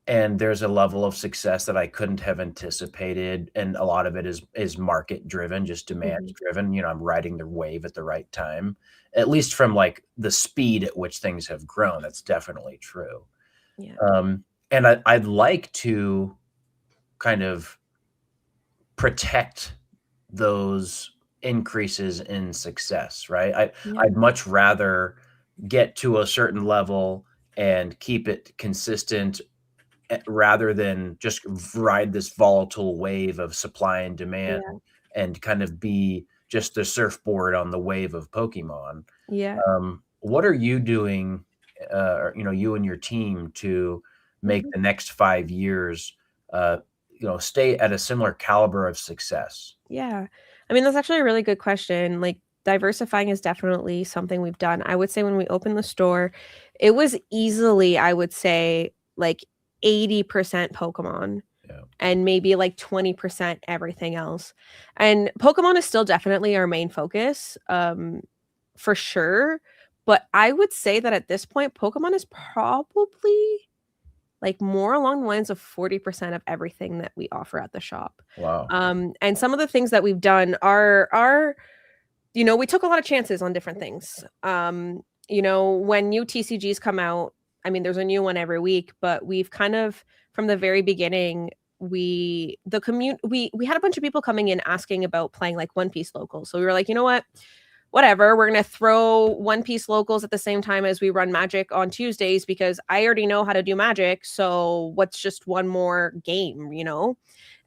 and there's a level of success that I couldn't have anticipated. And a lot of it is market-driven, just demand-driven. You know, I'm riding the wave at the right time, at least from like the speed at which things have grown. That's definitely true. And I'd like to kind of protect those increases in success, right? I'd much rather get to a certain level and keep it consistent rather than just ride this volatile wave of supply and demand and kind of be just the surfboard on the wave of Pokemon. What are you doing, you know, you and your team, to make the next 5 years, you know, stay at a similar caliber of success? I mean, that's actually a really good question. Like, diversifying is definitely something we've done. I would say when we opened the store, it was easily, I would say, like 80% Pokemon and maybe like 20% everything else. And Pokemon is still definitely our main focus, for sure. But I would say that at this point, Pokemon is probably like more along the lines of 40% of everything that we offer at the shop. Wow. And some of the things that we've done are we took a lot of chances on different things. When new TCGs come out, I mean, there's a new one every week, but we've kind of, from the very beginning, we had a bunch of people coming in asking about playing like One Piece locals. So we were like, you know what? Whatever, we're going to throw One Piece locals at the same time as we run Magic on Tuesdays because I already know how to do Magic. So what's just one more game,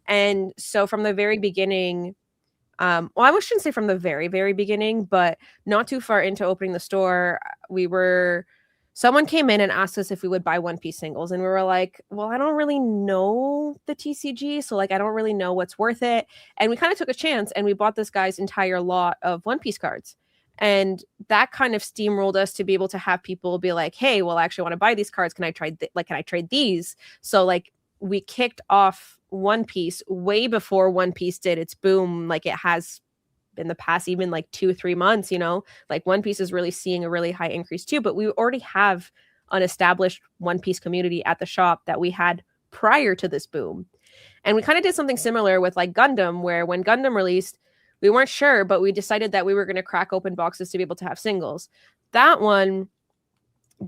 And so from the very beginning, well, I shouldn't say from the very, very beginning, but not too far into opening the store, someone came in and asked us if we would buy One Piece singles. And we were like, well, I don't really know the TCG. So like, I don't really know what's worth it. And we kind of took a chance and we bought this guy's entire lot of One Piece cards. And that kind of steamrolled us to be able to have people be like, hey, well, I actually want to buy these cards. Can I trade these? So like we kicked off One Piece way before One Piece did its boom. Like it has in the past, even like 2-3 months, like One Piece is really seeing a really high increase too, but we already have an established One Piece community at the shop that we had prior to this boom. And we kind of did something similar with like Gundam, where when Gundam released, we weren't sure, but we decided that we were going to crack open boxes to be able to have singles. That one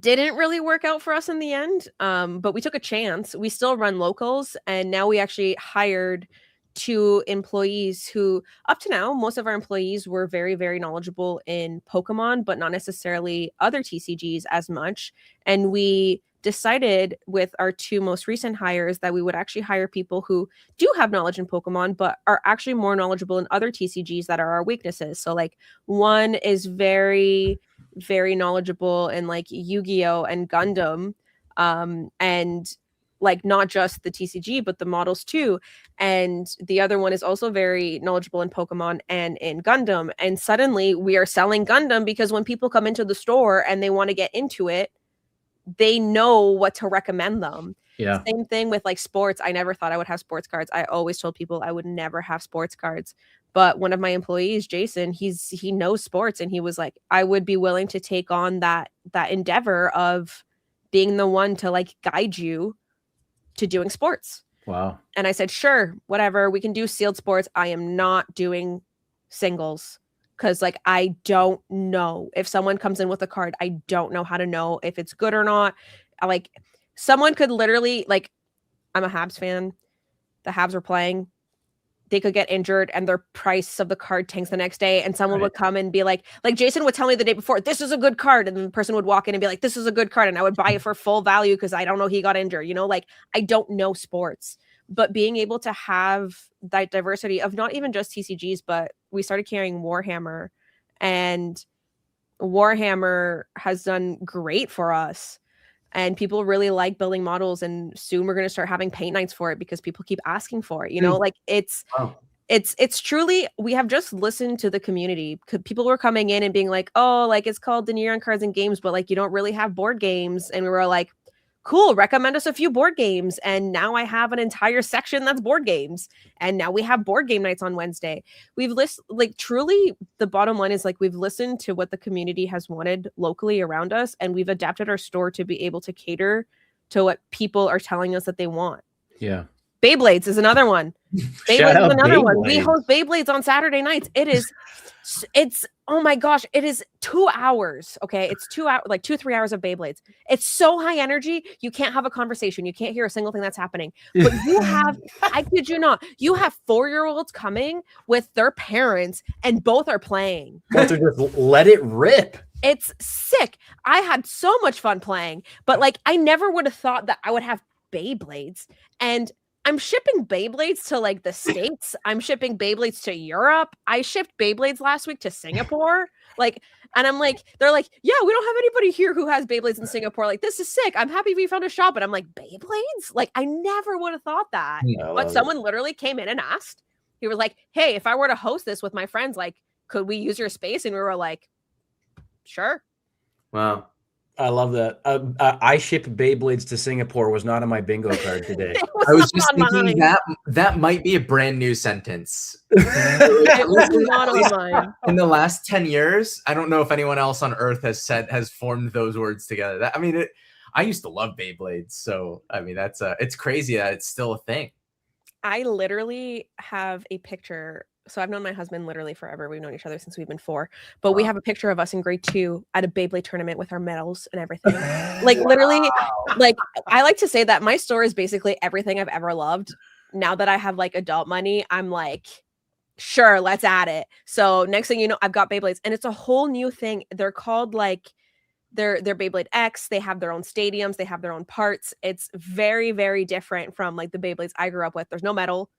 didn't really work out for us in the end, but we took a chance. We still run locals, and now we actually hired 2 employees who, up to now, most of our employees were very, very knowledgeable in Pokemon, but not necessarily other TCGs as much. And we decided with our 2 most recent hires that we would actually hire people who do have knowledge in Pokemon, but are actually more knowledgeable in other TCGs that are our weaknesses. So like one is very, very knowledgeable in like Yu-Gi-Oh and Gundam, and like not just the TCG, but the models too. And the other one is also very knowledgeable in Pokemon and in Gundam. And suddenly we are selling Gundam because when people come into the store and they want to get into it, they know what to recommend them. Yeah. Same thing with like sports. I never thought I would have sports cards. I always told people I would never have sports cards. But one of my employees, Jason, he knows sports, and he was like, I would be willing to take on that endeavor of being the one to like guide you to doing sports. Wow. And I said, sure, whatever, we can do sealed sports. I am not doing singles because like I don't know if someone comes in with a card, I don't know how to know if it's good or not. Like someone could literally, like, I'm a Habs fan, the Habs are playing, they could get injured and their price of the card tanks the next day, and someone would come and be like Jason would tell me the day before, this is a good card, and then the person would walk in and be like, this is a good card, and I would buy it for full value because I don't know he got injured, like I don't know sports. But being able to have that diversity of not even just TCGs, but we started carrying Warhammer, and Warhammer has done great for us. And people really like building models, and soon we're going to start having paint nights for it because people keep asking for it. Like it's truly, we have just listened to the community. People were coming in and being like, oh, like it's called the Neon Cards and Games, but like you don't really have board games. And we were like, cool, recommend us a few board games. And now I have an entire section that's board games. And now we have board game nights on Wednesday. We've listened, like truly the bottom line is like we've listened to what the community has wanted locally around us, and we've adapted our store to be able to cater to what people are telling us that they want. Yeah. Beyblades is another one. Beyblades is another one. We host Beyblades on Saturday nights. It's oh my gosh, it is 2 hours. Okay, it's 2 hours, like 2-3 hours of Beyblades. It's so high energy, you can't have a conversation. You can't hear a single thing that's happening. But you have, I kid you not, you have 4-year-olds coming with their parents, and both are playing. Both are just let it rip. It's sick. I had so much fun playing, but like I never would have thought that I would have Beyblades. And I'm shipping Beyblades to like the States. I'm shipping Beyblades to Europe. I shipped Beyblades last week to Singapore. Like, and I'm like, they're like, yeah, we don't have anybody here who has Beyblades in Singapore. Like, this is sick. I'm happy we found a shop. And I'm like, Beyblades? Like, I never would have thought that. But someone literally came in and asked. He was like, hey, if I were to host this with my friends, like, could we use your space? And we were like, sure. Wow. I love that. I ship Beyblades to Singapore was not on my bingo card today. I was just thinking that might be a brand new sentence. It was not on mine. In the last 10 years, I don't know if anyone else on earth has formed those words together. I used to love Beyblades, so I mean it's crazy that it's still a thing. I literally have a picture So I've known my husband literally forever. We've known each other since we've been 4. But we have a picture of us in grade 2 at a Beyblade tournament with our medals and everything. Like literally, like I like to say that my store is basically everything I've ever loved. Now that I have like adult money, I'm like, sure, let's add it. So next thing you know, I've got Beyblades, and it's a whole new thing. They're called like they're Beyblade X. They have their own stadiums. They have their own parts. It's very, very different from like the Beyblades I grew up with. There's no metal.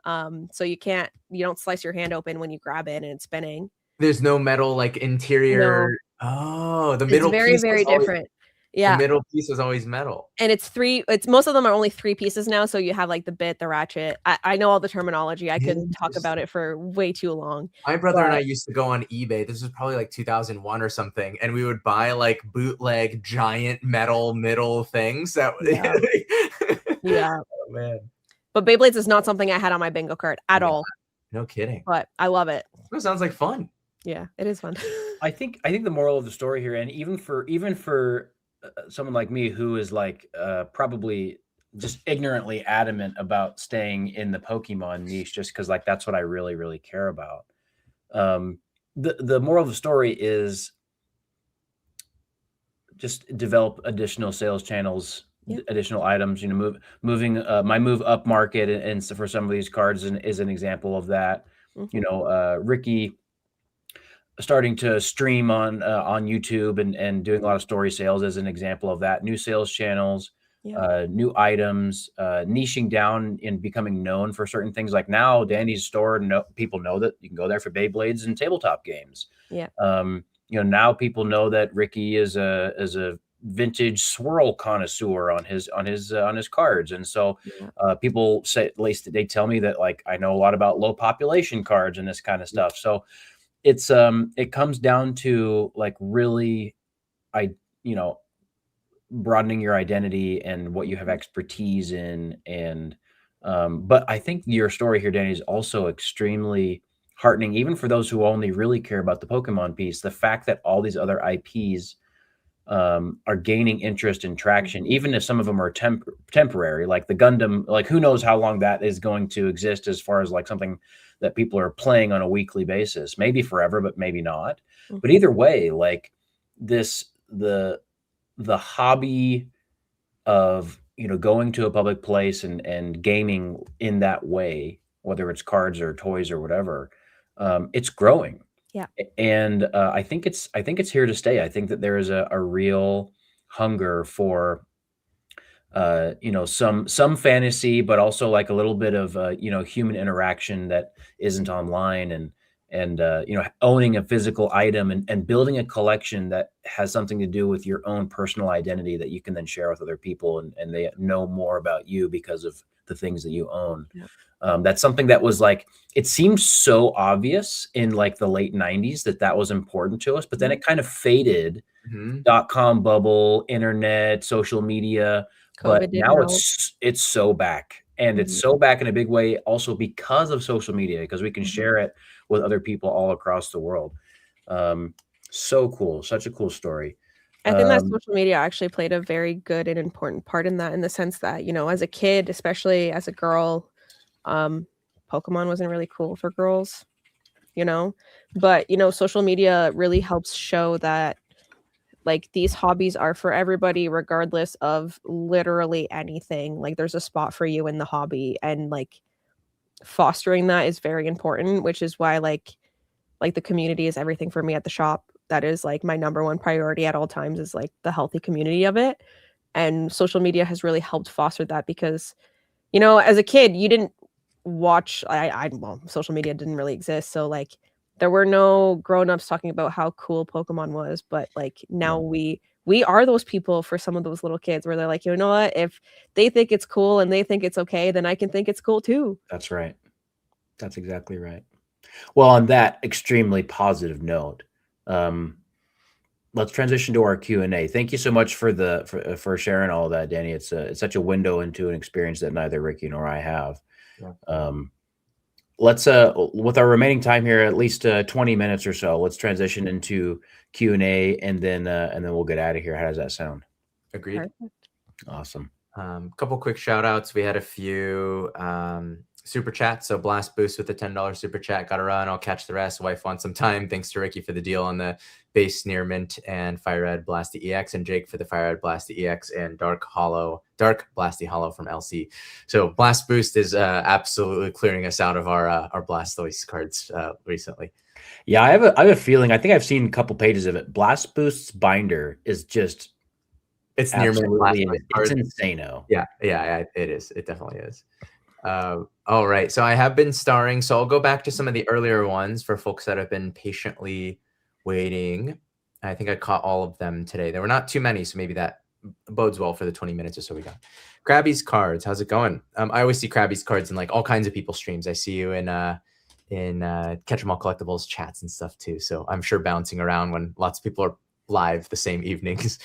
So you don't slice your hand open when you grab it and it's spinning. There's no metal like interior. No. Oh, the It's middle very, piece very was always, different. the Yeah. middle piece was always metal. And it's most of them are only 3 pieces now. So you have like the bit, the ratchet. I know all the terminology. I could talk about it for way too long. My brother and I used to go on eBay. This was probably like 2001 or something, and we would buy like bootleg giant metal middle things. That Yeah. Oh man. But Beyblades is not something I had on my bingo card at all. No kidding. But I love it. That sounds like fun. Yeah, it is fun. I think the moral of the story here, and even for someone like me who is like probably just ignorantly adamant about staying in the Pokemon niche, just because like that's what I really, really care about. The moral of the story is just develop additional sales channels, additional items. You know, moving my move up market, and so for some of these cards is an example of that. You know, Ricky starting to stream on YouTube and doing a lot of story sales as an example of that. New sales channels, new items, niching down and becoming known for certain things. Like now, Dani's store, people know that you can go there for Beyblades and tabletop games. Yeah. You know, now people know that Ricky is a vintage swirl connoisseur on his cards, and so people say, at least they tell me that like I know a lot about low population cards and this kind of stuff. So it's it comes down to like really broadening your identity and what you have expertise in. And but I think your story here, Dani, is also extremely heartening, even for those who only really care about the Pokemon piece. The fact that all these other IPs are gaining interest and traction, even if some of them are temporary, like the Gundam, like who knows how long that is going to exist as far as like something that people are playing on a weekly basis, maybe forever, but maybe not. But either way, like the hobby of, you know, going to a public place and gaming in that way, whether it's cards or toys or whatever, it's growing. Yeah. And I think it's here to stay. I think that there is a real hunger for some fantasy, but also like a little bit of human interaction that isn't online, and owning a physical item and building a collection that has something to do with your own personal identity that you can then share with other people, and they know more about you because of the things that you own. Yeah. That's something that was like, it seemed so obvious in like the late 90s that was important to us, but then it kind of faded. .com bubble, internet, social media. But now it's so back, and it's so back in a big way also because of social media, because we can share it with other people all across the world. So cool. Such a cool story. I think that social media actually played a very good and important part in that, in the sense that, you know, as a kid, especially as a girl, Pokemon wasn't really cool for girls, you know, but, you know, social media really helps show that like these hobbies are for everybody, regardless of literally anything. Like there's a spot for you in the hobby, and like fostering that is very important, which is why like the community is everything for me at the shop. That is like my number one priority at all times, is like the healthy community of it. And social media has really helped foster that, because, you know, as a kid, you didn't watch, well, social media didn't really exist. So like there were no grown-ups talking about how cool Pokemon was, but like now we are those people for some of those little kids, where they're like, you know what, if they think it's cool and they think it's okay, then I can think it's cool too. That's right. That's exactly right. Well, on that extremely positive note, let's transition to our Q&A. Thank you so much for sharing all of that, Dani. It's such a window into an experience that neither Ricky nor I have. Yeah. Let's with our remaining time here, at least 20 minutes or so, let's transition into Q&A, and then we'll get out of here. How does that sound? Agreed. Perfect. Awesome. Couple quick shout outs. We had a few. super chat. So Blast Boost with the $10 super chat. Got to run. I'll catch the rest. Wife wants some time. Thanks to Ricky for the deal on the base near mint and Fire Red Blasty EX, and Jake for the Fire Red Blasty EX and Dark Blasty Hollow from LC. So Blast Boost is absolutely clearing us out of our Blastoise cards recently. Yeah, I have a feeling. I think I've seen a couple pages of it. Blast Boost's binder is just it's near mint. It's insane-o. Yeah, it is. It definitely is. All right. So I have been starring. So I'll go back to some of the earlier ones for folks that have been patiently waiting. I think I caught all of them today. There were not too many, so maybe that bodes well for the 20 minutes or so we got. Krabby's Cards, how's it going? I always see Krabby's Cards in like all kinds of people's streams. I see you in Catch 'em All Collectibles chats and stuff too. So I'm sure bouncing around when lots of people are live the same evenings.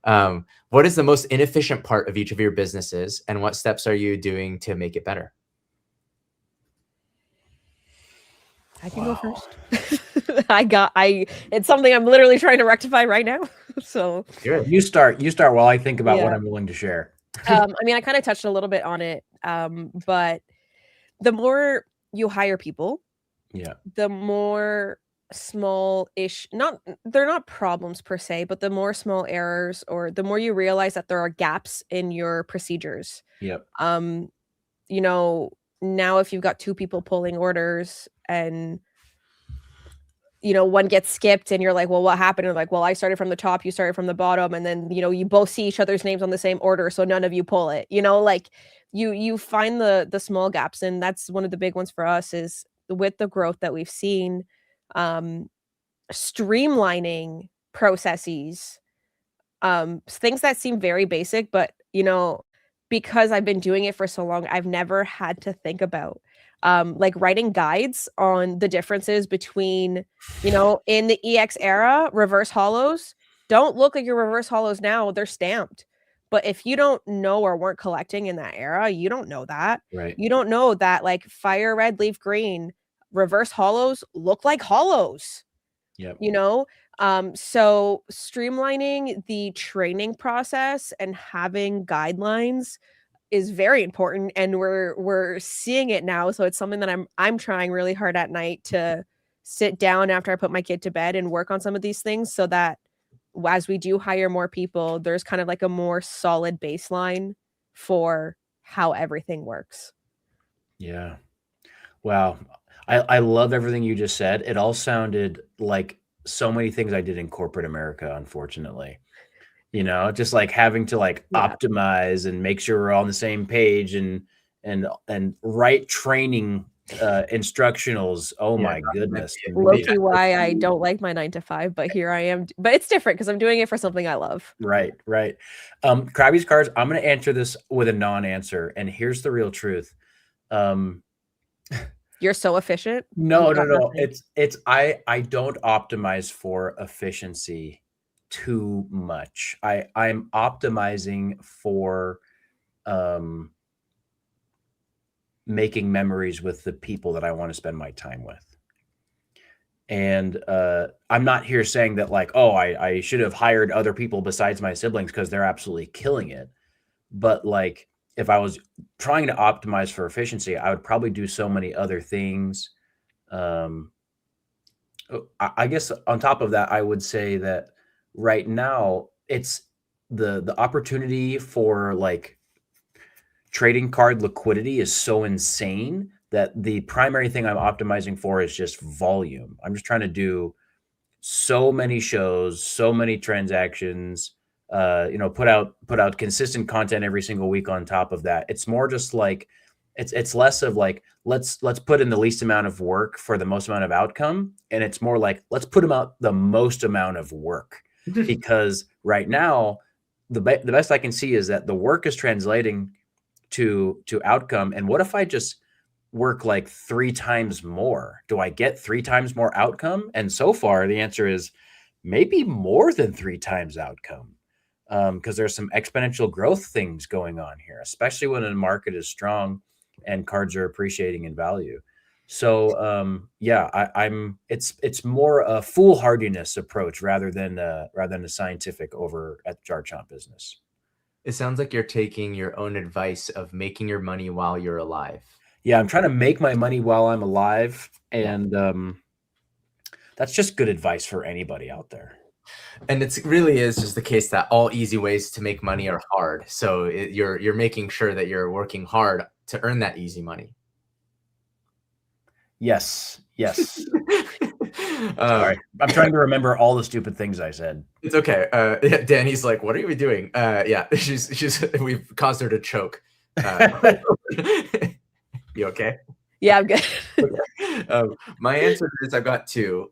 What is the most inefficient part of each of your businesses, and what steps are you doing to make it better? I can go first. It's something I'm literally trying to rectify right now. So good. You start while I think about what I'm willing to share. I mean, I kind of touched a little bit on it. But the more you hire people, the more small-ish, they're not problems per se, but the more small errors, or the more you realize that there are gaps in your procedures. You know, now if you've got 2 people pulling orders and one gets skipped and you're like, well, what happened? And like, well, I started from the top, you started from the bottom, and then you both see each other's names on the same order, so none of you pull it. Like you find the small gaps, and that's one of the big ones for us is with the growth that we've seen. Streamlining processes, things that seem very basic, but because I've been doing it for so long, I've never had to think about like writing guides on the differences between in the EX era, reverse hollows don't look like your reverse hollows now. They're stamped. But if you don't know or weren't collecting in that era, you don't know that. Right. You don't know that like fire red, leaf green reverse hollows look like hollows. Yep. So streamlining the training process and having guidelines is very important, and we're seeing it now. So it's something that I'm trying really hard at night to sit down after I put my kid to bed and work on some of these things, so that as we do hire more people, there's kind of like a more solid baseline for how everything works. Yeah. Wow. I love everything you just said. It all sounded like so many things I did in corporate America, unfortunately. Just like having to optimize and make sure we're all on the same page and write training instructionals. Oh my goodness. Low-key why I don't like my 9-to-5, but here I am. But it's different because I'm doing it for something I love. Right. Krabby's Cards, I'm going to answer this with a non-answer, and here's the real truth. You're so efficient. No. It's I don't optimize for efficiency too much. I'm optimizing for making memories with the people that I want to spend my time with. And I'm not here saying that like, oh, I should have hired other people besides my siblings because they're absolutely killing it. But like, if I was trying to optimize for efficiency, I would probably do so many other things. I guess on top of that, I would say that right now it's the opportunity for like trading card liquidity is so insane that the primary thing I'm optimizing for is just volume. I'm just trying to do so many shows, so many transactions, put out consistent content every single week on top of that. It's more just like, it's less of like, let's put in the least amount of work for the most amount of outcome. And it's more like, let's put them out the most amount of work because right now the best I can see is that the work is translating to outcome. And what if I just work like 3 times more? Do I get 3 times more outcome? And so far the answer is maybe more than 3 times outcome. Because there's some exponential growth things going on here, especially when the market is strong and cards are appreciating in value. So it's more a foolhardiness approach rather than a scientific over at Jar Chomp business. It sounds like you're taking your own advice of making your money while you're alive. Yeah, I'm trying to make my money while I'm alive, and that's just good advice for anybody out there. And it really is just the case that all easy ways to make money are hard. So you're making sure that you're working hard to earn that easy money. Yes. Sorry, I'm trying to remember all the stupid things I said. It's okay. Yeah, Dani's like, what are we doing? Yeah, we've caused her to choke. You okay? Yeah, I'm good. Okay. My answer is I've got two.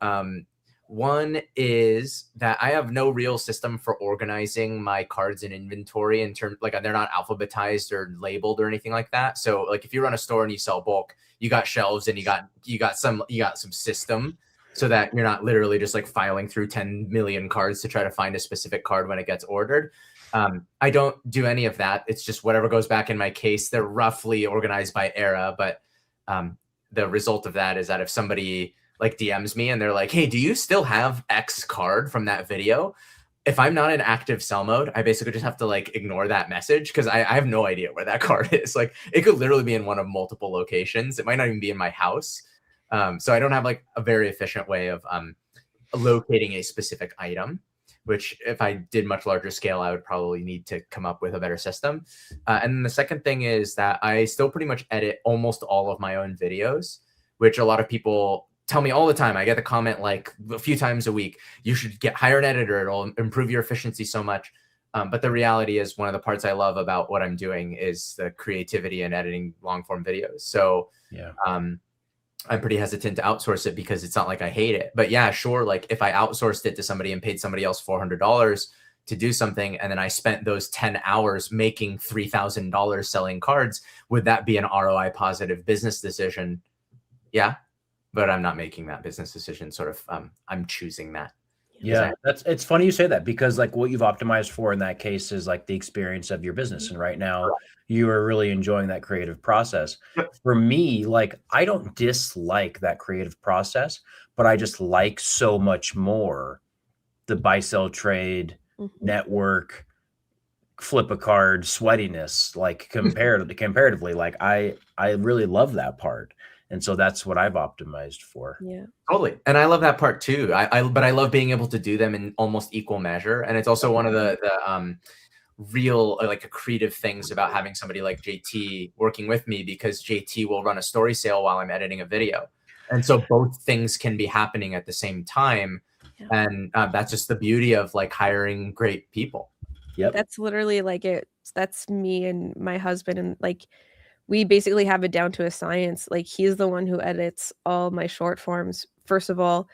One is that I have no real system for organizing my cards in inventory in terms, like, they're not alphabetized or labeled or anything like that. So like if you run a store and you sell bulk, you got shelves and you got some system so that you're not literally just like filing through 10 million cards to try to find a specific card when it gets ordered. I don't do any of that. It's just whatever goes back in my case. They're roughly organized by era, but the result of that is that if somebody like DMs me and they're like, hey, do you still have X card from that video? If I'm not in active sell mode, I basically just have to like ignore that message because I have no idea where that card is. Like it could literally be in one of multiple locations. It might not even be in my house. So I don't have like a very efficient way of locating a specific item, which if I did much larger scale, I would probably need to come up with a better system. And then the second thing is that I still pretty much edit almost all of my own videos, which a lot of people tell me all the time. I get the comment like a few times a week, you should hire an editor. It'll improve your efficiency so much. But the reality is one of the parts I love about what I'm doing is the creativity and editing long form videos. So yeah, I'm pretty hesitant to outsource it because it's not like I hate it. But yeah, sure. Like if I outsourced it to somebody and paid somebody else $400 to do something, and then I spent those 10 hours making $3,000 selling cards, would that be an ROI positive business decision? Yeah. But I'm not making that business decision. Sort of, I'm choosing that. Yeah, it's funny you say that because like what you've optimized for in that case is like the experience of your business, and right now you are really enjoying that creative process. For me, like I don't dislike that creative process, but I just like so much more the buy, sell, trade, network, flip a card, sweatiness. Like comparatively, like I really love that part. And so that's what I've optimized for. Yeah, totally. And I love that part too. But I love being able to do them in almost equal measure. And it's also one of the real like accretive things about having somebody like JT working with me, because JT will run a story sale while I'm editing a video. And so both things can be happening at the same time. Yeah. And that's just the beauty of like hiring great people. Yep. That's literally like that's me and my husband, and like we basically have it down to a science. Like he's the one who edits all my short forms. First of all,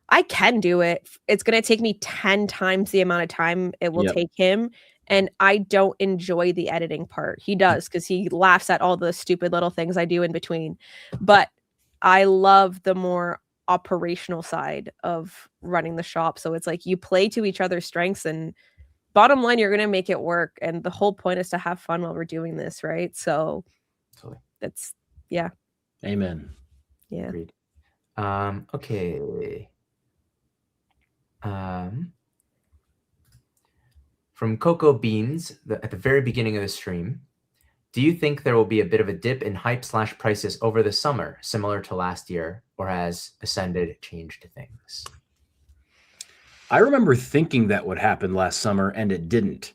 I can do it. It's going to take me 10 times the amount of time it will take him. And I don't enjoy the editing part. He does because he laughs at all the stupid little things I do in between. But I love the more operational side of running the shop. So it's like you play to each other's strengths, and bottom line, you're going to make it work. And the whole point is to have fun while we're doing this, right? So that's, yeah. Amen. Yeah. Agreed. Okay. From Cocoa Beans, at the very beginning of the stream, do you think there will be a bit of a dip in hype / prices over the summer, similar to last year, or has Ascended changed things? I remember thinking that would happen last summer, and it didn't.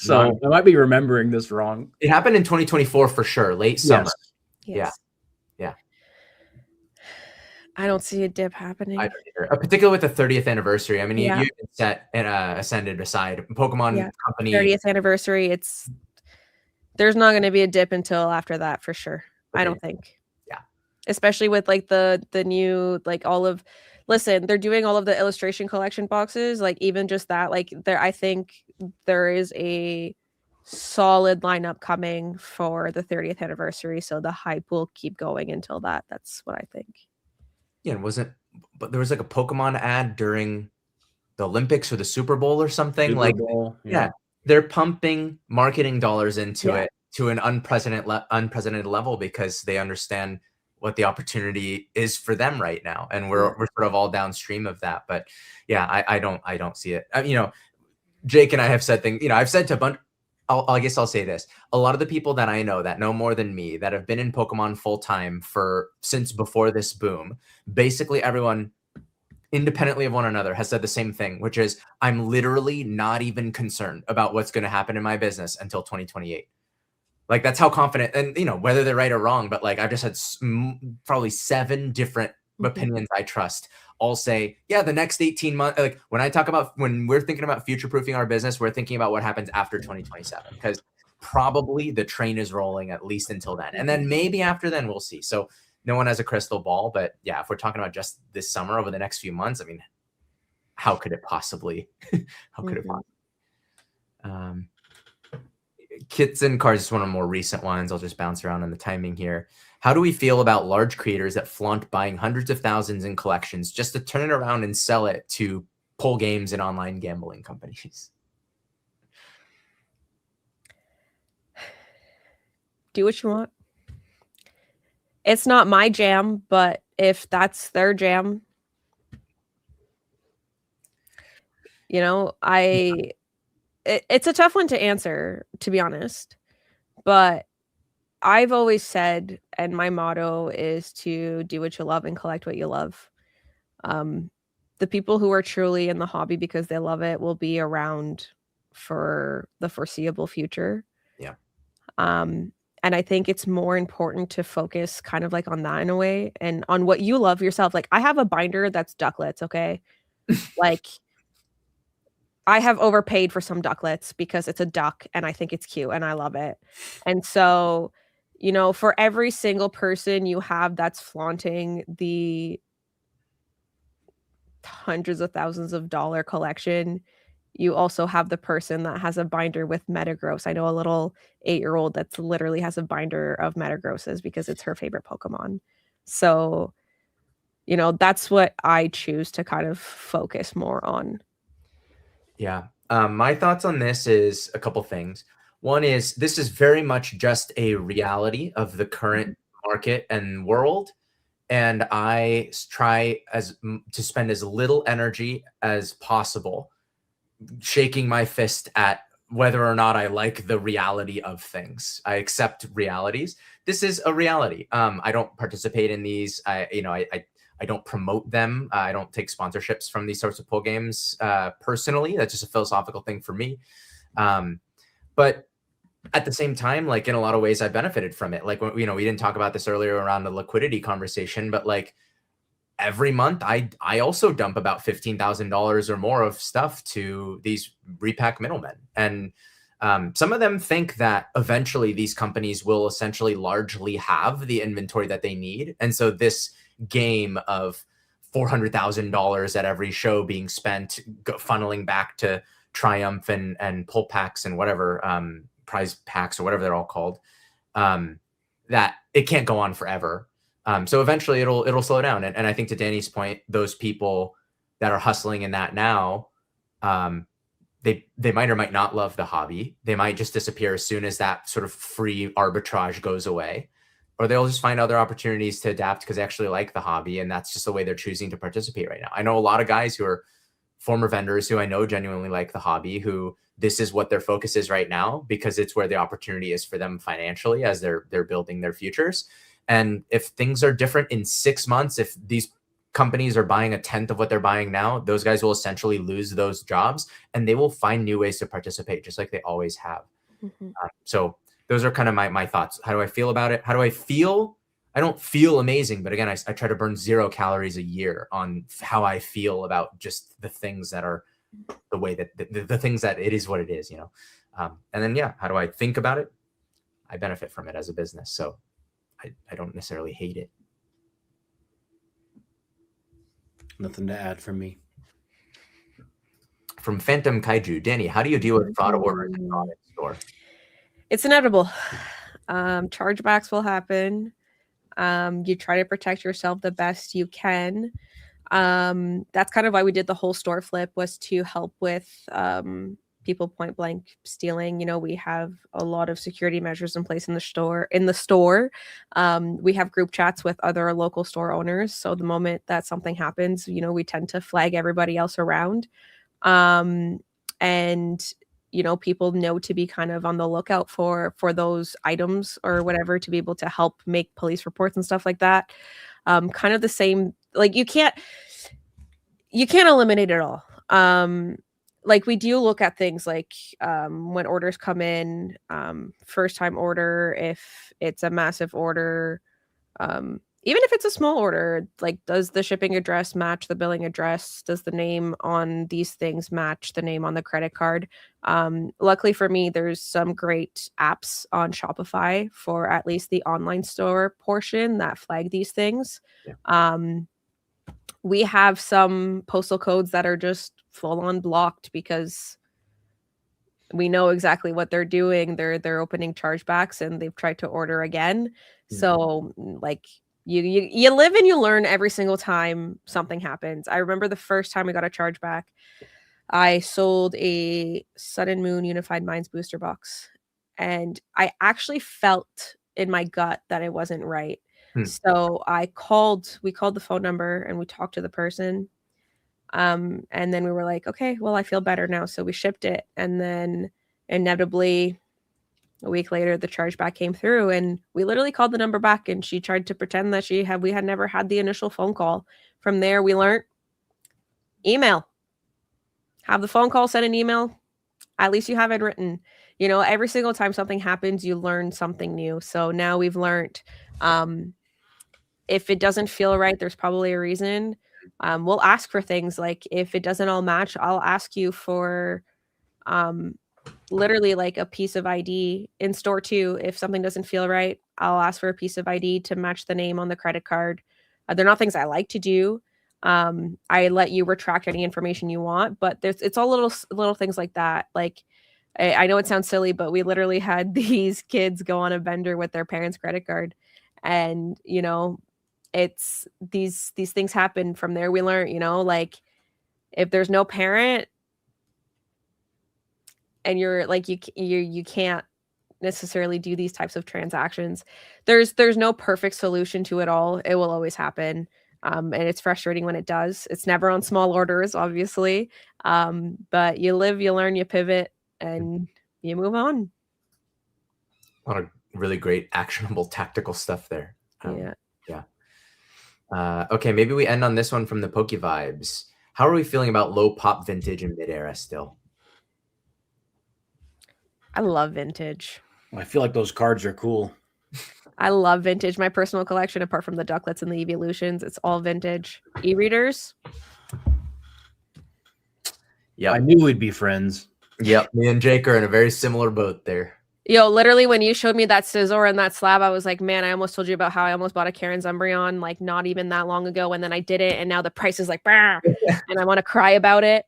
So I might be remembering this wrong. It happened in 2024 for sure, late summer. Yes. Yeah. I don't see a dip happening. I don't either. Particularly with the 30th anniversary. I mean, you set an Ascended aside. Pokemon Company 30th anniversary. There's not going to be a dip until after that for sure. Okay. I don't think. Yeah. Especially with like the new like all of. Listen, they're doing all of the illustration collection boxes. Like even just that, like I think there is a solid lineup coming for the 30th anniversary. So the hype will keep going until that. That's what I think. Yeah, but there was like a Pokemon ad during the Olympics or the Super Bowl or something. Super Bowl, yeah, they're pumping marketing dollars into it to an unprecedented level because they understand what the opportunity is for them right now, and we're sort of all downstream of that. But yeah, I don't see it. Jake and I have said things. I've said to a bunch. I guess I'll say this. A lot of the people that I know more than me, that have been in Pokemon full time since before this boom, basically everyone, independently of one another, has said the same thing, which is, I'm literally not even concerned about what's going to happen in my business until 2028. Like, that's how confident, and whether they're right or wrong, but like, I've just had probably 7 different opinions I trust all say, yeah, the next 18 months, like when we're thinking about future proofing our business, we're thinking about what happens after 2027, because probably the train is rolling at least until then. And then maybe after then we'll see. So no one has a crystal ball, but yeah, if we're talking about just this summer over the next few months, I mean, how could it possibly, Kits and cards is one of the more recent ones. I'll just bounce around on the timing here. How do we feel about large creators that flaunt buying hundreds of thousands in collections just to turn it around and sell it to pull games and online gambling companies? Do what you want. It's not my jam, but if that's their jam, it's a tough one to answer, to be honest. But I've always said, and my motto is to do what you love and collect what you love. The people who are truly in the hobby because they love it will be around for the foreseeable future. Yeah. And I think it's more important to focus kind of like on that in a way, and on what you love yourself. Like, I have a binder that's ducklets, okay? Like, I have overpaid for some ducklets because it's a duck and I think it's cute and I love it. And so, for every single person you have that's flaunting the hundreds of thousands of dollar collection, you also have the person that has a binder with Metagross. I know a little 8-year-old that's literally has a binder of Metagrosses because it's her favorite Pokemon. So, that's what I choose to kind of focus more on. Yeah. My thoughts on this is a couple things. One is, this is very much just a reality of the current market and world. And I try to spend as little energy as possible shaking my fist at whether or not I like the reality of things. I accept realities. This is a reality. I don't participate in these. I don't promote them. I don't take sponsorships from these sorts of pull games personally. That's just a philosophical thing for me. But at the same time, like, in a lot of ways, I benefited from it. Like, we didn't talk about this earlier around the liquidity conversation, but like, every month I also dump about $15,000 or more of stuff to these repack middlemen. And some of them think that eventually these companies will essentially largely have the inventory that they need. And so this game of $400,000 at every show being spent funneling back to Triumph and pull packs and whatever, prize packs or whatever they're all called, that it can't go on forever. So eventually it'll slow down. And I think, to Dani's point, those people that are hustling in that now, they might or might not love the hobby. They might just disappear as soon as that sort of free arbitrage goes away, or they'll just find other opportunities to adapt because they actually like the hobby. And that's just the way they're choosing to participate right now. I know a lot of guys who are former vendors who I know genuinely like the hobby, who this is what their focus is right now because it's where the opportunity is for them financially as they're building their futures. And if things are different in 6 months, if these companies are buying 1/10 of what they're buying now, those guys will essentially lose those jobs and they will find new ways to participate just like they always have. So those are kind of my thoughts. How do I feel about it? How do I feel? I don't feel amazing, but again, I try to burn 0 calories a year on how I feel about just the things that are the way that the things that it is what it is, and then, yeah, how do I think about it? I benefit from it as a business. So I don't necessarily hate it. Nothing to add from me. From Phantom Kaiju, Dani, how do you deal with fraud orders in the store? It's inevitable. Chargebacks will happen. You try to protect yourself the best you can. That's kind of why we did the whole store flip, was to help with people point blank stealing. We have a lot of security measures in place in the store. We have group chats with other local store owners. So the moment that something happens, we tend to flag everybody else around. And people know to be kind of on the lookout for those items or whatever, to be able to help make police reports and stuff like that. Kind of the same, like you can't eliminate it all. Like we do look at things like when orders come in, first time order, if it's a massive order, even if it's a small order, like does the shipping address match the billing address? Does the name on these things match the name on the credit card? Luckily for me, there's some great apps on Shopify for at least the online store portion that flag these things. Yeah. We have some postal codes that are just full on blocked because we know exactly what they're doing. They're opening chargebacks and they've tried to order again. So like you live and you learn every single time something happens. I remember the first time we got a chargeback, I sold a Sun and Moon Unified Minds booster box, and I actually felt in my gut that it wasn't right. So we called the phone number and we talked to the person. And then we were like, okay, well, I feel better now. So we shipped it. And then inevitably a week later, the chargeback came through, and we literally called the number back, and she tried to pretend that we had never had the initial phone call. From there, we learned email. Have the phone call, send an email. At least you have it written. Every single time something happens, you learn something new. So now we've learned, if it doesn't feel right, there's probably a reason. We'll ask for things like, if it doesn't all match, I'll ask you for literally like a piece of ID in store too. If something doesn't feel right, I'll ask for a piece of ID to match the name on the credit card. They're not things I like to do. I let you retract any information you want, but it's all little things like that. Like, I know it sounds silly, but we literally had these kids go on a vendor with their parents' credit card, and it's these things happen. From there we learn, like, if there's no parent and you're like, you can't necessarily do these types of transactions. There's no perfect solution to it all. It will always happen. And it's frustrating when it does. It's never on small orders, obviously. But you live, you learn, you pivot, and you move on. A lot of really great actionable tactical stuff there. Yeah. Okay, maybe we end on this one from the Poke Vibes. How are we feeling about low pop vintage and mid-era still? I love vintage. I feel like those cards are cool. I love vintage. My personal collection, apart from the Ducklets and the Evolutions, it's all vintage. E-readers. Yeah, I knew we'd be friends. Yep, me and Jake are in a very similar boat there. Literally, when you showed me that Scizor and that slab, I was like, man, I almost told you about how I almost bought a Karen's Umbreon, like, not even that long ago, and then I did it, and now the price is like, and I want to cry about it.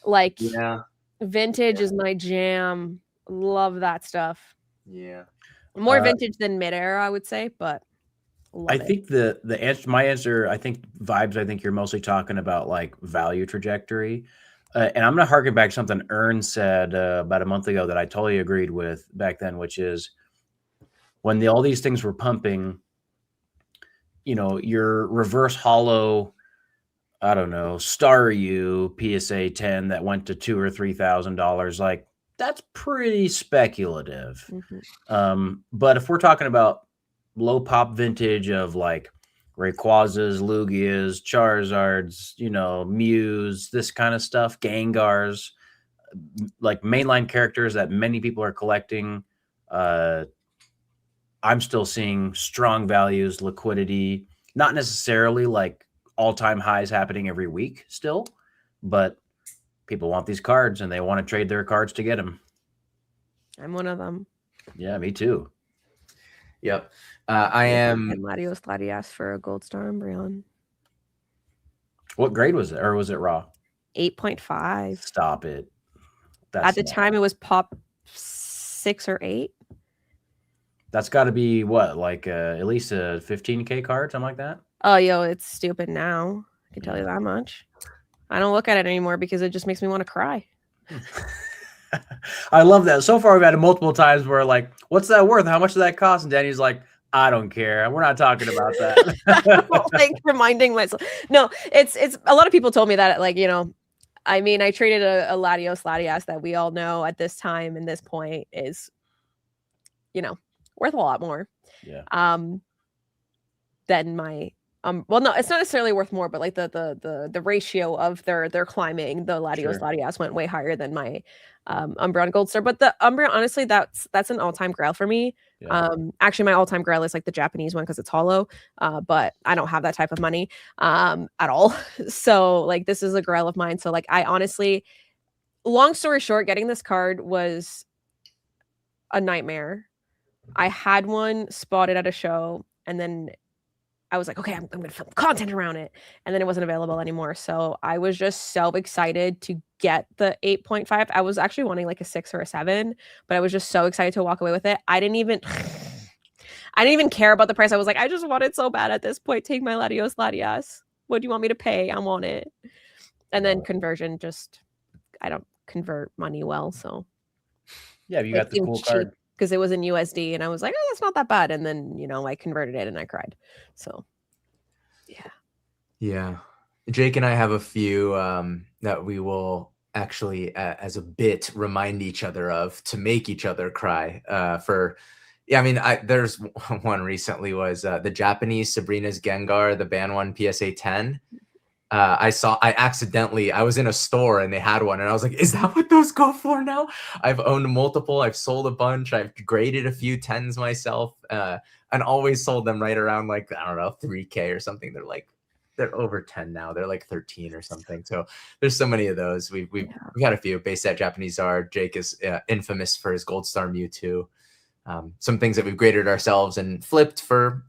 Like, yeah, vintage is my jam. Love that stuff. Yeah. More vintage than mid-era, I would say, but I think the answer, my answer, I think Vibes, I think you're mostly talking about like value trajectory. And I'm going to harken back to something Ern said about a month ago that I totally agreed with back then, which is when all these things were pumping, your reverse hollow, I don't know, Staryu PSA 10 that went to $2,000 or $3,000, like, that's pretty speculative. Mm-hmm. But if we're talking about low pop vintage of like Rayquazas, Lugias, Charizards, Mews, this kind of stuff, Gengars, like mainline characters that many people are collecting, I'm still seeing strong values, liquidity, not necessarily like all-time highs happening every week still, but people want these cards and they want to trade their cards to get them. I'm one of them. Yeah, me too. Yep. I am. And Latios Latias for a Gold Star Umbreon. What grade was it? Or was it raw? 8.5. Stop it. At the time, it was pop 6 or 8. That's got to be what, like at least a 15K card, something like that? Oh, it's stupid now. I can tell you that much. I don't look at it anymore because it just makes me want to cry. I love that. So far, we've had it multiple times where like, what's that worth? How much does that cost? And Danny's like, I don't care. We're not talking about that. Like reminding myself. No, it's a lot of people told me that, like, I mean, I traded a Latios Latias that we all know at this time and this point is, worth a lot more. Yeah. Than my well, no, it's not necessarily worth more, but like the ratio of their climbing, the Latios Latias went way higher than my Umbreon Gold Star. But the Umbreon, honestly, that's an all-time grail for me. Yeah. Actually, my all-time grail is like the Japanese one because it's hollow. But I don't have that type of money at all. So like this is a grail of mine. So like I honestly, long story short, getting this card was a nightmare. I had one spotted at a show, and then I was like, okay, I'm going to film content around it. And then it wasn't available anymore. So I was just so excited to get the 8.5. I was actually wanting like a 6 or a 7, but I was just so excited to walk away with it. I didn't even care about the price. I was like, I just want it so bad at this point. Take my Latios Latias. What do you want me to pay? I want it. And then conversion, just, I don't convert money well. So yeah, you got the cool card. Because it was in USD, and I was like, oh, that's not that bad. And then, I converted it and I cried. So, yeah. Yeah. Jake and I have a few that we will actually, as a bit, remind each other of to make each other cry. There's one recently was the Japanese Sabrina's Gengar, the Ban 1 PSA 10. I was in a store and they had one and I was like, is that what those go for now? I've owned multiple, I've sold a bunch, I've graded a few 10s myself, and always sold them right around like, I don't know, 3K or something. They're over 10 now. They're like 13 or something. So there's so many of those. We've had a few. Base set Japanese are. Jake is infamous for his Gold Star Mewtwo. Some things that we've graded ourselves and flipped for,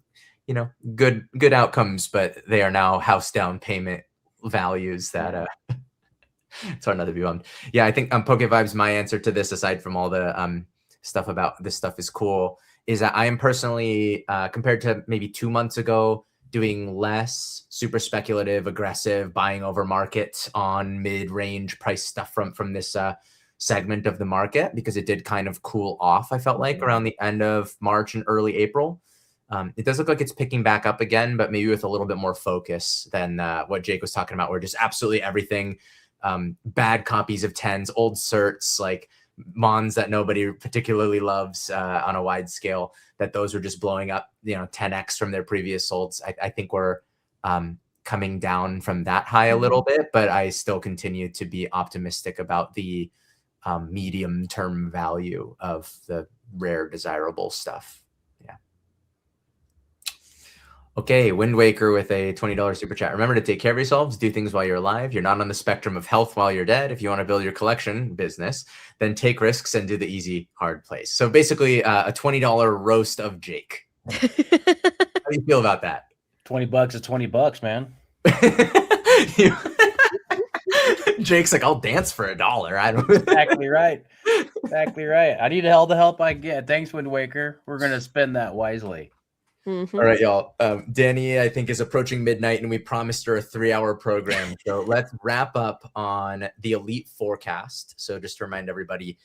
good outcomes, but they are now house down payment values that it's hard not to be bummed. Yeah, I think Poke Vibes, my answer to this, aside from all the stuff about this stuff is cool, is that I am personally, compared to maybe 2 months ago, doing less super speculative, aggressive buying over market on mid-range price stuff from this segment of the market, because it did kind of cool off, I felt like, around the end of March and early April. It does look like it's picking back up again, but maybe with a little bit more focus than what Jake was talking about, where just absolutely everything, bad copies of 10s, old certs, like Mons that nobody particularly loves on a wide scale, that those are just blowing up, 10x from their previous holds. I think we're coming down from that high a little bit, but I still continue to be optimistic about the medium-term value of the rare, desirable stuff. Okay, Wind Waker with a $20 super chat. Remember to take care of yourselves, do things while you're alive. You're not on the spectrum of health while you're dead. If you want to build your collection business, then take risks and do the easy, hard place. So basically a $20 roast of Jake. How do you feel about that? $20 is $20, man. Jake's like, I'll dance for $1. I don't. Exactly right. Exactly right. I need all the help I get. Thanks, Wind Waker. We're going to spend that wisely. Mm-hmm. All right, y'all. Dani, I think, is approaching midnight, and we promised her a 3-hour program. So let's wrap up on the Elite Forecast. So just to remind everybody,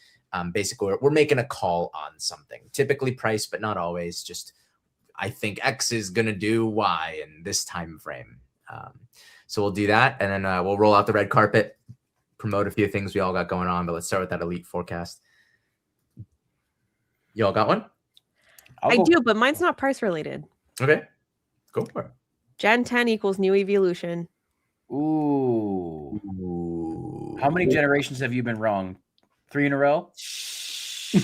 basically, we're making a call on something. Typically priced, but not always. Just, I think X is going to do Y in this time frame. So we'll do that, and then we'll roll out the red carpet, promote a few things we all got going on. But let's start with that Elite Forecast. Y'all got one? I do, but mine's not price related. Okay, go for it. Gen 10 equals new evolution. Ooh. How many generations have you been wrong? 3 in a row? She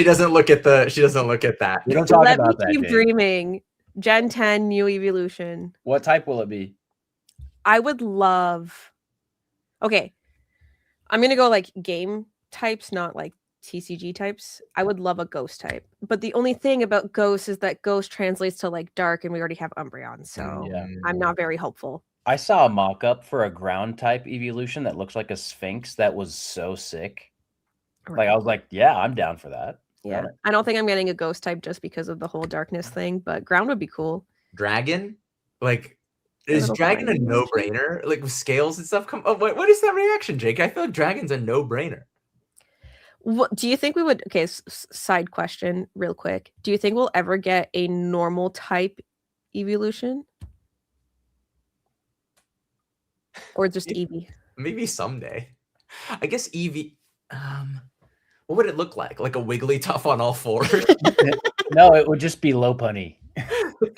doesn't look at that. We don't talk Let about me that. Keep dreaming. Gen 10 new evolution. What type will it be? I would love. Okay, I'm gonna go like game types, not like TCG types. I would love a ghost type, but the only thing about ghost is that ghost translates to like dark, and we already have Umbreon, so Yeah. I'm not very hopeful. I saw a mock-up for a ground type evolution that looks like a Sphinx that was so sick. Like I was like, yeah, I'm down for that. Yeah, I don't think I'm getting a ghost type just because of the whole darkness thing, but ground would be cool. Dragon, like, is dragon a no-brainer? Like with scales and stuff. What is that reaction, Jake? I feel like dragon's a no-brainer. What do you think we would? Okay, side question, real quick. Do you think we'll ever get a normal type evolution? Or just Eevee? Maybe someday. I guess Eevee. What would it look like? Like a Wigglytuff on all fours? No, it would just be Lopunny.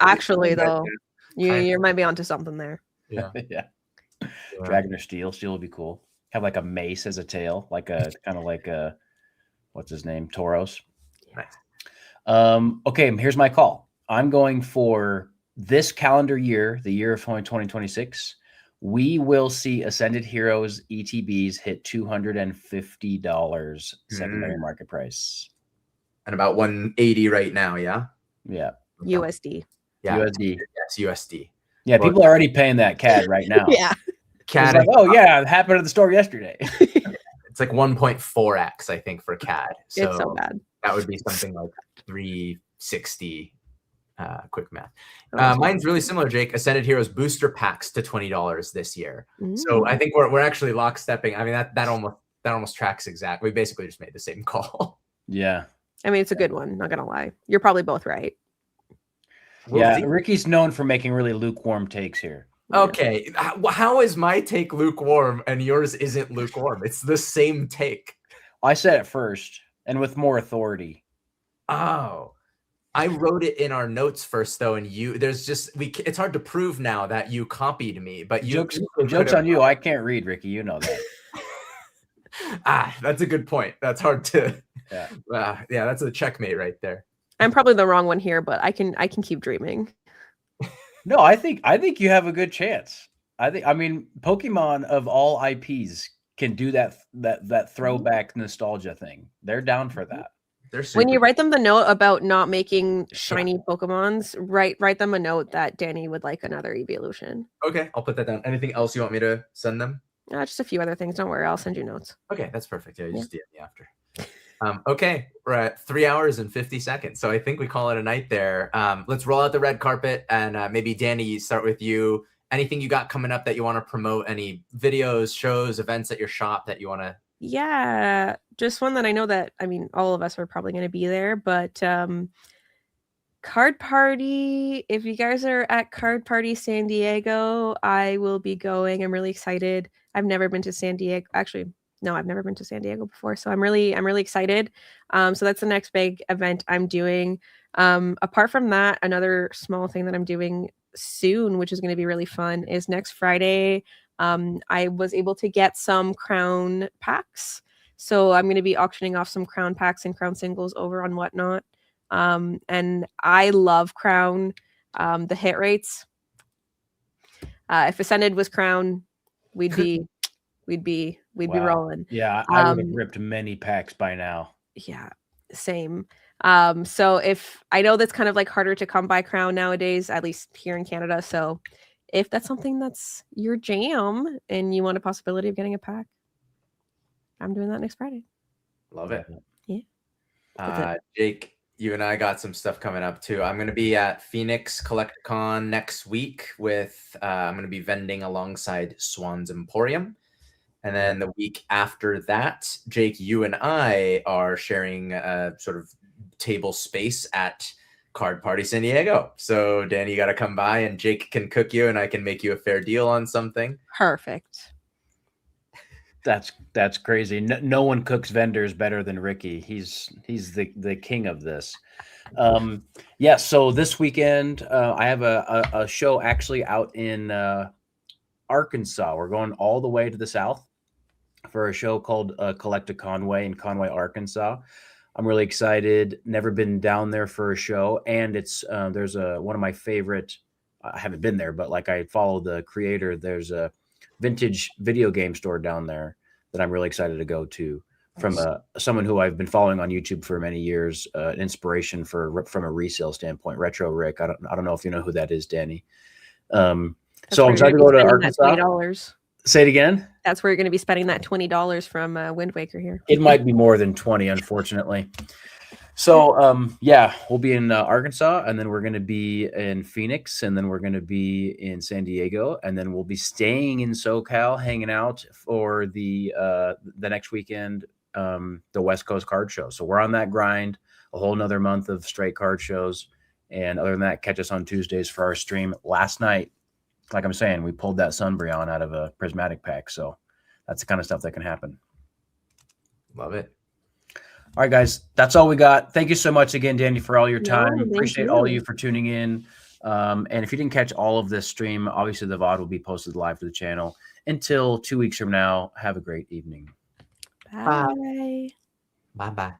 Actually, though, Kind you might be onto something there. Yeah. Yeah. Dragon or Steel. Steel would be cool. Have like a mace as a tail, like a kind of like a what's his name? Tauros. Nice. Okay, here's my call. I'm going for this calendar year, the year of 2026. We will see Ascended Heroes ETBs hit $250 secondary market price. And about 180 right now, yeah? Yeah. USD. Yeah. USD. Yes, USD. Yeah, people are already paying that CAD right now. Yeah. CAD. Like, oh yeah, it happened at the store yesterday. It's like 1.4x, I think, for CAD. So It's so bad. that would be something like 360. Quick math. Oh, Mine's really similar, Jake. Ascended Heroes booster packs to $20 this year. Mm. So I think we're actually lockstepping. I mean, that almost tracks exact. We basically just made the same call. Yeah. I mean, it's a good one. Not gonna lie. You're probably both right. Yeah, Ricky's known for making really lukewarm takes here. Okay, how is my take lukewarm and yours isn't lukewarm? It's the same take. I said it first and with more authority. Oh, I wrote it in our notes first, though, and it's hard to prove now that you copied me, but jokes on you. I can't read, Ricky. You know that. That's a good point. That's hard to. Yeah. Yeah, that's a checkmate right there. I'm probably the wrong one here, but I can keep dreaming. No, I think you have a good chance. I mean, Pokemon of all IPs can do that throwback nostalgia thing. They're down for that. When you write them the note about not making shiny Pokemons, write them a note that Dani would like another evolution. Okay, I'll put that down. Anything else you want me to send them? Just a few other things. Don't worry, I'll send you notes. Okay, that's perfect. Yeah, you just DM me after. Okay, we're at 3 hours and 50 seconds. So I think we call it a night there. Let's roll out the red carpet and maybe Dani, start with you. Anything you got coming up that you want to promote? Any videos, shows, events at your shop that you want to? Yeah, just one that I know that, I mean, all of us are probably going to be there, but Card Party, if you guys are at Card Party San Diego, I will be going. I'm really excited. I've never been to San Diego. Actually, no, I've never been to San Diego before, so I'm really excited. So that's the next big event I'm doing. Apart from that, another small thing that I'm doing soon, which is going to be really fun, is next Friday. I was able to get some crown packs, so I'm going to be auctioning off some crown packs and crown singles over on Whatnot. And I love crown. The hit rates. If Ascended was crown, we'd be rolling. Yeah, I would have ripped many packs by now. Yeah, same. So if I know that's kind of like harder to come by crown nowadays, at least here in Canada. So if that's something that's your jam and you want a possibility of getting a pack, I'm doing that next Friday. Love it. Yeah. Jake, you and I got some stuff coming up too. I'm going to be at Phoenix Collecticon next week with, I'm going to be vending alongside Swan's Emporium. And then the week after that, Jake, you and I are sharing a sort of table space at Card Party San Diego. So Dani, you got to come by and Jake can cook you and I can make you a fair deal on something. Perfect. That's crazy. No one cooks vendors better than Ricky. He's the king of this. Yeah. So this weekend, I have a show actually out in Arkansas. We're going all the way to the south for a show called Collecta Conway in Conway, Arkansas. I'm really excited. Never been down there for a show, and it's there's one of my favorite. I haven't been there, but like I follow the creator. There's a vintage video game store down there that I'm really excited to go to from someone who I've been following on YouTube for many years, an inspiration from a resale standpoint, Retro Rick. I don't know if you know who that is, Dani. So I'm excited to go to Arkansas. $20. Say it again. That's where you're going to be spending that $20 from Wind Waker here. It might be more than 20, unfortunately. So, yeah, we'll be in Arkansas, and then we're going to be in Phoenix, and then we're going to be in San Diego, and then we'll be staying in SoCal, hanging out for the next weekend, the West Coast card show. So we're on that grind, a whole nother month of straight card shows. And other than that, catch us on Tuesdays for our stream. Last night, like I'm saying, we pulled that Sunbreon out of a prismatic pack. So that's the kind of stuff that can happen. Love it. All right, guys, that's all we got. Thank you so much again, Dani, for all your time. thank Appreciate all of you. you for tuning in. And if you didn't catch all of this stream, obviously the VOD will be posted live to the channel. Until 2 weeks from now, have a great evening. Bye. Bye-bye.